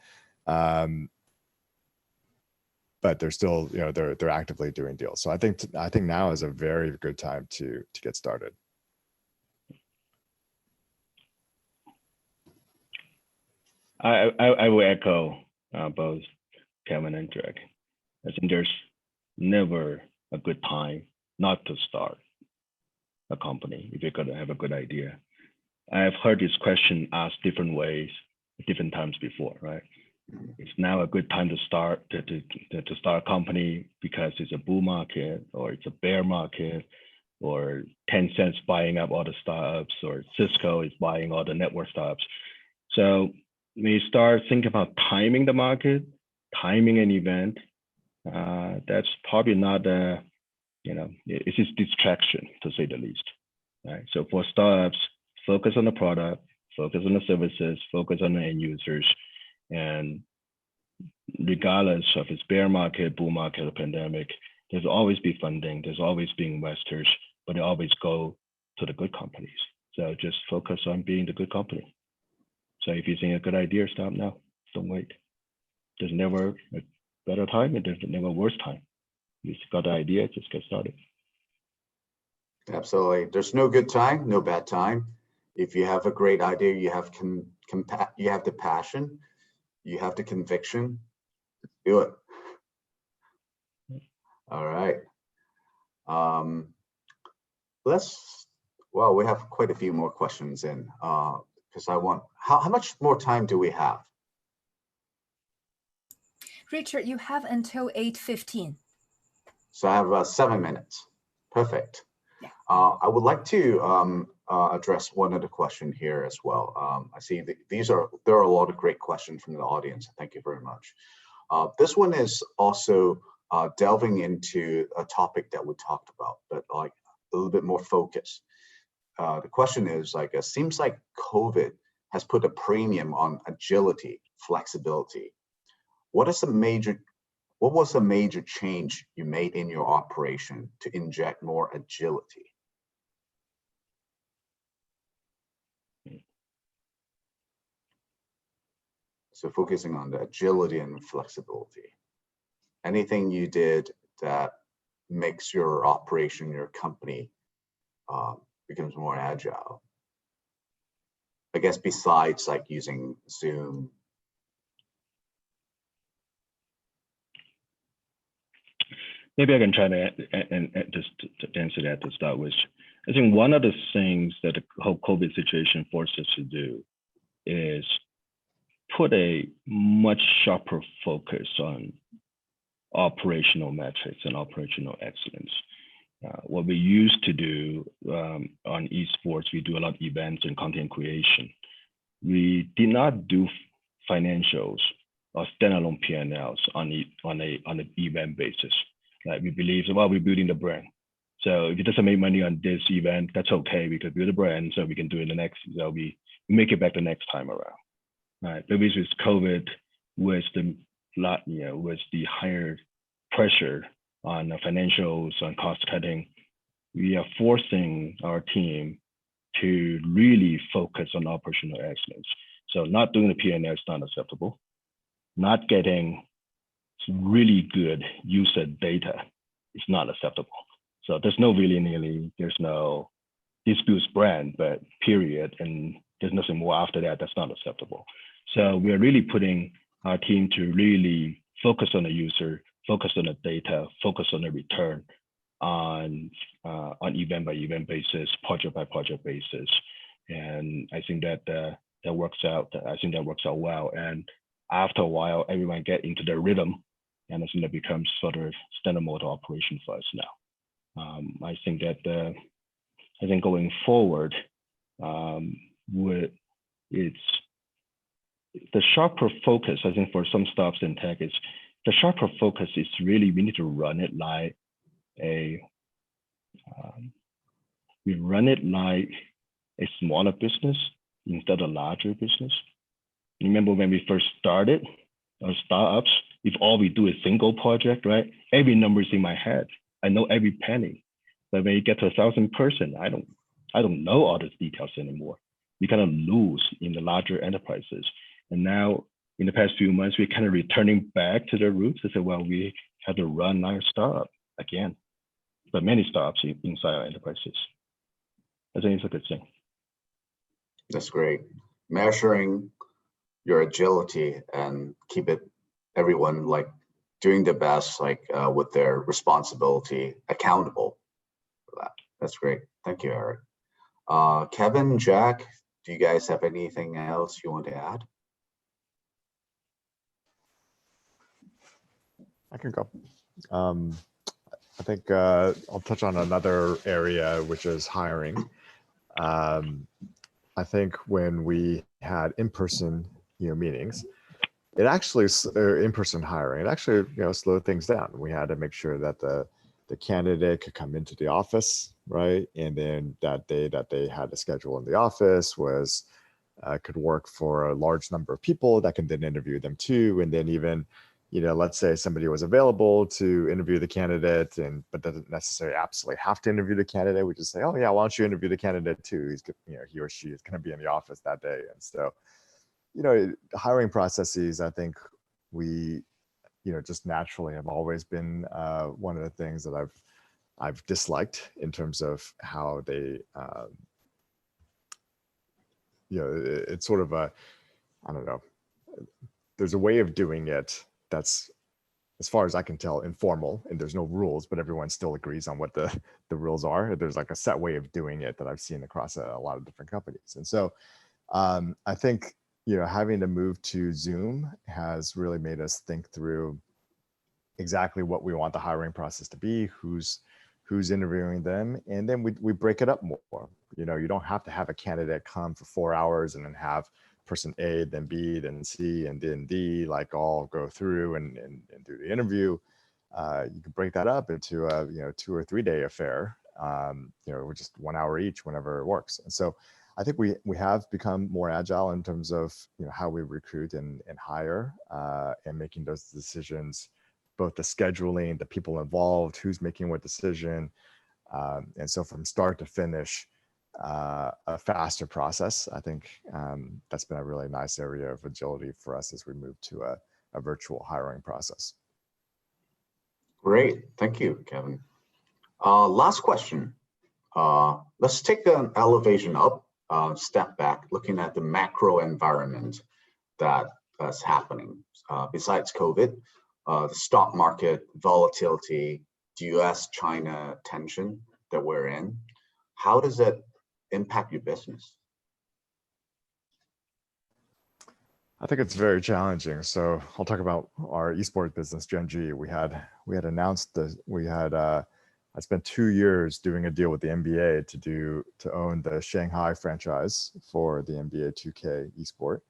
But they're still, they're actively doing deals. So I think now is a very good time to get started. I will echo both Kevin and Jack. I think there's never a good time not to start a company if you're going to have a good idea. I've heard this question asked different ways, different times before, right? It's now a good time to start start a company because it's a bull market, or it's a bear market, or Tencent's buying up all the startups, or Cisco is buying all the network startups. So we start thinking about timing the market, timing an event. That's probably not it's just distraction, to say the least, right? So for startups, focus on the product, focus on the services, focus on the end users, and regardless of it's bear market, bull market, or pandemic, there's always be funding, there's always be investors, but they always go to the good companies. So just focus on being the good company. So if you think a good idea, start now. Don't wait. There's never a better time and there's never a worse time. You just got the idea, just get started. Absolutely. There's no good time, no bad time. If you have a great idea, you have you have the passion, you have the conviction, do it. All right. Well, we have quite a few more questions in because I want, how much more time do we have? Richard, you have until 8:15. So I have 7 minutes. Perfect. Yeah. I would like to address one other question here as well. I see that there are a lot of great questions from the audience. Thank you very much. This one is also delving into a topic that we talked about, but like a little bit more focused. The question is like, it seems like COVID has put a premium on agility, flexibility. What was a major change you made in your operation to inject more agility? So focusing on the agility and flexibility. Anything you did that makes your operation, your company becomes more agile? I guess besides like using Zoom. Maybe I can try to just to answer that to start with. I think one of the things that the whole COVID situation forced us to do is put a much sharper focus on operational metrics and operational excellence. What we used to do on esports, we do a lot of events and content creation. We did not do financials or standalone P&Ls on an event basis. Like we believe, well, we're building the brand. So if it doesn't make money on this event, that's okay. We could build a brand, so we can do it the next. So we make it back the next time around. Right. But with COVID, with the higher pressure on the financials, on cost cutting, we are forcing our team to really focus on operational excellence. So not doing the P&L is not acceptable. Not getting really good user data is not acceptable. So there's no there's no disputes brand, but period. And there's nothing more after that. That's not acceptable. So we're really putting our team to really focus on the user, focus on the data, focus on the return on event by event basis, project by project basis. And I think that works out. I think that works out well. And after a while, everyone get into the rhythm, and I think that becomes sort of standard mode operation for us now. I think that going forward, it's the sharper focus. I think for some startups in tech is the sharper focus is really we need to run it like a smaller business instead of a larger business. Remember when we first started our startups, if all we do is single project, right? Every number is in my head. I know every penny. But when you get to 1,000 person, I don't know all these details anymore. We kind of lose in the larger enterprises. And now in the past few months, we're kind of returning back to the roots and say, well, we have to run our startup again. But many startups inside our enterprises. I think it's a good thing. That's great. Measuring your agility and keep everyone like doing the best, like with their responsibility, accountable for that. That's great. Thank you, Eric. Kevin, Jack, do you guys have anything else you want to add? I can go. I think I'll touch on another area, which is hiring. I think when we had in-person meetings, it actually in-person hiring, it actually slowed things down. We had to make sure that the candidate could come into the office, right? And then that day that they had to schedule in the office was could work for a large number of people that can then interview them too. And then even, let's say somebody was available to interview the candidate but doesn't necessarily absolutely have to interview the candidate. We just say, oh yeah, why don't you interview the candidate too? He or she is going to be in the office that day. And so, hiring processes, I think we, just naturally have always been one of the things that I've disliked in terms of how they, it's sort of I don't know, there's a way of doing it that's, as far as I can tell, informal, and there's no rules, but everyone still agrees on what the rules are. There's like a set way of doing it that I've seen across a lot of different companies. And so I think, having to move to Zoom has really made us think through exactly what we want the hiring process to be, who's interviewing them, and then we break it up more. You don't have to have a candidate come for 4 hours and then have person A, then B, then C, and then D, like all go through and do the interview. You can break that up into a 2 or 3 day affair, with just 1 hour each whenever it works. And so I think we have become more agile in terms of how we recruit and hire, and making those decisions, both the scheduling, the people involved, who's making what decision. And so from start to finish, a faster process. I think that's been a really nice area of agility for us as we move to a virtual hiring process. Great, thank you, Kevin. Last question. Let's take an elevation up, step back, looking at the macro environment that's happening. Besides COVID, the stock market volatility, the US-China tension that we're in, how does it impact your business? I think it's very challenging. So I'll talk about our esports business, Gen G. We had announced that I spent 2 years doing a deal with the NBA to own the Shanghai franchise for the NBA 2K esport.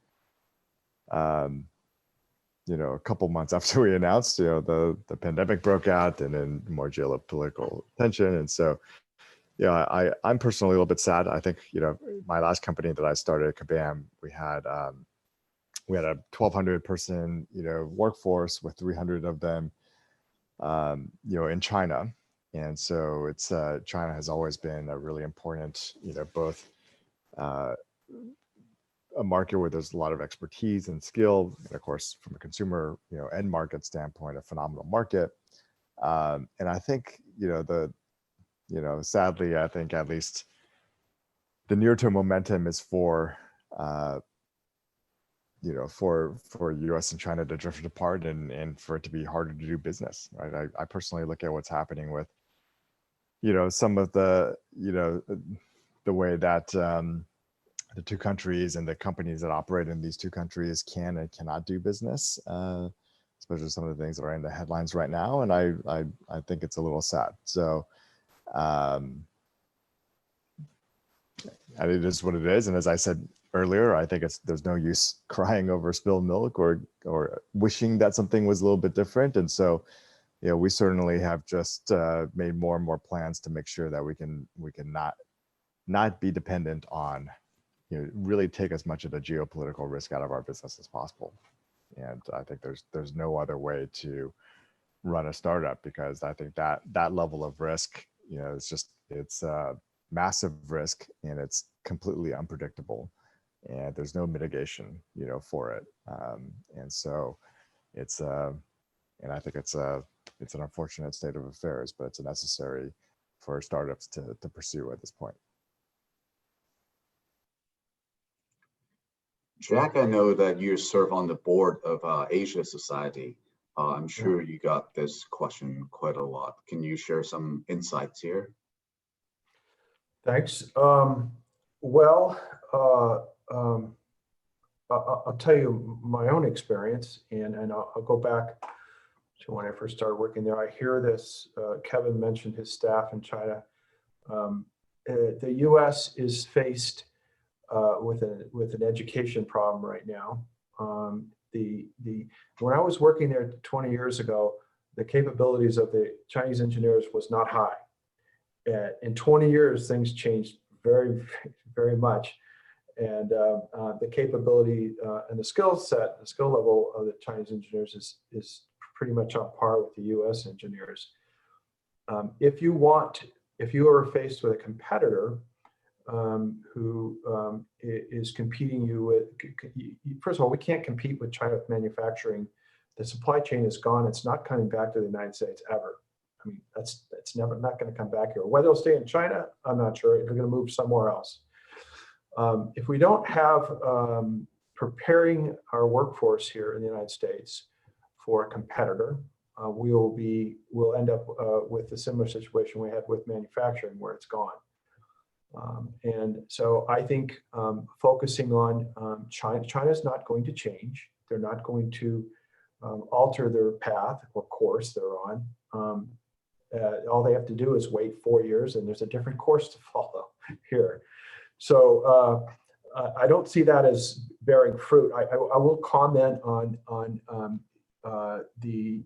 A couple months after we announced, the pandemic broke out, and then more geopolitical tension. And so, I'm personally a little bit sad. I think, my last company that I started, Kabam, we had a 1,200 person, workforce with 300 of them, in China. And so it's, China has always been a really important, both a market where there's a lot of expertise and skill, and of course, from a consumer, end market standpoint, a phenomenal market. And I think, sadly, I think at least the near-term momentum is for US and China to drift apart and for it to be harder to do business, right? I personally look at what's happening with, some of the way that the two countries and the companies that operate in these two countries can and cannot do business, especially some of the things that are in the headlines right now. And I think it's a little sad. So it is what it is. And as I said earlier, I think there's no use crying over spilled milk or wishing that something was a little bit different. And so, we certainly have just made more and more plans to make sure that we can not be dependent on, really take as much of the geopolitical risk out of our business as possible. And I think there's no other way to run a startup, because I think that level of risk, it's massive risk, and it's completely unpredictable, and there's no mitigation, for it. And so it's and I think it's an unfortunate state of affairs, but it's necessary for startups to pursue at this point. Jack, I know that you serve on the board of Asia Society. I'm sure you got this question quite a lot. Can you share some insights here? Thanks. I'll tell you my own experience, and I'll go back to when I first started working there. I hear this, Kevin mentioned his staff in China. The US is faced with an education problem right now. When I was working there 20 years ago, the capabilities of the Chinese engineers was not high. In 20 years, things changed very, very much. the capability and the skill set, the skill level of the Chinese engineers is pretty much on par with the U.S. engineers. If you are faced with a competitor who is competing you with, first of all, we can't compete with China with manufacturing. The supply chain is gone. It's not coming back to the United States ever. I mean, it's never not going to come back here. Whether it'll stay in China, I'm not sure. They're going to move somewhere else. If we don't have preparing our workforce here in the United States for a competitor, we'll end up with a similar situation we had with manufacturing, where it's gone. And so I think focusing on China's not going to change. They're not going to alter their path or course they're on. All they have to do is wait 4 years, and there's a different course to follow here. So I don't see that as bearing fruit. I will comment on the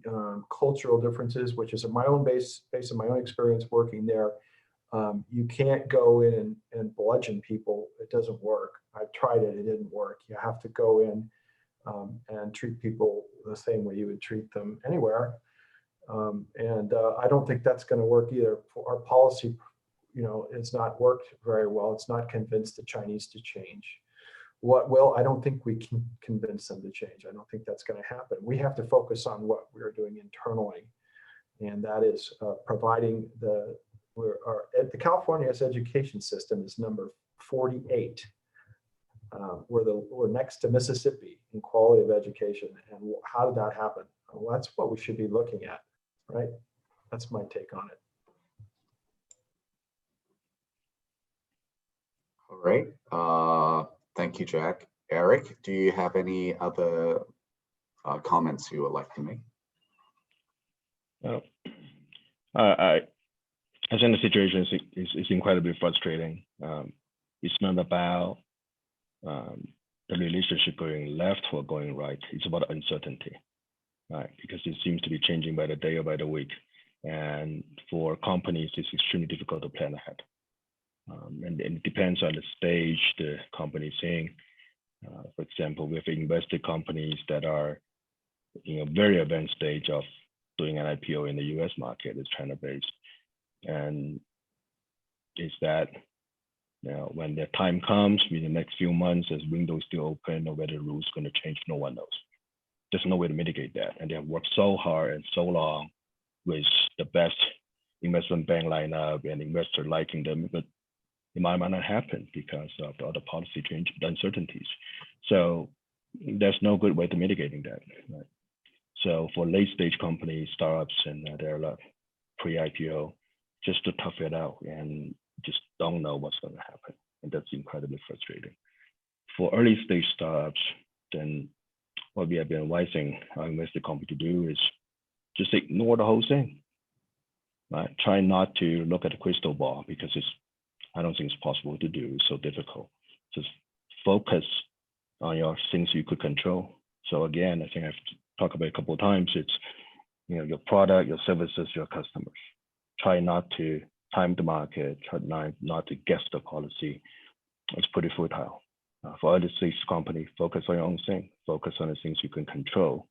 cultural differences, which is my own based on my own experience working there. You can't go in and bludgeon people. It doesn't work. I've tried it. It didn't work. You have to go in and treat people the same way you would treat them anywhere. I don't think that's going to work either. Our policy, it's not worked very well. It's not convinced the Chinese to change. What will? I don't think we can convince them to change. I don't think that's going to happen. We have to focus on what we're doing internally, and that is providing the California's education system is number 48. We're next to Mississippi in quality of education. And how did that happen? Well, that's what we should be looking at, right? That's my take on it. All right. Thank you, Jack. Eric, do you have any other comments you would like to make? I think the situation is incredibly frustrating. It's not about the relationship going left or going right. It's about uncertainty, right? Because it seems to be changing by the day or by the week. And for companies, it's extremely difficult to plan ahead. And it depends on the stage the company is in. For example, we have invested companies that are in a very advanced stage of doing an IPO in the US market. It's China-based. And is that, when the time comes, in the next few months, as windows still open, or whether the rules going to change, no one knows. There's no way to mitigate that. And they have worked so hard and so long with the best investment bank lineup and investor liking them, but it might not happen because of the other policy change, the uncertainties. So there's no good way to mitigating that. Right? So for late stage companies, startups, and they're like pre-IPO, just to tough it out and just don't know what's going to happen. And that's incredibly frustrating. For early stage startups, then what we have been advising our investor company to do is just ignore the whole thing. Right? Try not to look at the crystal ball because I don't think it's possible to do. It's so difficult. Just focus on your things you could control. So again, I think I've talked about it a couple of times. It's your product, your services, your customers. Try not to time the market. Try not to guess the policy. It's pretty futile. For early stage company, focus on your own thing. Focus on the things you can control,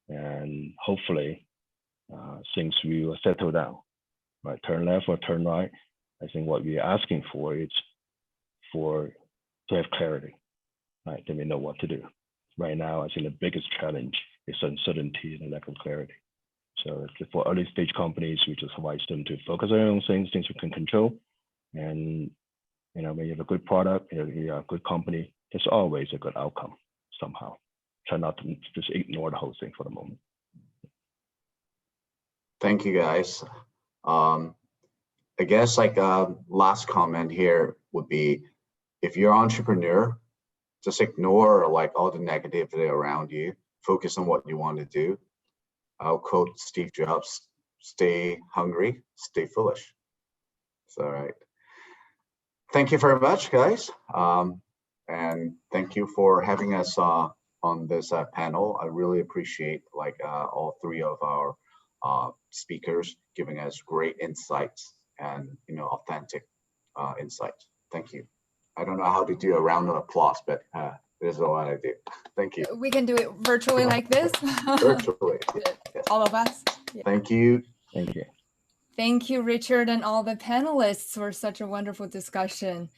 and hopefully things will settle down. Right, turn left or turn right. I think what we're asking for is to have clarity. Right, then we know what to do. Right now, I think the biggest challenge is uncertainty and lack of clarity. So for early stage companies, we just advise them to focus on their own things you can control. And when you have a good product, you have a good company, there's always a good outcome somehow. Try not to just ignore the whole thing for the moment. Thank you, guys. I guess last comment here would be, if you're an entrepreneur, just ignore all the negativity around you. Focus on what you want to do. I'll quote Steve Jobs: "Stay hungry, stay foolish." It's all right. Thank you very much, guys. And thank you for having us on this panel. I really appreciate all three of our speakers giving us great insights and authentic insights. Thank you. I don't know how to do a round of applause, but this is what I do. Thank you. We can do it virtually like this. Virtually. Yes. All of us. Yeah. Thank you. Thank you. Thank you, Richard, and all the panelists for such a wonderful discussion.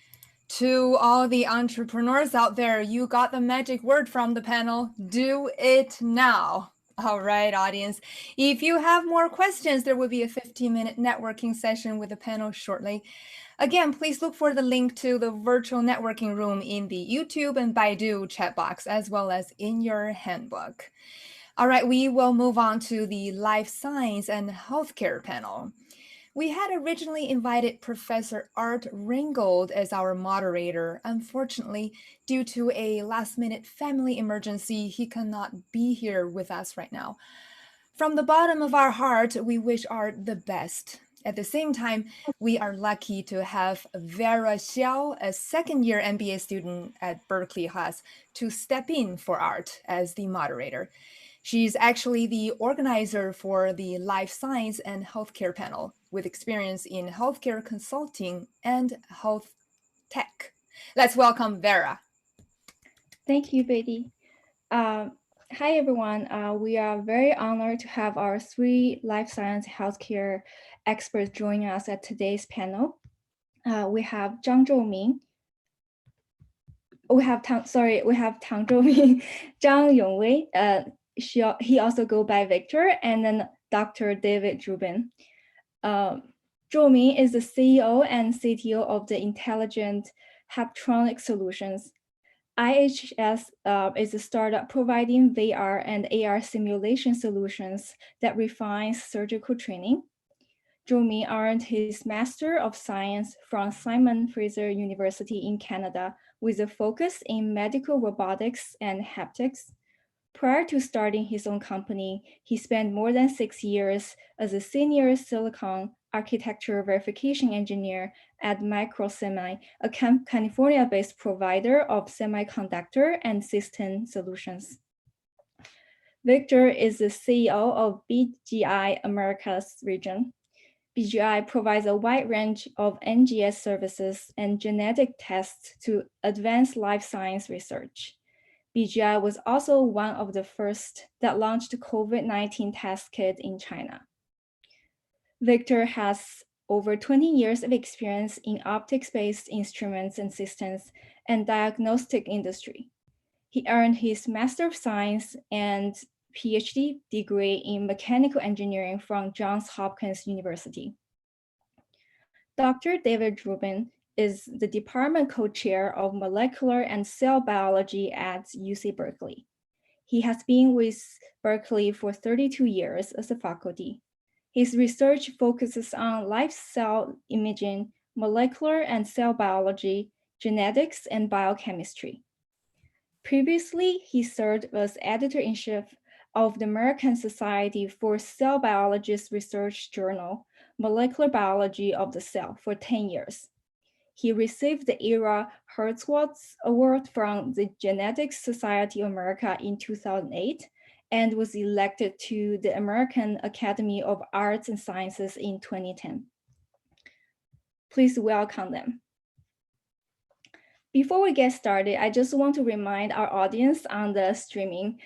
To all the entrepreneurs out there, you got the magic word from the panel. Do it now. All right, audience. If you have more questions, there will be a 15-minute networking session with the panel shortly. Again, please look for the link to the virtual networking room in the YouTube and Baidu chat box, as well as in your handbook. All right, we will move on to the life science and healthcare panel. We had originally invited Professor Art Ringgold as our moderator. Unfortunately, due to a last-minute family emergency, he cannot be here with us right now. From the bottom of our heart, we wish Art the best. At the same time, we are lucky to have Vera Xiao, a second-year MBA student at Berkeley Haas, to step in for Art as the moderator. She's actually the organizer for the Life Science and Healthcare panel, with experience in healthcare consulting and health tech. Let's welcome Vera. Thank you, Betty. Hi, everyone. We are very honored to have our 3 life science healthcare experts joining us at today's panel. We have Zhang Zhoming. We have Tang Zhoming, Zhang Yongwei. He also go by Victor, and then Dr. David Rubin. Zhoming is the CEO and CTO of the Intelligent Haptronic Solutions. IHS is a startup providing VR and AR simulation solutions that refines surgical training. Zhoming earned his Master of Science from Simon Fraser University in Canada with a focus in medical robotics and haptics. Prior to starting his own company, he spent more than 6 years as a senior silicon architecture verification engineer at Microsemi, a California-based provider of semiconductor and system solutions. Victor is the CEO of BGI Americas region. BGI provides a wide range of NGS services and genetic tests to advance life science research. BGI was also one of the first that launched the COVID-19 test kit in China. Victor has over 20 years of experience in optics-based instruments and systems and diagnostic industry. He earned his Master of Science and PhD degree in mechanical engineering from Johns Hopkins University. Dr. David Rubin is the department co-chair of molecular and cell biology at UC Berkeley. He has been with Berkeley for 32 years as a faculty. His research focuses on life cell imaging, molecular and cell biology, genetics, and biochemistry. Previously, he served as editor-in-chief of the American Society for Cell Biologists Research Journal, Molecular Biology of the Cell, for 10 years. He received the Ira Hertzwaltz Award from the Genetics Society of America in 2008 and was elected to the American Academy of Arts and Sciences in 2010. Please welcome them. Before we get started, I just want to remind our audience on the streaming,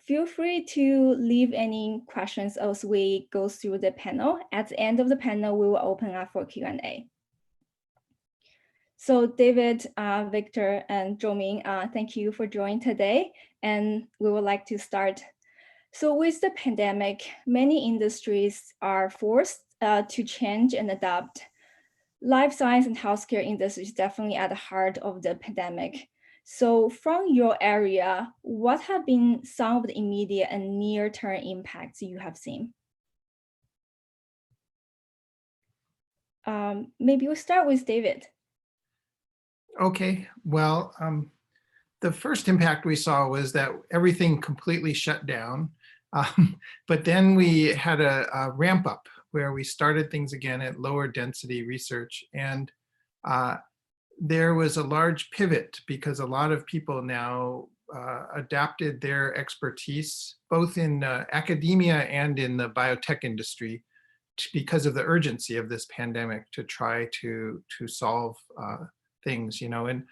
feel free to leave any questions as we go through the panel. At the end of the panel, we will open up for Q&A. So David, Victor, and Zhoming, thank you for joining today. And we would like to start. So with the pandemic, many industries are forced to change and adapt. Life science and healthcare industry is definitely at the heart of the pandemic. So from your area, what have been some of the immediate and near-term impacts you have seen? Maybe we'll start with David. Okay, well, the first impact we saw was that everything completely shut down. But then we had a ramp up where we started things again at lower density research. And there was a large pivot because a lot of people now adapted their expertise, both in academia and in the biotech industry, because of the urgency of this pandemic to try to solve things, and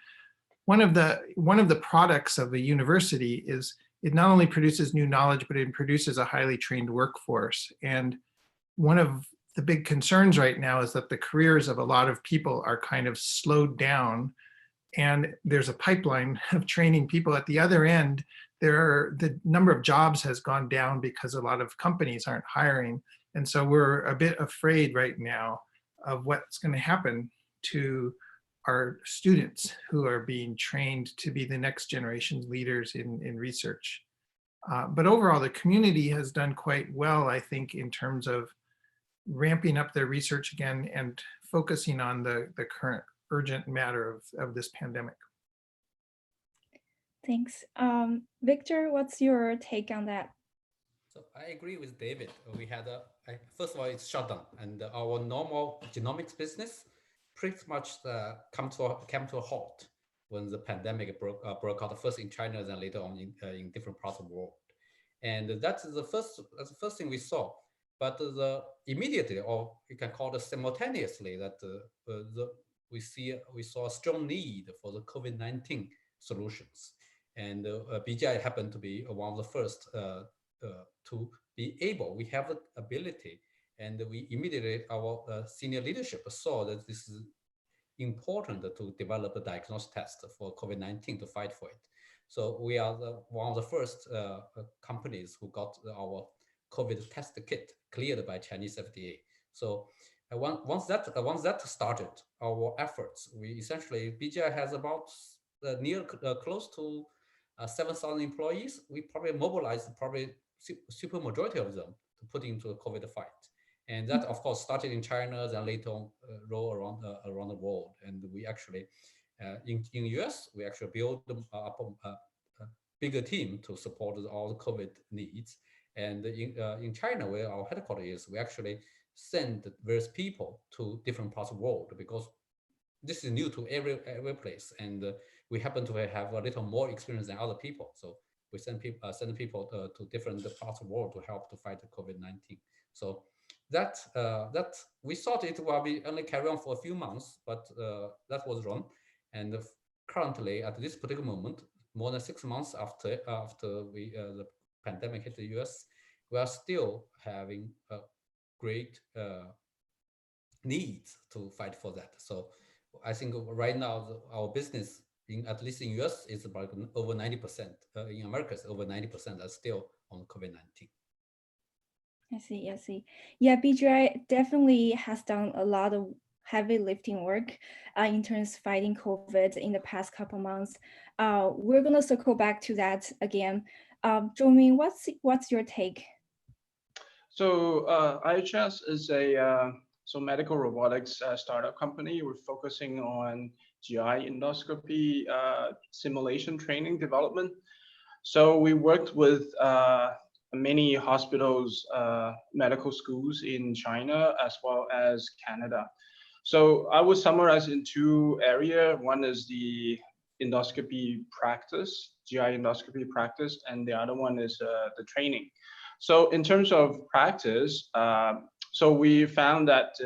one of the products of a university is it not only produces new knowledge, but it produces a highly trained workforce. And one of the big concerns right now is that the careers of a lot of people are kind of slowed down, and there's a pipeline of training people. At the other end, the number of jobs has gone down because a lot of companies aren't hiring. And so we're a bit afraid right now of what's going to happen to our students who are being trained to be the next generation's leaders in research. But overall, the community has done quite well, I think, in terms of ramping up their research again and focusing on the current urgent matter of this pandemic. Thanks. Victor, what's your take on that? So I agree with David. We had first of all, it's shut down, and our normal genomics business pretty much came to a halt when the pandemic broke out, first in China, then later on in different parts of the world. And that's the first thing we saw. But immediately, or you can call it simultaneously, that we saw a strong need for the COVID-19 solutions. And BGI happened to be one of the first to be able. We have the ability, and we immediately, our senior leadership saw that this is important to develop a diagnostic test for COVID-19 to fight for it. So we are one of the first companies who got our COVID test kit cleared by Chinese FDA. So once that started, our efforts, we essentially, BGI has about close to 7,000 employees. We probably mobilized super majority of them to put into a COVID fight. And that, of course, started in China, then later on roll around the world. And we actually, in US, we actually built up a bigger team to support all the COVID needs. And in China, where our headquarters is, we actually send various people to different parts of the world, because this is new to every place. And we happen to have a little more experience than other people. So we send people to different parts of the world to help to fight the COVID-19. So that we thought it will be only carry on for a few months, but that was wrong. And currently, at this particular moment, more than 6 months after the pandemic hit the US, we are still having a great needs to fight for that. So I think right now our business, at least in US, is about over 90%. In America, it's over 90% are still on COVID-19. I see. Yeah, BGI definitely has done a lot of heavy lifting work in terms of fighting COVID in the past couple months. We're gonna circle back to that again. Zhongmin, what's your take? So IHS is a medical robotics startup company. We're focusing on GI endoscopy simulation training development. So we worked with many hospitals, medical schools in China, as well as Canada. So I would summarize in two areas. One is the endoscopy practice, GI endoscopy practice, and the other one is the training. So in terms of practice, so we found that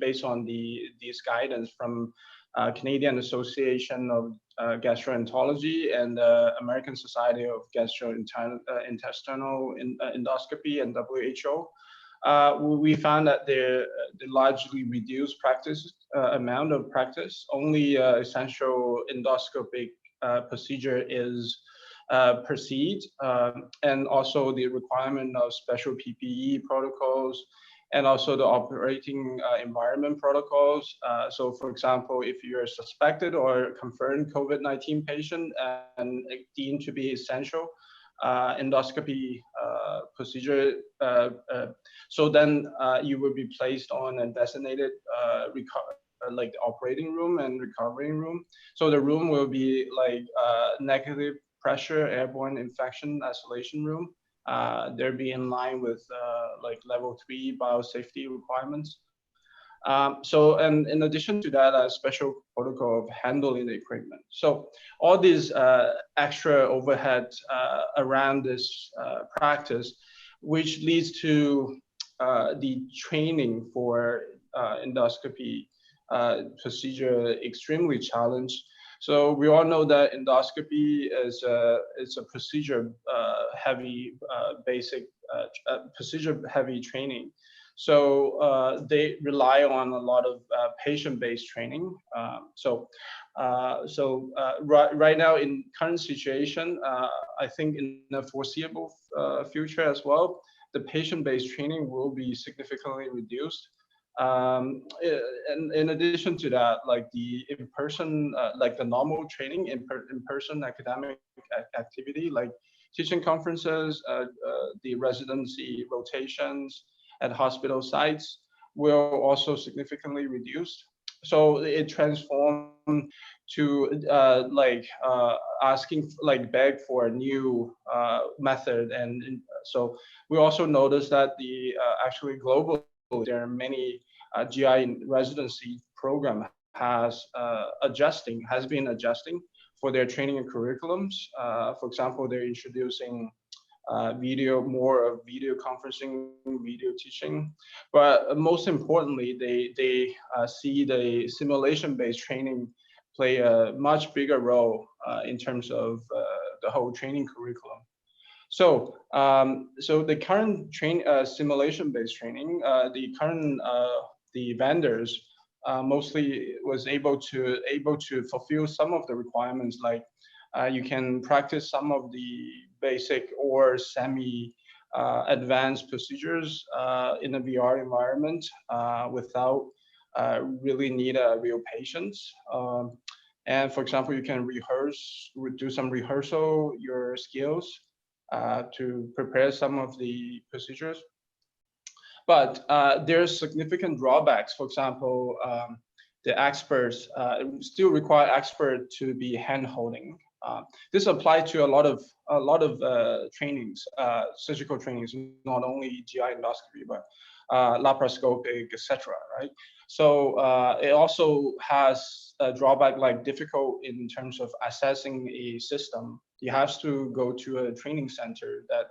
based on these guidance from Canadian Association of Gastroenterology and the American Society of Gastrointestinal Endoscopy and WHO, we found that the largely reduced amount of practice. Only essential endoscopic procedure is proceed, and also the requirement of special PPE protocols, and also the operating environment protocols. So for example, if you're a suspected or confirmed COVID-19 patient and deemed to be essential endoscopy procedure, so then you will be placed on a designated like operating room and recovery room. So the room will be like negative pressure airborne infection isolation room. They'll be in line with like level 3 biosafety requirements. So, and in addition to that, a special protocol of handling the equipment. So all these extra overhead around this practice, which leads to the training for endoscopy procedure extremely challenged. So we all know that endoscopy is a procedure heavy procedure heavy training. So they rely on a lot of patient-based training. Right now in current situation, I think in the foreseeable future as well, the patient-based training will be significantly reduced. And in addition to that, like the in-person, like the normal training, in-person academic activity, like teaching conferences, the residency rotations at hospital sites will also significantly reduced. So it transformed to asking, like beg for a new method. And so we also noticed that the actually globally, there are many GI residency program has been adjusting for their training and curriculums. For example, they're introducing more of video conferencing, video teaching, but most importantly, they see the simulation-based training play a much bigger role in terms of the whole training curriculum. So, so the current simulation-based training, the vendors mostly was able to fulfill some of the requirements, like you can practice some of the basic or semi advanced procedures in a VR environment without really need a real patients. And for example, you can do some rehearsal your skills to prepare some of the procedures. But there's significant drawbacks. For example, the experts still require experts to be hand-holding. This applies to a lot of trainings, surgical trainings, not only GI endoscopy, but laparoscopic, etc. Right? So it also has a drawback, like difficult in terms of assessing a system. You have to go to a training center that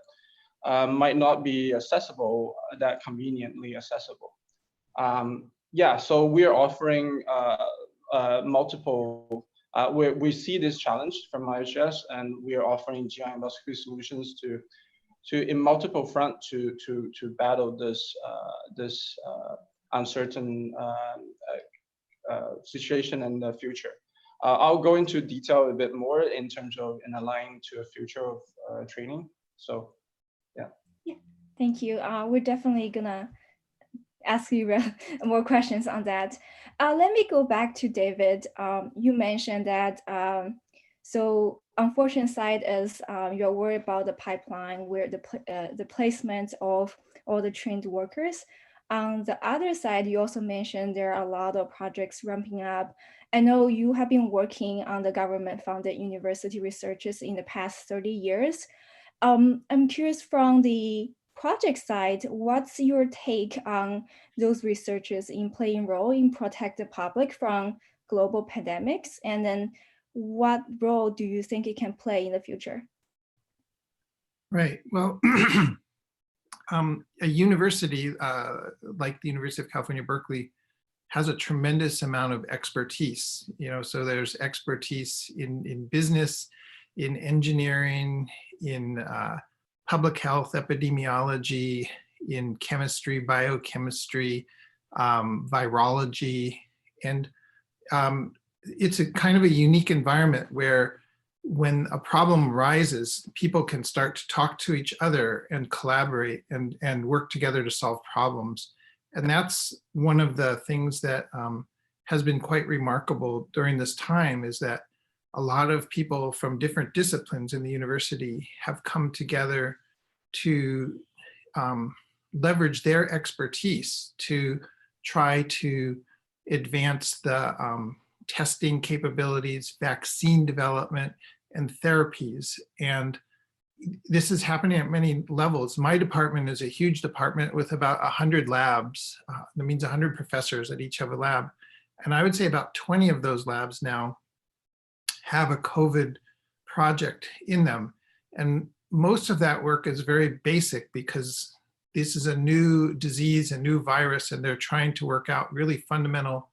might not be accessible, that conveniently accessible. Yeah, so we're offering multiple. We see this challenge from IHS, and we are offering GI endoscopy solutions in multiple fronts to battle this uncertain situation in the future. I'll go into detail a bit more in terms of aligning to a future of training. So, yeah. Thank you. We're definitely gonna ask you more questions on that. Let me go back to David. You mentioned that, so unfortunate side is you're worried about the pipeline where the placement of all the trained workers. On the other side, you also mentioned there are a lot of projects ramping up. I know you have been working on the government-funded university researches in the past 30 years. I'm curious from the project side, what's your take on those researchers in playing role in protect the public from global pandemics? And then what role do you think it can play in the future? Right, well, a university like the University of California, Berkeley has a tremendous amount of expertise, so there's expertise in business, in engineering, in public health, epidemiology, in chemistry, biochemistry, virology. And it's a kind of a unique environment where when a problem arises, people can start to talk to each other and collaborate and work together to solve problems. And that's one of the things that has been quite remarkable during this time, is that a lot of people from different disciplines in the university have come together to leverage their expertise to try to advance the testing capabilities, vaccine development, and therapies. And this is happening at many levels. My department is a huge department with about 100 labs. That means 100 professors at each have a lab. And I would say about 20 of those labs now have a COVID project in them. And most of that work is very basic because this is a new disease, a new virus, and they're trying to work out really fundamental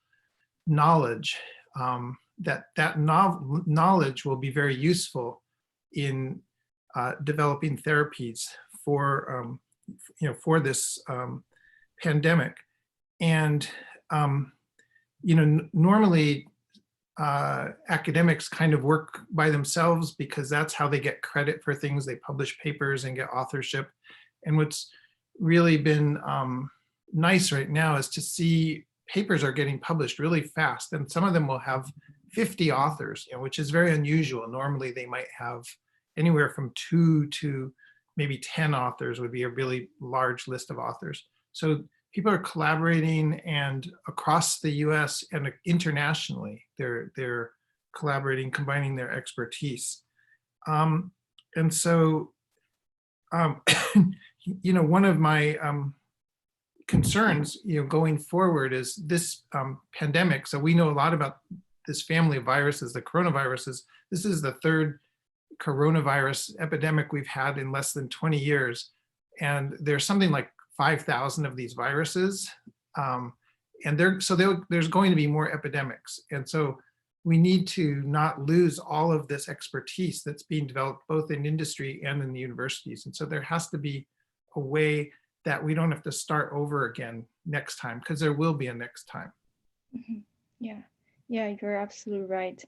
knowledge, that knowledge will be very useful in developing therapies for for this pandemic. And normally academics kind of work by themselves because that's how they get credit for things. They publish papers and get authorship. And what's really been nice right now is to see papers are getting published really fast, and some of them will have 50 authors, which is very unusual. Normally they might have anywhere from 2 to maybe 10 authors would be a really large list of authors. So people are collaborating, and across the US and internationally, they're collaborating, combining their expertise. And so, one of my concerns, going forward is this pandemic. So we know a lot about this family of viruses, the coronaviruses. This is the third coronavirus epidemic we've had in less than 20 years. And there's something like 5,000 of these viruses. And there's going to be more epidemics. And so we need to not lose all of this expertise that's being developed both in industry and in the universities. And so there has to be a way that we don't have to start over again next time, because there will be a next time. Mm-hmm. Yeah, you're absolutely right.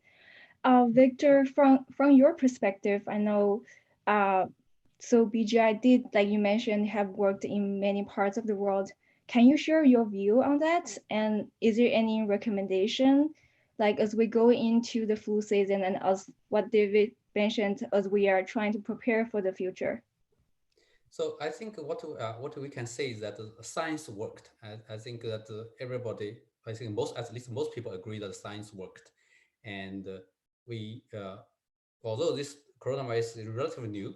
Victor, from your perspective, I know, so BGI did, like you mentioned, have worked in many parts of the world. Can you share your view on that? And is there any recommendation, like as we go into the flu season and as what David mentioned, as we are trying to prepare for the future? So I think what we can say is that science worked. I think that everybody, at least most people agree that science worked. And although this coronavirus is relatively new,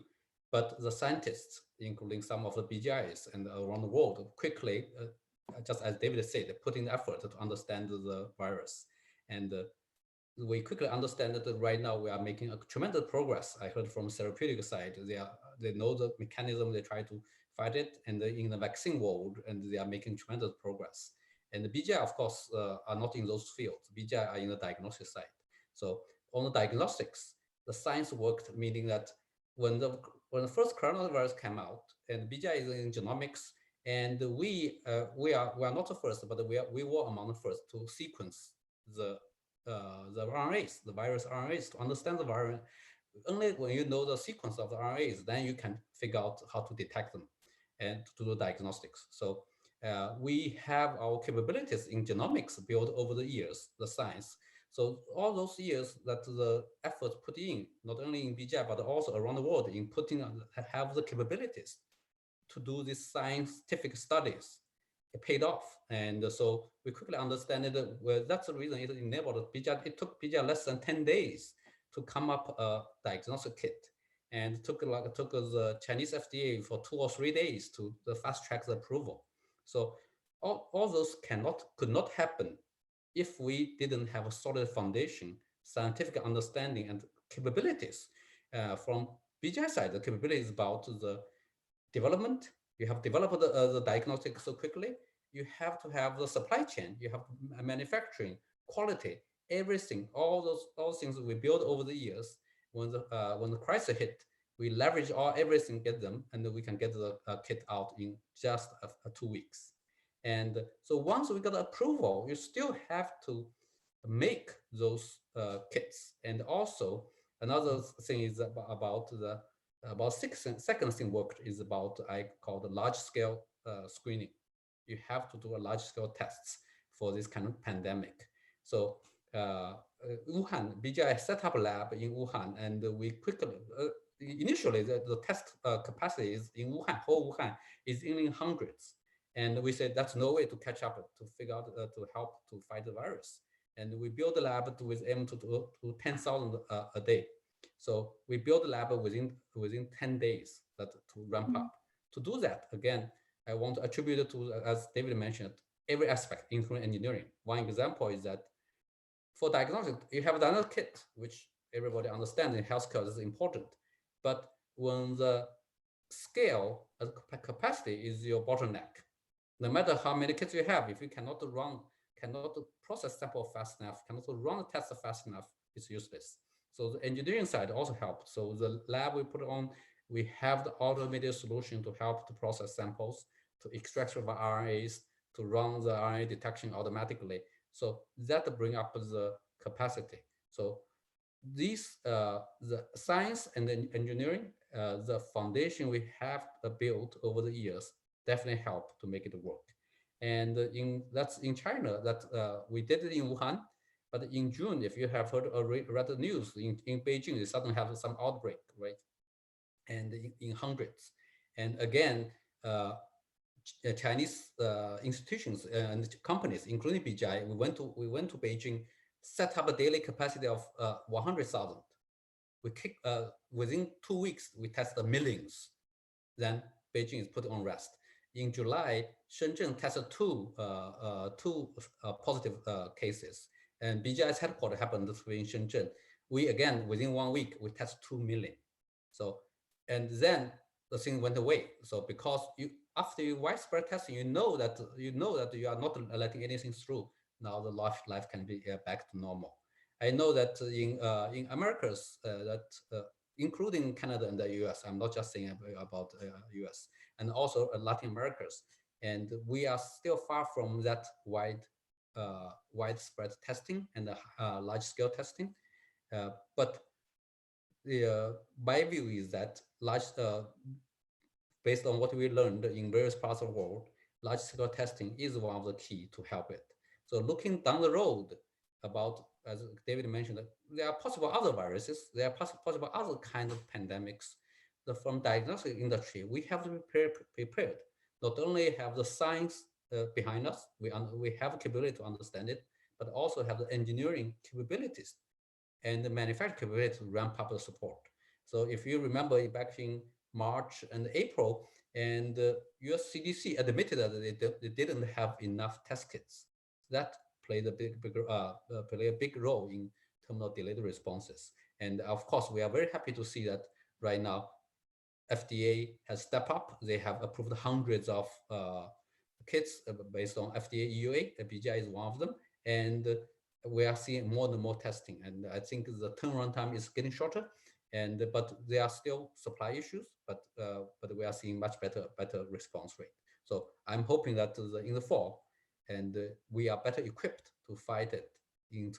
but the scientists, including some of the BGIs and around the world, quickly, just as David said, put in effort to understand the virus. And we quickly understand that right now we are making a tremendous progress. I heard from therapeutic side, they know the mechanism, they try to fight it, and in the vaccine world, and they are making tremendous progress. And the BGI, of course, are not in those fields. BGI are in the diagnostic side. So on the diagnostics, the science worked, meaning that when the first coronavirus came out, and BGI is in genomics, and we are not the first, but we were among the first to sequence the RNAs, the virus RNAs, to understand the virus. Only when you know the sequence of the RNAs, then you can figure out how to detect them and to do diagnostics. So we have our capabilities in genomics built over the years, the science. So all those years that the effort put in, not only in BGI, but also around the world in have the capabilities to do these scientific studies. It paid off. And so we quickly understand that, well, that's the reason it enabled BGI. It took BGI less than 10 days to come up a diagnostic kit. And it took the Chinese FDA for 2 or 3 days to fast track the approval. So all those could not happen if we didn't have a solid foundation, scientific understanding and capabilities. From BGI side, the capabilities about the development. You have developed the diagnostic so quickly. You have to have the supply chain. You have manufacturing, quality, everything. All those things we built over the years. When the crisis hit, we leverage everything, get them, and then we can get the kit out in just 2 weeks. And so once we got approval, you still have to make those kits. And also another thing is second thing worked is about I call the large scale screening. You have to do a large scale tests for this kind of pandemic. So Wuhan, BGI set up a lab in Wuhan, and we quickly initially the test capacity is in Wuhan, whole Wuhan is in hundreds. And we said that's no way to catch up to figure out to help to fight the virus. And we built a lab with aim to do 10,000 a day. So we built a lab within 10 days to ramp up. To do that, again, I want to attribute it to, as David mentioned, every aspect, including engineering. One example is that for diagnostic, you have another kit, which everybody understands in healthcare is important. But when the scale and capacity is your bottleneck, no matter how many kits you have, if you cannot run cannot process sample fast enough, cannot run the test fast enough, it's useless. So the engineering side also helped. So the lab we put on, we have the automated solution to help to process samples, to extract from RNAs, to run the RNA detection automatically. So that bring up the capacity. So these, the science and the engineering, the foundation we have built over the years definitely help to make it work. And that's in China, that we did it in Wuhan, but in June, if you have heard or read the news, in Beijing, they suddenly have some outbreak, right? And in hundreds. And again, Chinese institutions and companies, including BGI, we went to Beijing, set up a daily capacity of 100,000. We within 2 weeks, we tested millions. Then Beijing is put on rest. In July, Shenzhen tested two positive cases, and BGI's headquarters happened in Shenzhen. We again, within 1 week, we tested 2 million. So, and then the thing went away. So because after you widespread testing, you know that you are not letting anything through. Now the life can be back to normal. I know that in Americas, including Canada and the US, I'm not just saying about US, and also Latin Americas, and we are still far from that widespread testing and large-scale testing. But my view is that based on what we learned in various parts of the world, large-scale testing is one of the key to help it. So looking down the road about, as David mentioned, there are possible other viruses, there are possible other kinds of pandemics. From diagnostic industry, we have to be prepared. Not only have the science behind us, we have a capability to understand it, but also have the engineering capabilities and the manufacturing capability to ramp up the support. So if you remember back in March and April, and US CDC admitted that they didn't have enough test kits. That played a big role in terms of delayed responses. And of course, we are very happy to see that right now, FDA has stepped up. They have approved hundreds of kits based on FDA EUA. BGI is one of them. And we are seeing more and more testing. And I think the turnaround time is getting shorter. But there are still supply issues, but we are seeing much better response rate. So I'm hoping that in the fall, and we are better equipped to fight it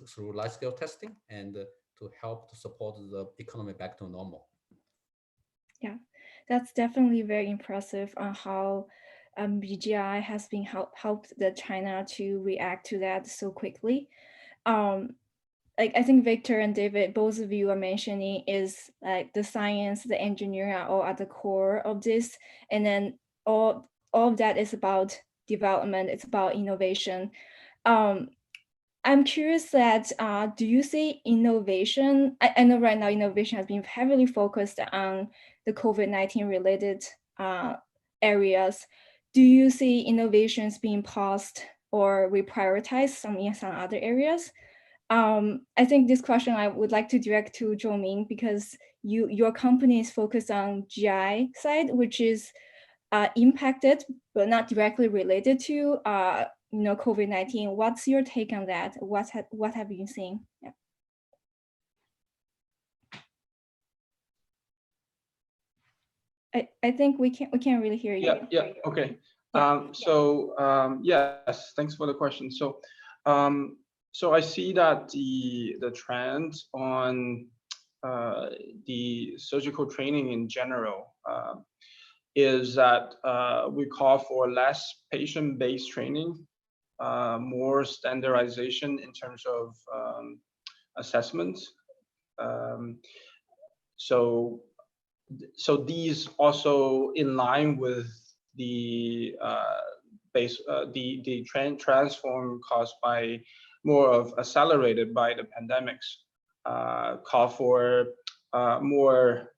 through large-scale testing and to help to support the economy back to normal. Yeah, that's definitely very impressive on how BGI has been helped the China to react to that so quickly. Like I think Victor and David, both of you are mentioning is like the science, the engineering are all at the core of this, and then all of that is about development. It's about innovation. I'm curious that do you see innovation? I know right now innovation has been heavily focused on the COVID-19 related areas. Do you see innovations being paused or reprioritized in some other areas? I think this question I would like to direct to Zhou-Ming, because your company is focused on GI side, which is impacted but not directly related to COVID-19. What's your take on that? What have you seen? Yeah. I think we can't really hear you. Yeah. Okay. Yes, thanks for the question. So I see that the trend on the surgical training in general is that we call for less patient-based training, more standardization in terms of assessments. So these also in line with the transform caused by more of accelerated by the pandemics, call for more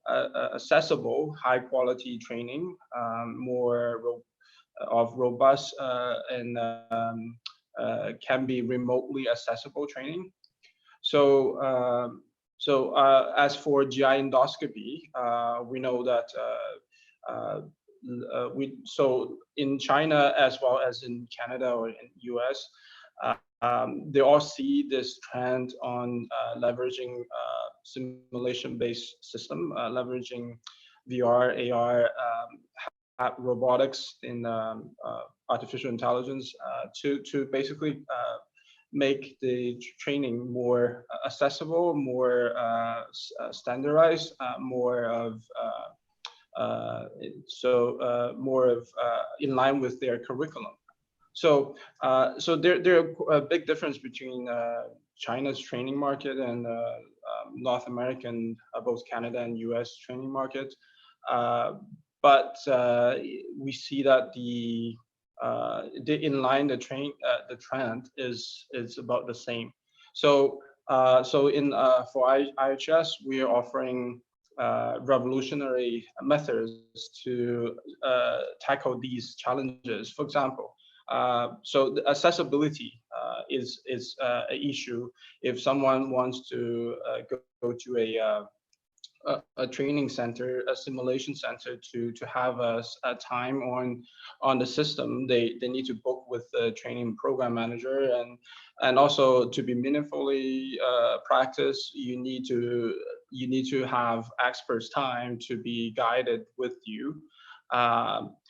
accessible, high quality training, more robust and can be remotely accessible training. So as for GI endoscopy, we know that so in China as well as in Canada or in US, They all see this trend on leveraging simulation-based system, leveraging VR, AR, robotics in artificial intelligence to basically make the training more accessible, more standardized, more of more of in line with their curriculum. So there are a big difference between China's training market and North American, both Canada and US training market. But we see that the trend is about the same. So for IHS, we are offering revolutionary methods to tackle these challenges. For example, so the accessibility is an issue. If someone wants to go to a training center, a simulation center to have a time on the system, they need to book with the training program manager, and also to be meaningfully practice, you need to have experts time to be guided with you.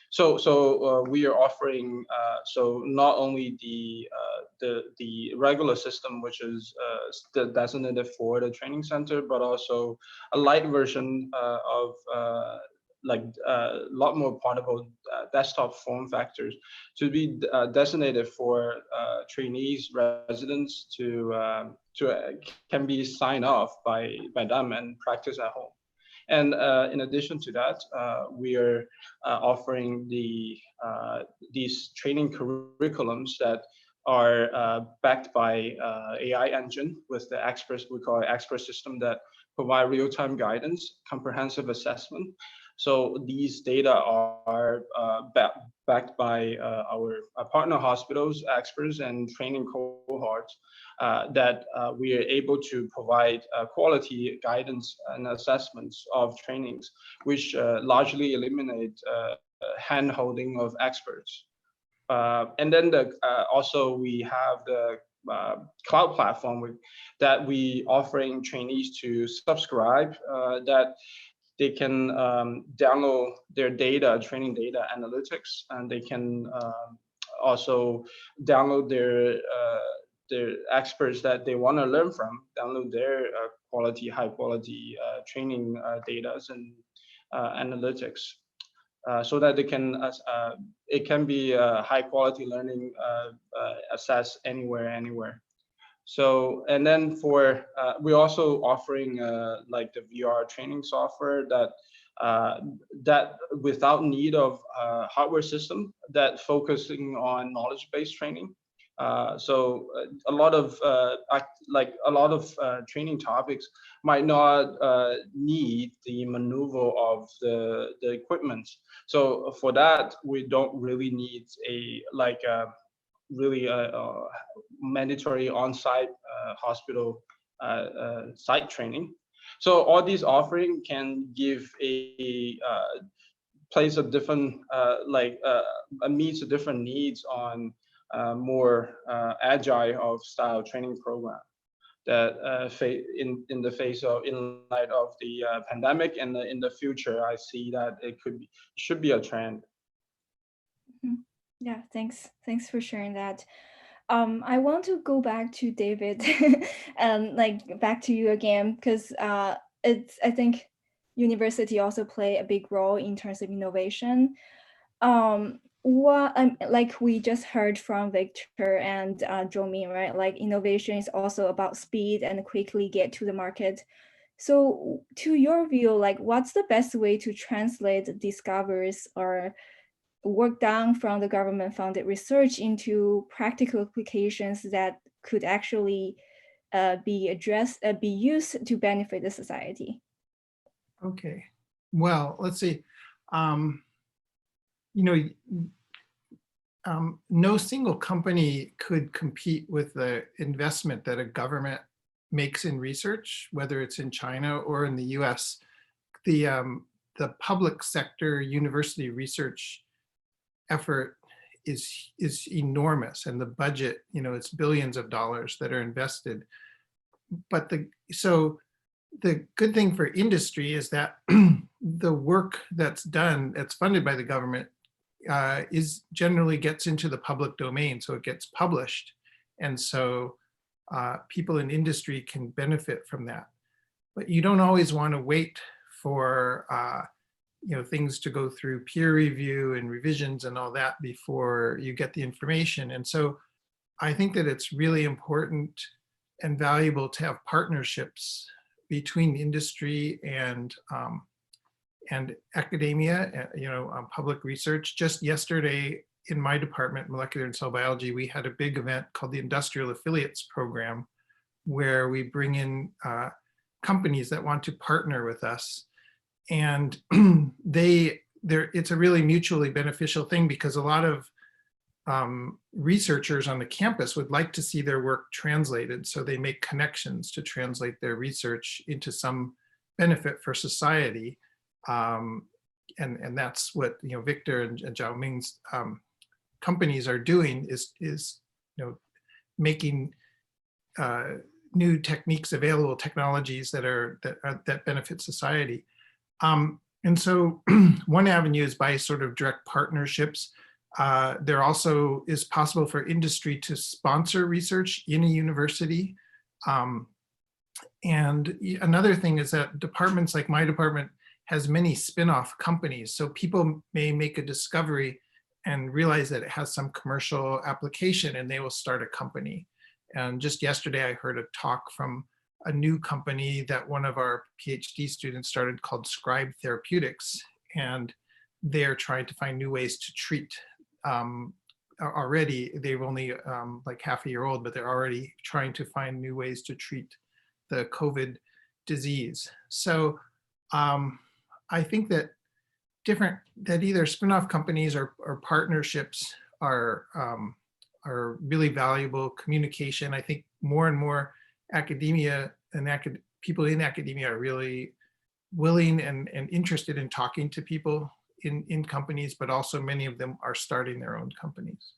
So we are offering so not only the regular system, which is designated for the training center, but also a light version of like a lot more portable desktop form factors to be designated for trainees, residents to can be signed off by them and practice at home. And in addition to that, we are offering these training curriculums that are backed by AI engine with the experts, we call it expert system, that provide real-time guidance, comprehensive assessment. So these data are backed by our partner hospitals, experts, and training cohorts that we are able to provide quality guidance and assessments of trainings, which largely eliminate hand-holding of experts. And then also we have the cloud platform that we offering trainees to subscribe, that they can download their data, training data analytics, and they can also download their experts that they want to learn from, download their high quality training data and analytics, so that they can it can be high quality learning assessed anywhere. So, and then for we're also offering like the VR training software that without need of hardware system, that focusing on knowledge-based training. So a lot of training topics might not need the maneuver of the equipment. So for that, we don't really need a mandatory on-site hospital site training. So all these offerings can give a place of different meets the different needs on more agile style training program that in light of the pandemic, and in the future, I see that it should be a trend. Yeah, thanks for sharing that. I want to go back to David and back to you again, because I think university also play a big role in terms of innovation. Like we just heard from Victor and Jomin, right? Like innovation is also about speed and quickly get to the market. So to your view, like what's the best way to translate discoveries or work done from the government funded research into practical applications that could actually be used to benefit the society? Okay, well, let's see. No single company could compete with the investment that a government makes in research, whether it's in China or in the US. The public sector university research effort is enormous, and the budget, it's billions of dollars that are invested. But so the good thing for industry is that the work that's done, that's funded by the government, is generally gets into the public domain, so it gets published, and so people in industry can benefit from that. But you don't always want to wait for things to go through peer review and revisions and all that before you get the information. And so I think that it's really important and valuable to have partnerships between industry and academia, public research. Just yesterday in my department, molecular and cell biology, we had a big event called the Industrial Affiliates Program, where we bring in companies that want to partner with us. And it's a really mutually beneficial thing, because a lot of researchers on the campus would like to see their work translated, so they make connections to translate their research into some benefit for society. And that's what Victor and Zhao Ming's companies are doing, is making new techniques available, technologies that benefit society. And so one avenue is by sort of direct partnerships. There also is possible for industry to sponsor research in a university. And another thing is that departments like my department has many spin-off companies. So people may make a discovery and realize that it has some commercial application, and they will start a company. And just yesterday, I heard a talk from a new company that one of our PhD students started called Scribe Therapeutics. And they're trying to find new ways to treat. Already, they've only like half a year old, but they're already trying to find new ways to treat the COVID disease. So I think that either spin-off companies or partnerships are really valuable. Communication, I think more and more academia and people in academia are really willing and interested in talking to people in companies, but also many of them are starting their own companies.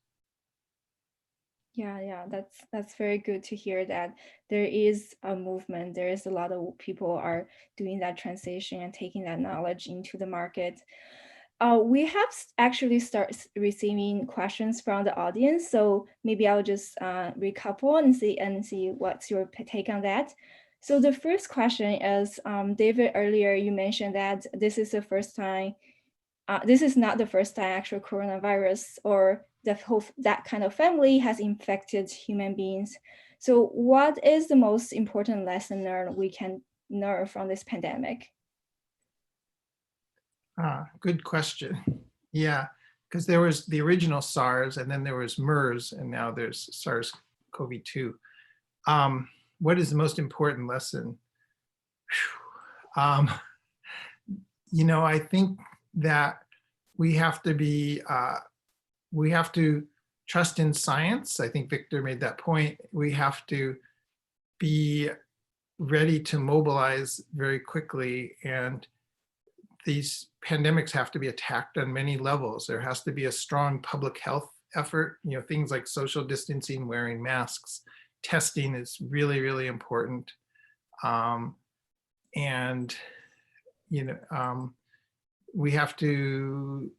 Yeah, that's very good to hear that there is a movement. There is a lot of people are doing that transition and taking that knowledge into the market. We have actually started receiving questions from the audience, so maybe I'll just read a couple and see what's your take on that. So the first question is, David, earlier you mentioned that this is the first time. This is not the first time actual coronavirus or that kind of family has infected human beings. So what is the most important lesson we can learn from this pandemic? Good question. Yeah, because there was the original SARS, and then there was MERS, and now there's SARS-CoV-2. What is the most important lesson? I think that we have to trust in science. I think Victor made that point. We have to be ready to mobilize very quickly, and these pandemics have to be attacked on many levels. There has to be a strong public health effort, things like social distancing, wearing masks, testing is really, really important. We have to,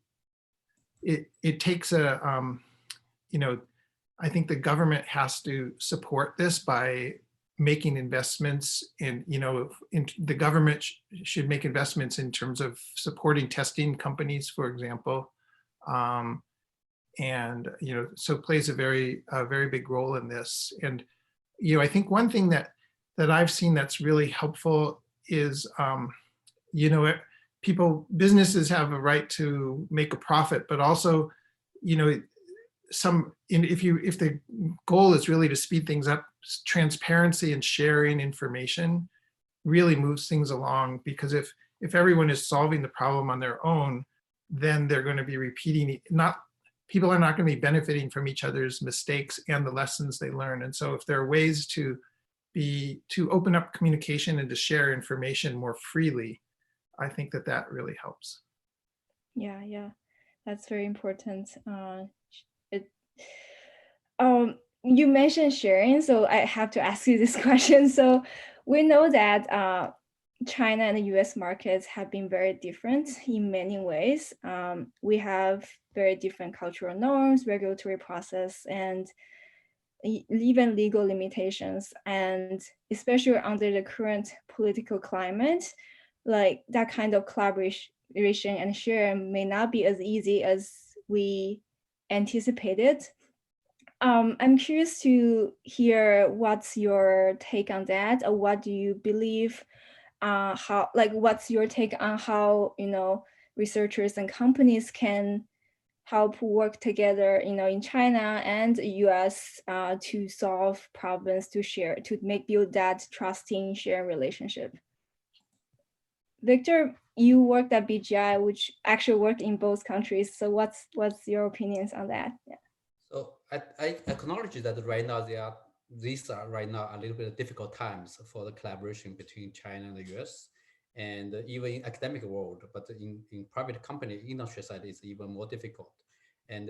it takes I think the government has to support this by making investments in, the government should make investments in terms of supporting testing companies, for example. So plays a very big role in this. And, I think one thing that I've seen that's really helpful is, businesses have a right to make a profit, but also, if the goal is really to speed things up, transparency and sharing information really moves things along, because if everyone is solving the problem on their own, then they're going to be repeating people are not going to be benefiting from each other's mistakes and the lessons they learn. And so if there are ways to open up communication and to share information more freely, I think that really helps. Yeah, that's very important. You mentioned sharing, so I have to ask you this question. So we know that China and the US markets have been very different in many ways. We have very different cultural norms, regulatory process, and even legal limitations. And especially under the current political climate, like that kind of collaboration and sharing may not be as easy as we anticipated. I'm curious to hear what's your take on that, or what do you believe? What's your take on how researchers and companies can help work together, in China and US to solve problems, to build that trusting, sharing relationship. Victor, you worked at BGI, which actually worked in both countries. So what's your opinions on that? Yeah. So I acknowledge that right now these are right now a little bit difficult times for the collaboration between China and the US, and even in academic world, but in private company industry side is even more difficult.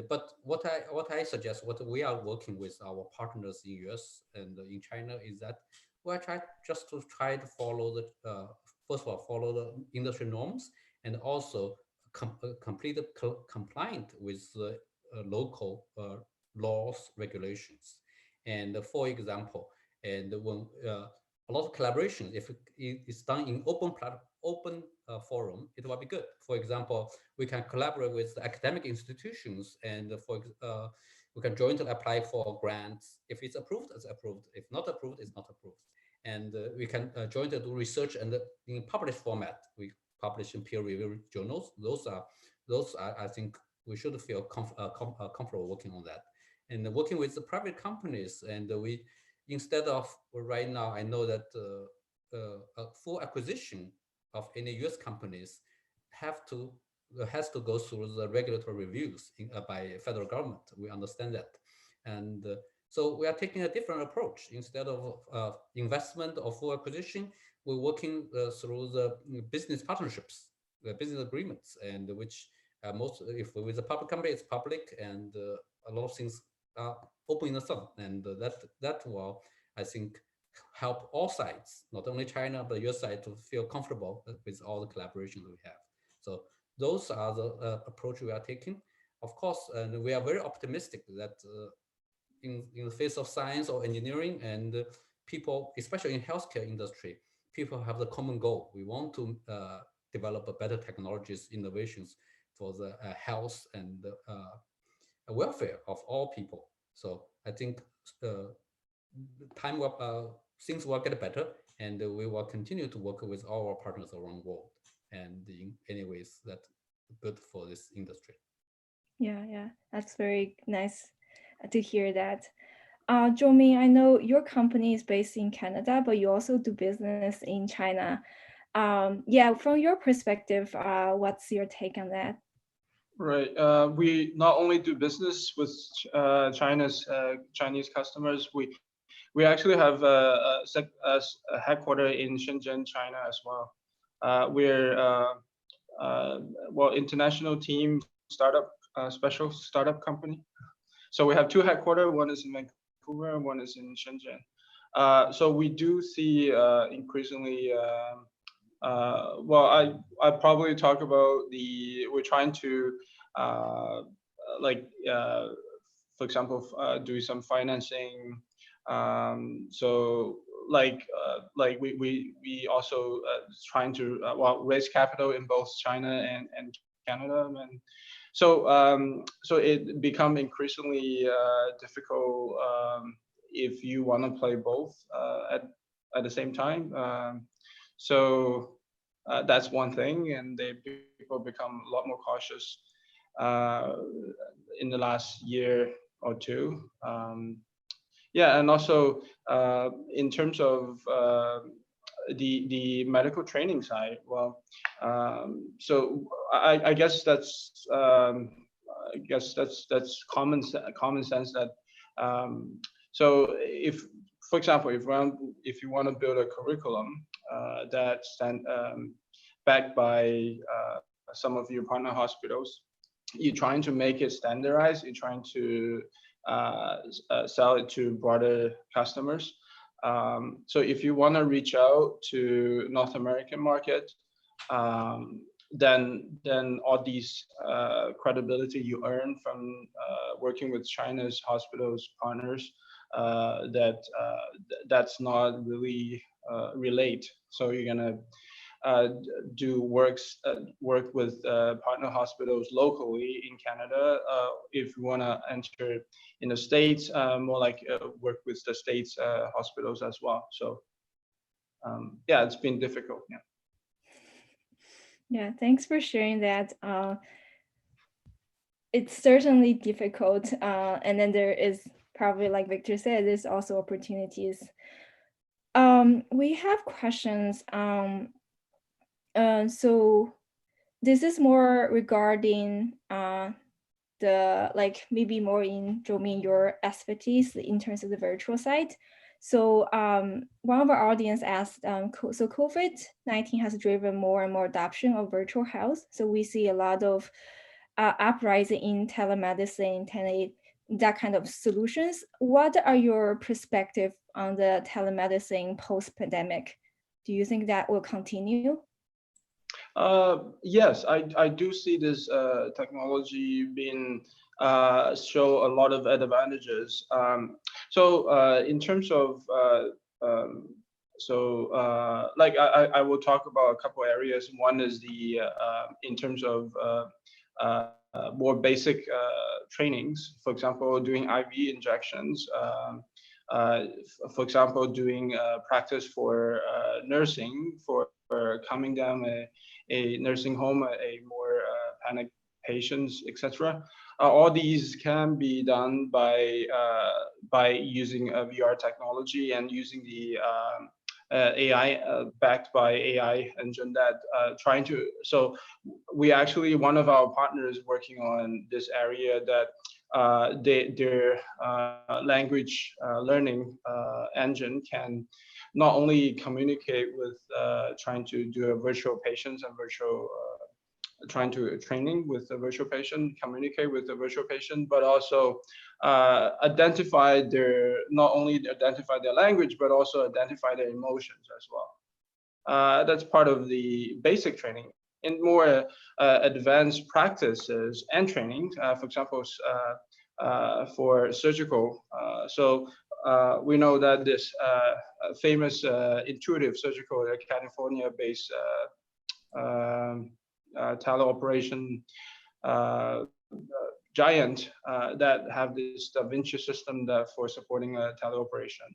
But what I suggest, what we are working with our partners in US and in China is that we are try to follow the first of all follow the industry norms, and also compliant with the local laws, regulations. And for example, and when a lot of collaboration, if it's done in open forum, it will be good. For example, we can collaborate with the academic institutions, and we can jointly apply for grants. If it's approved, it's approved. If not approved, it's not approved. And we can jointly do research, and in published format, we publish in peer-reviewed journals. Those are I think we should feel comfortable working on that. And working with the private companies, and we, instead of right now, I know that a full acquisition of any US companies has to go through the regulatory reviews by federal government. We understand that. And so we are taking a different approach. Instead of investment or full acquisition, we're working through the business partnerships, the business agreements, and which if with a public company, it's public, and a lot of things are open in the sun, and that will, I think, help all sides, not only China but your side, to feel comfortable with all the collaborations we have. So those are the approach we are taking. Of course, and we are very optimistic that in the face of science or engineering, and people, especially in healthcare industry, people have the common goal. We want to develop a better technologies, innovations for the health and welfare of all people. So I think things will get better, and we will continue to work with our partners around the world, and in any ways that good for this industry. Yeah, that's very nice to hear that. Zhongming, I know your company is based in Canada, but you also do business in China. Yeah, from your perspective, what's your take on that? Right. We not only do business with Chinese customers. We actually have a headquarters in Shenzhen, China as well. We're international team startup, special startup company. So we have two headquarters. One is in Vancouver and one is in Shenzhen. So we do see increasingly. I probably talk about we're trying to for example, do some financing. So we also trying to raise capital in both China and Canada, and so it become increasingly difficult if you want to play both at the same time. So that's one thing, and people become a lot more cautious in the last year or two. And also in terms of the medical training side, so I guess that's common sense that so if, for example, if you want to build a curriculum that's backed by some of your partner hospitals, you're trying to make it standardized. You're trying to sell it to broader customers. So if you want to reach out to North American market, then all these credibility you earn from working with China's hospitals partners, that's not really relate. So you're gonna do work with partner hospitals locally in Canada. If you want to enter in the States, more like work with the States hospitals as well. So yeah, it's been difficult. Yeah. Yeah, thanks for sharing that. It's certainly difficult. And then there is probably, like Victor said, there's also opportunities. We have questions. So this is more regarding the, like, maybe more in Zhoumin, your expertise in terms of the virtual side. So one of our audience asked, so COVID-19 has driven more and more adoption of virtual health. So we see a lot of uprising in telemedicine, that kind of solutions. What are your perspective on the telemedicine post-pandemic? Do you think that will continue? Yes, I do see this technology being show a lot of advantages. So in terms of like I will talk about a couple areas. One is the in terms of more basic trainings, for example, doing IV injections, for example, doing practice for nursing, for calming down a nursing home, a more panicked patients, etc. All these can be done by using VR technology and using the AI backed by AI engine that trying to. So we actually, one of our partners working on this area that their language learning engine can not only communicate with trying to do a virtual patients and virtual trying to training with the virtual patient, communicate with the virtual patient, but also identify their, not only identify their language, but also identify their emotions as well. That's part of the basic training. In more advanced practices and training, for example, for surgical. So we know that this famous intuitive surgical California-based teleoperation giant that have this Da Vinci system that for supporting a teleoperation.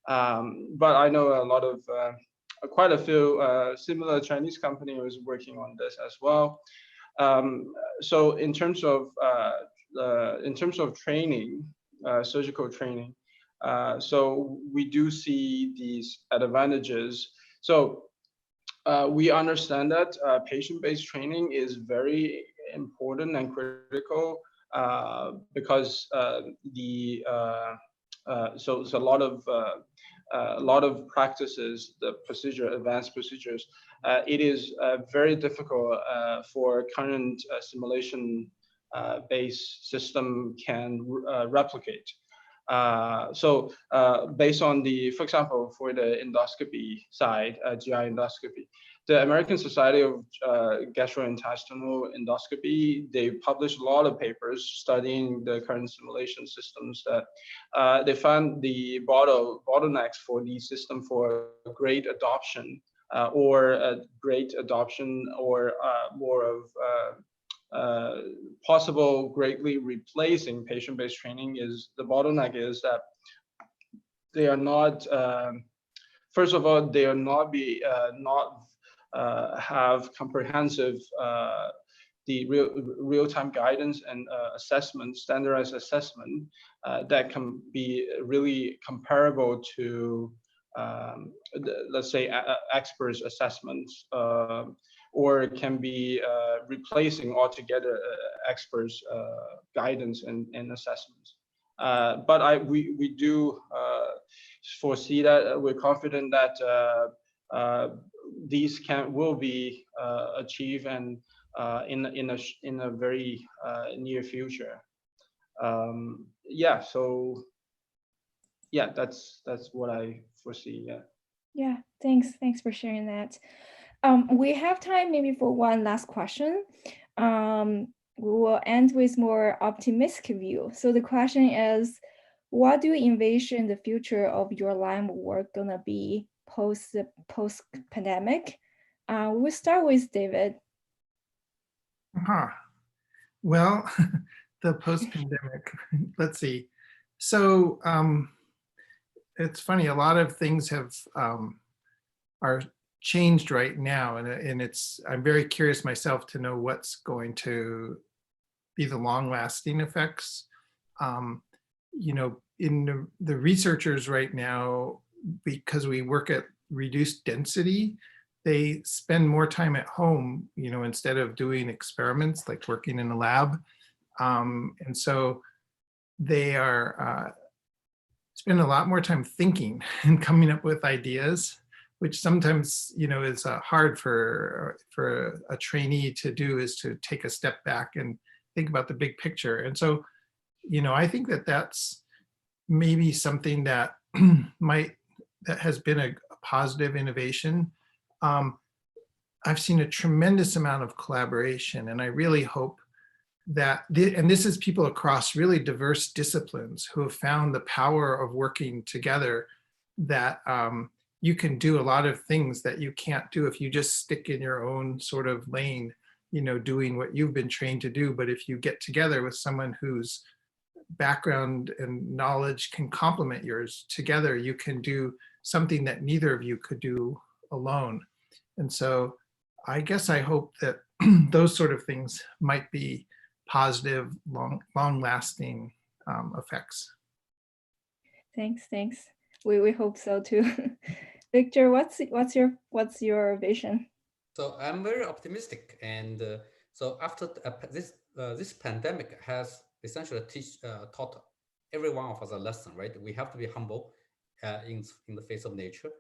But I know a lot of quite a few similar Chinese companies working on this as well. So in terms of training, surgical training, so we do see these advantages. So we understand that patient-based training is very important and critical because so a lot of practices, the procedure, advanced procedures, it is very difficult for current simulation based system can replicate. So based on the, for example, for the endoscopy side, GI endoscopy, the American Society of Gastrointestinal Endoscopy, they published a lot of papers studying the current simulation systems that they found the bottlenecks for the system for great adoption or a great adoption or more of possible greatly replacing patient-based training is the bottleneck is that they are not, first of all, they are not have comprehensive the real-time guidance and assessment, standardized assessment that can be really comparable to let's say experts assessments, or it can be replacing altogether experts guidance and assessments. But we do foresee that we're confident that these will be achieved and in a very near future. Yeah, so yeah, that's what I foresee. Yeah. Yeah, thanks for sharing that. We have time maybe for one last question. We will end with more optimistic view. So the question is, what do you envision the future of your line of work gonna be post pandemic? We'll start with David. Well, the post-pandemic, let's see. So it's funny, a lot of things have are changed right now, and I'm very curious myself to know what's going to be the long-lasting effects. You know, in the researchers right now, because we work at reduced density, they spend more time at home, you know, instead of doing experiments like working in a lab. And so they are spend a lot more time thinking and coming up with ideas, which sometimes, you know, is hard for a trainee to do, is to take a step back and think about the big picture. And so, you know, I think that that's maybe something that that has been a positive innovation. I've seen a tremendous amount of collaboration, and I really hope that, and this is people across really diverse disciplines who have found the power of working together, that you can do a lot of things that you can't do if you just stick in your own sort of lane, you know, doing what you've been trained to do. But if you get together with someone whose background and knowledge can complement yours, together you can do something that neither of you could do alone. And so I guess I hope that those sort of things might be positive, long-lasting effects. Thanks. We hope so too. Victor, what's your vision? So I'm very optimistic, and so after this pandemic has essentially taught every one of us a lesson, right? We have to be humble in the face of nature,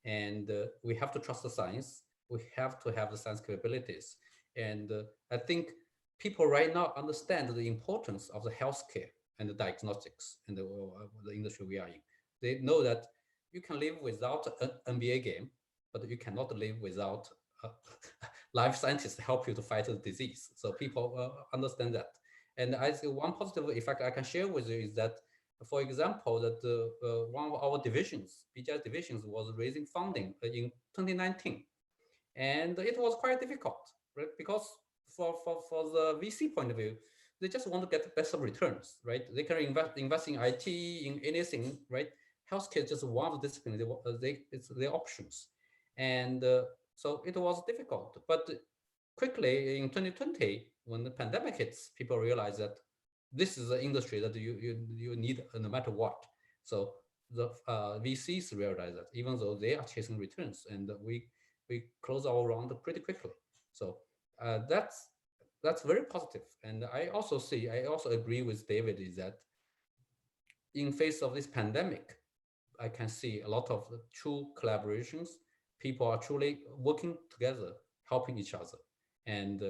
and we have to trust the science. We have to have the science capabilities, and I think people right now understand the importance of the healthcare and the diagnostics and the industry we are in. They know that you can live without an NBA game, but you cannot live without life scientists to help you to fight the disease. So people understand that. And I think one positive effect I can share with you is that, for example, that one of our divisions, BGI divisions, was raising funding in 2019. And it was quite difficult, right? Because for the VC point of view, they just want to get better returns, right? They can invest in IT, in anything, right? Healthcare is just one of the disciplines. It's their options. And so it was difficult. But quickly in 2020, when the pandemic hits, people realize that this is an industry that you need no matter what. So the VCs realize that, even though they are chasing returns, and we close our round pretty quickly. So that's very positive. And I also agree with David, is that in face of this pandemic, I can see a lot of true collaborations. People are truly working together, helping each other. And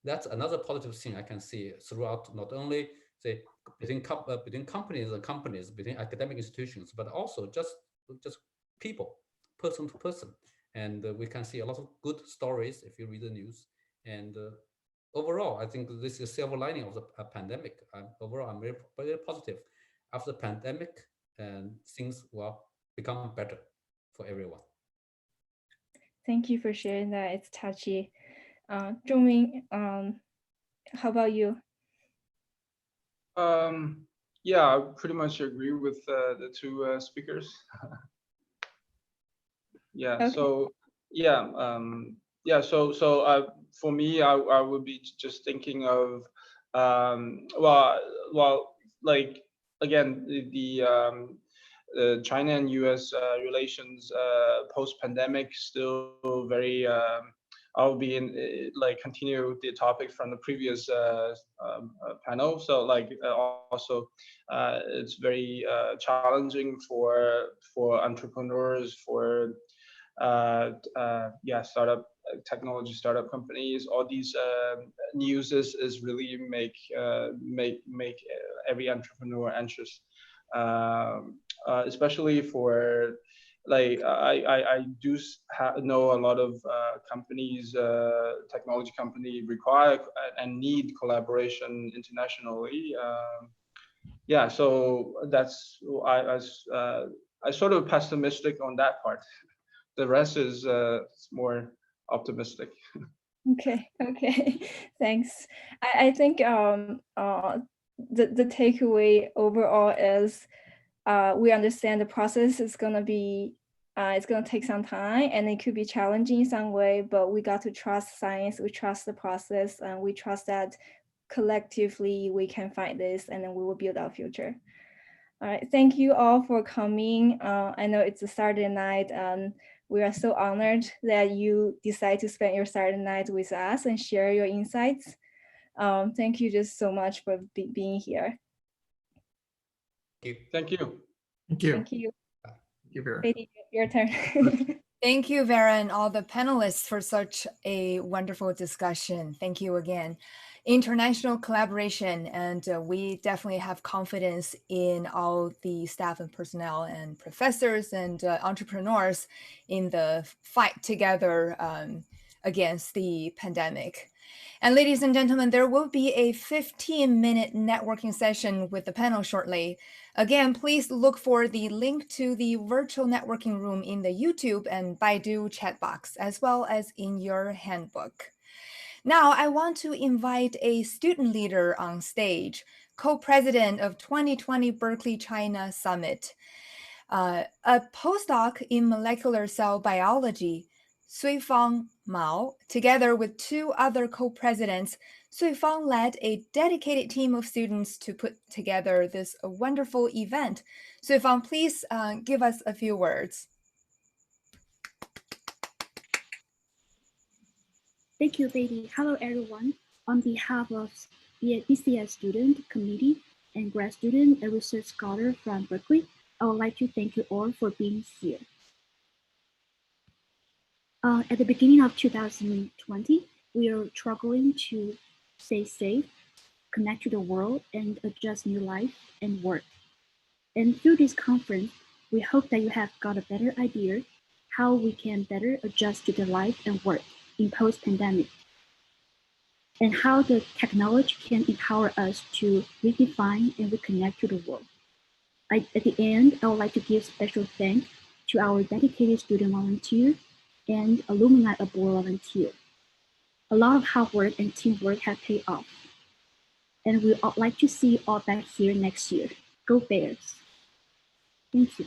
that's another positive thing I can see throughout, not only say between companies and companies, between academic institutions, but also just people, person to person. And we can see a lot of good stories if you read the news. And overall, I think this is a silver lining of the pandemic. Overall, I'm very, very positive. After the pandemic, and things will become better for everyone. Thank you for sharing that. It's touchy. Zhongming, how about you? Yeah, I pretty much agree with the two speakers. Yeah. Okay. So yeah, So for me, I would be just thinking of like again the China and U.S. Relations post-pandemic still very. I'll be in like continue the topic from the previous panel. So like also it's very challenging for entrepreneurs, for startup technology startup companies. All these news is really make every entrepreneur anxious, especially for like I do know a lot of companies, technology company require and need collaboration internationally. Yeah, so that's I sort of pessimistic on that part. The rest is more optimistic. Okay, thanks. I think the takeaway overall is we understand the process is gonna be it's gonna take some time and it could be challenging in some way, but we got to trust science, we trust the process, and we trust that collectively we can find this and then we will build our future. All right, thank you all for coming. I know it's a Saturday night. We are so honored that you decide to spend your Saturday night with us and share your insights. Thank you just so much for being here. Thank you. Thank you. Thank you. Thank you, Vera. Katie, your turn. Thank you, Vera, and all the panelists for such a wonderful discussion. Thank you again. International collaboration, and we definitely have confidence in all the staff and personnel and professors and entrepreneurs in the fight together against the pandemic. And ladies and gentlemen, there will be a 15-minute networking session with the panel shortly. Again, please look for the link to the virtual networking room in the YouTube and Baidu chat box, as well as in your handbook. Now, I want to invite a student leader on stage, co-president of 2020 Berkeley China Summit, a postdoc in molecular cell biology, Suifang Mao, together with two other co-presidents. Suifang led a dedicated team of students to put together this wonderful event. Suifang, please give us a few words. Thank you, Beatty. Hello, everyone. On behalf of the BCS Student Committee and grad student and research scholar from Berkeley, I would like to thank you all for being here. At the beginning of 2020, we are struggling to stay safe, connect to the world, and adjust new life and work. And through this conference, we hope that you have got a better idea how we can better adjust to the life and work in post-pandemic, and how the technology can empower us to redefine and reconnect to the world. At the end, I would like to give special thanks to our dedicated student volunteer and alumni aboard volunteer. A lot of hard work and teamwork have paid off. And we would like to see you all back here next year. Go Bears. Thank you.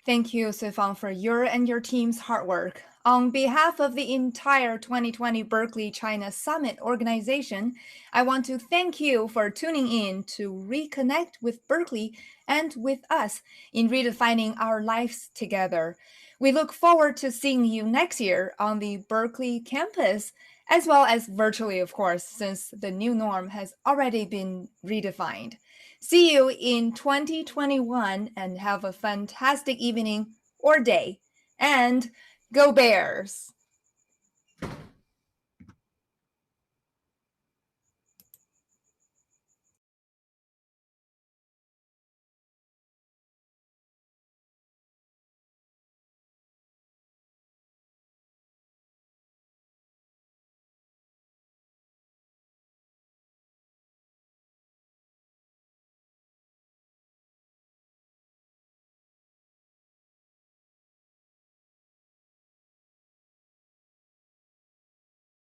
Thank you, Suifang, for your and your team's hard work. On behalf of the entire 2020 Berkeley China Summit organization, I want to thank you for tuning in to reconnect with Berkeley and with us in redefining our lives together. We look forward to seeing you next year on the Berkeley campus, as well as virtually, of course, since the new norm has already been redefined. See you in 2021 and have a fantastic evening or day. And go Bears!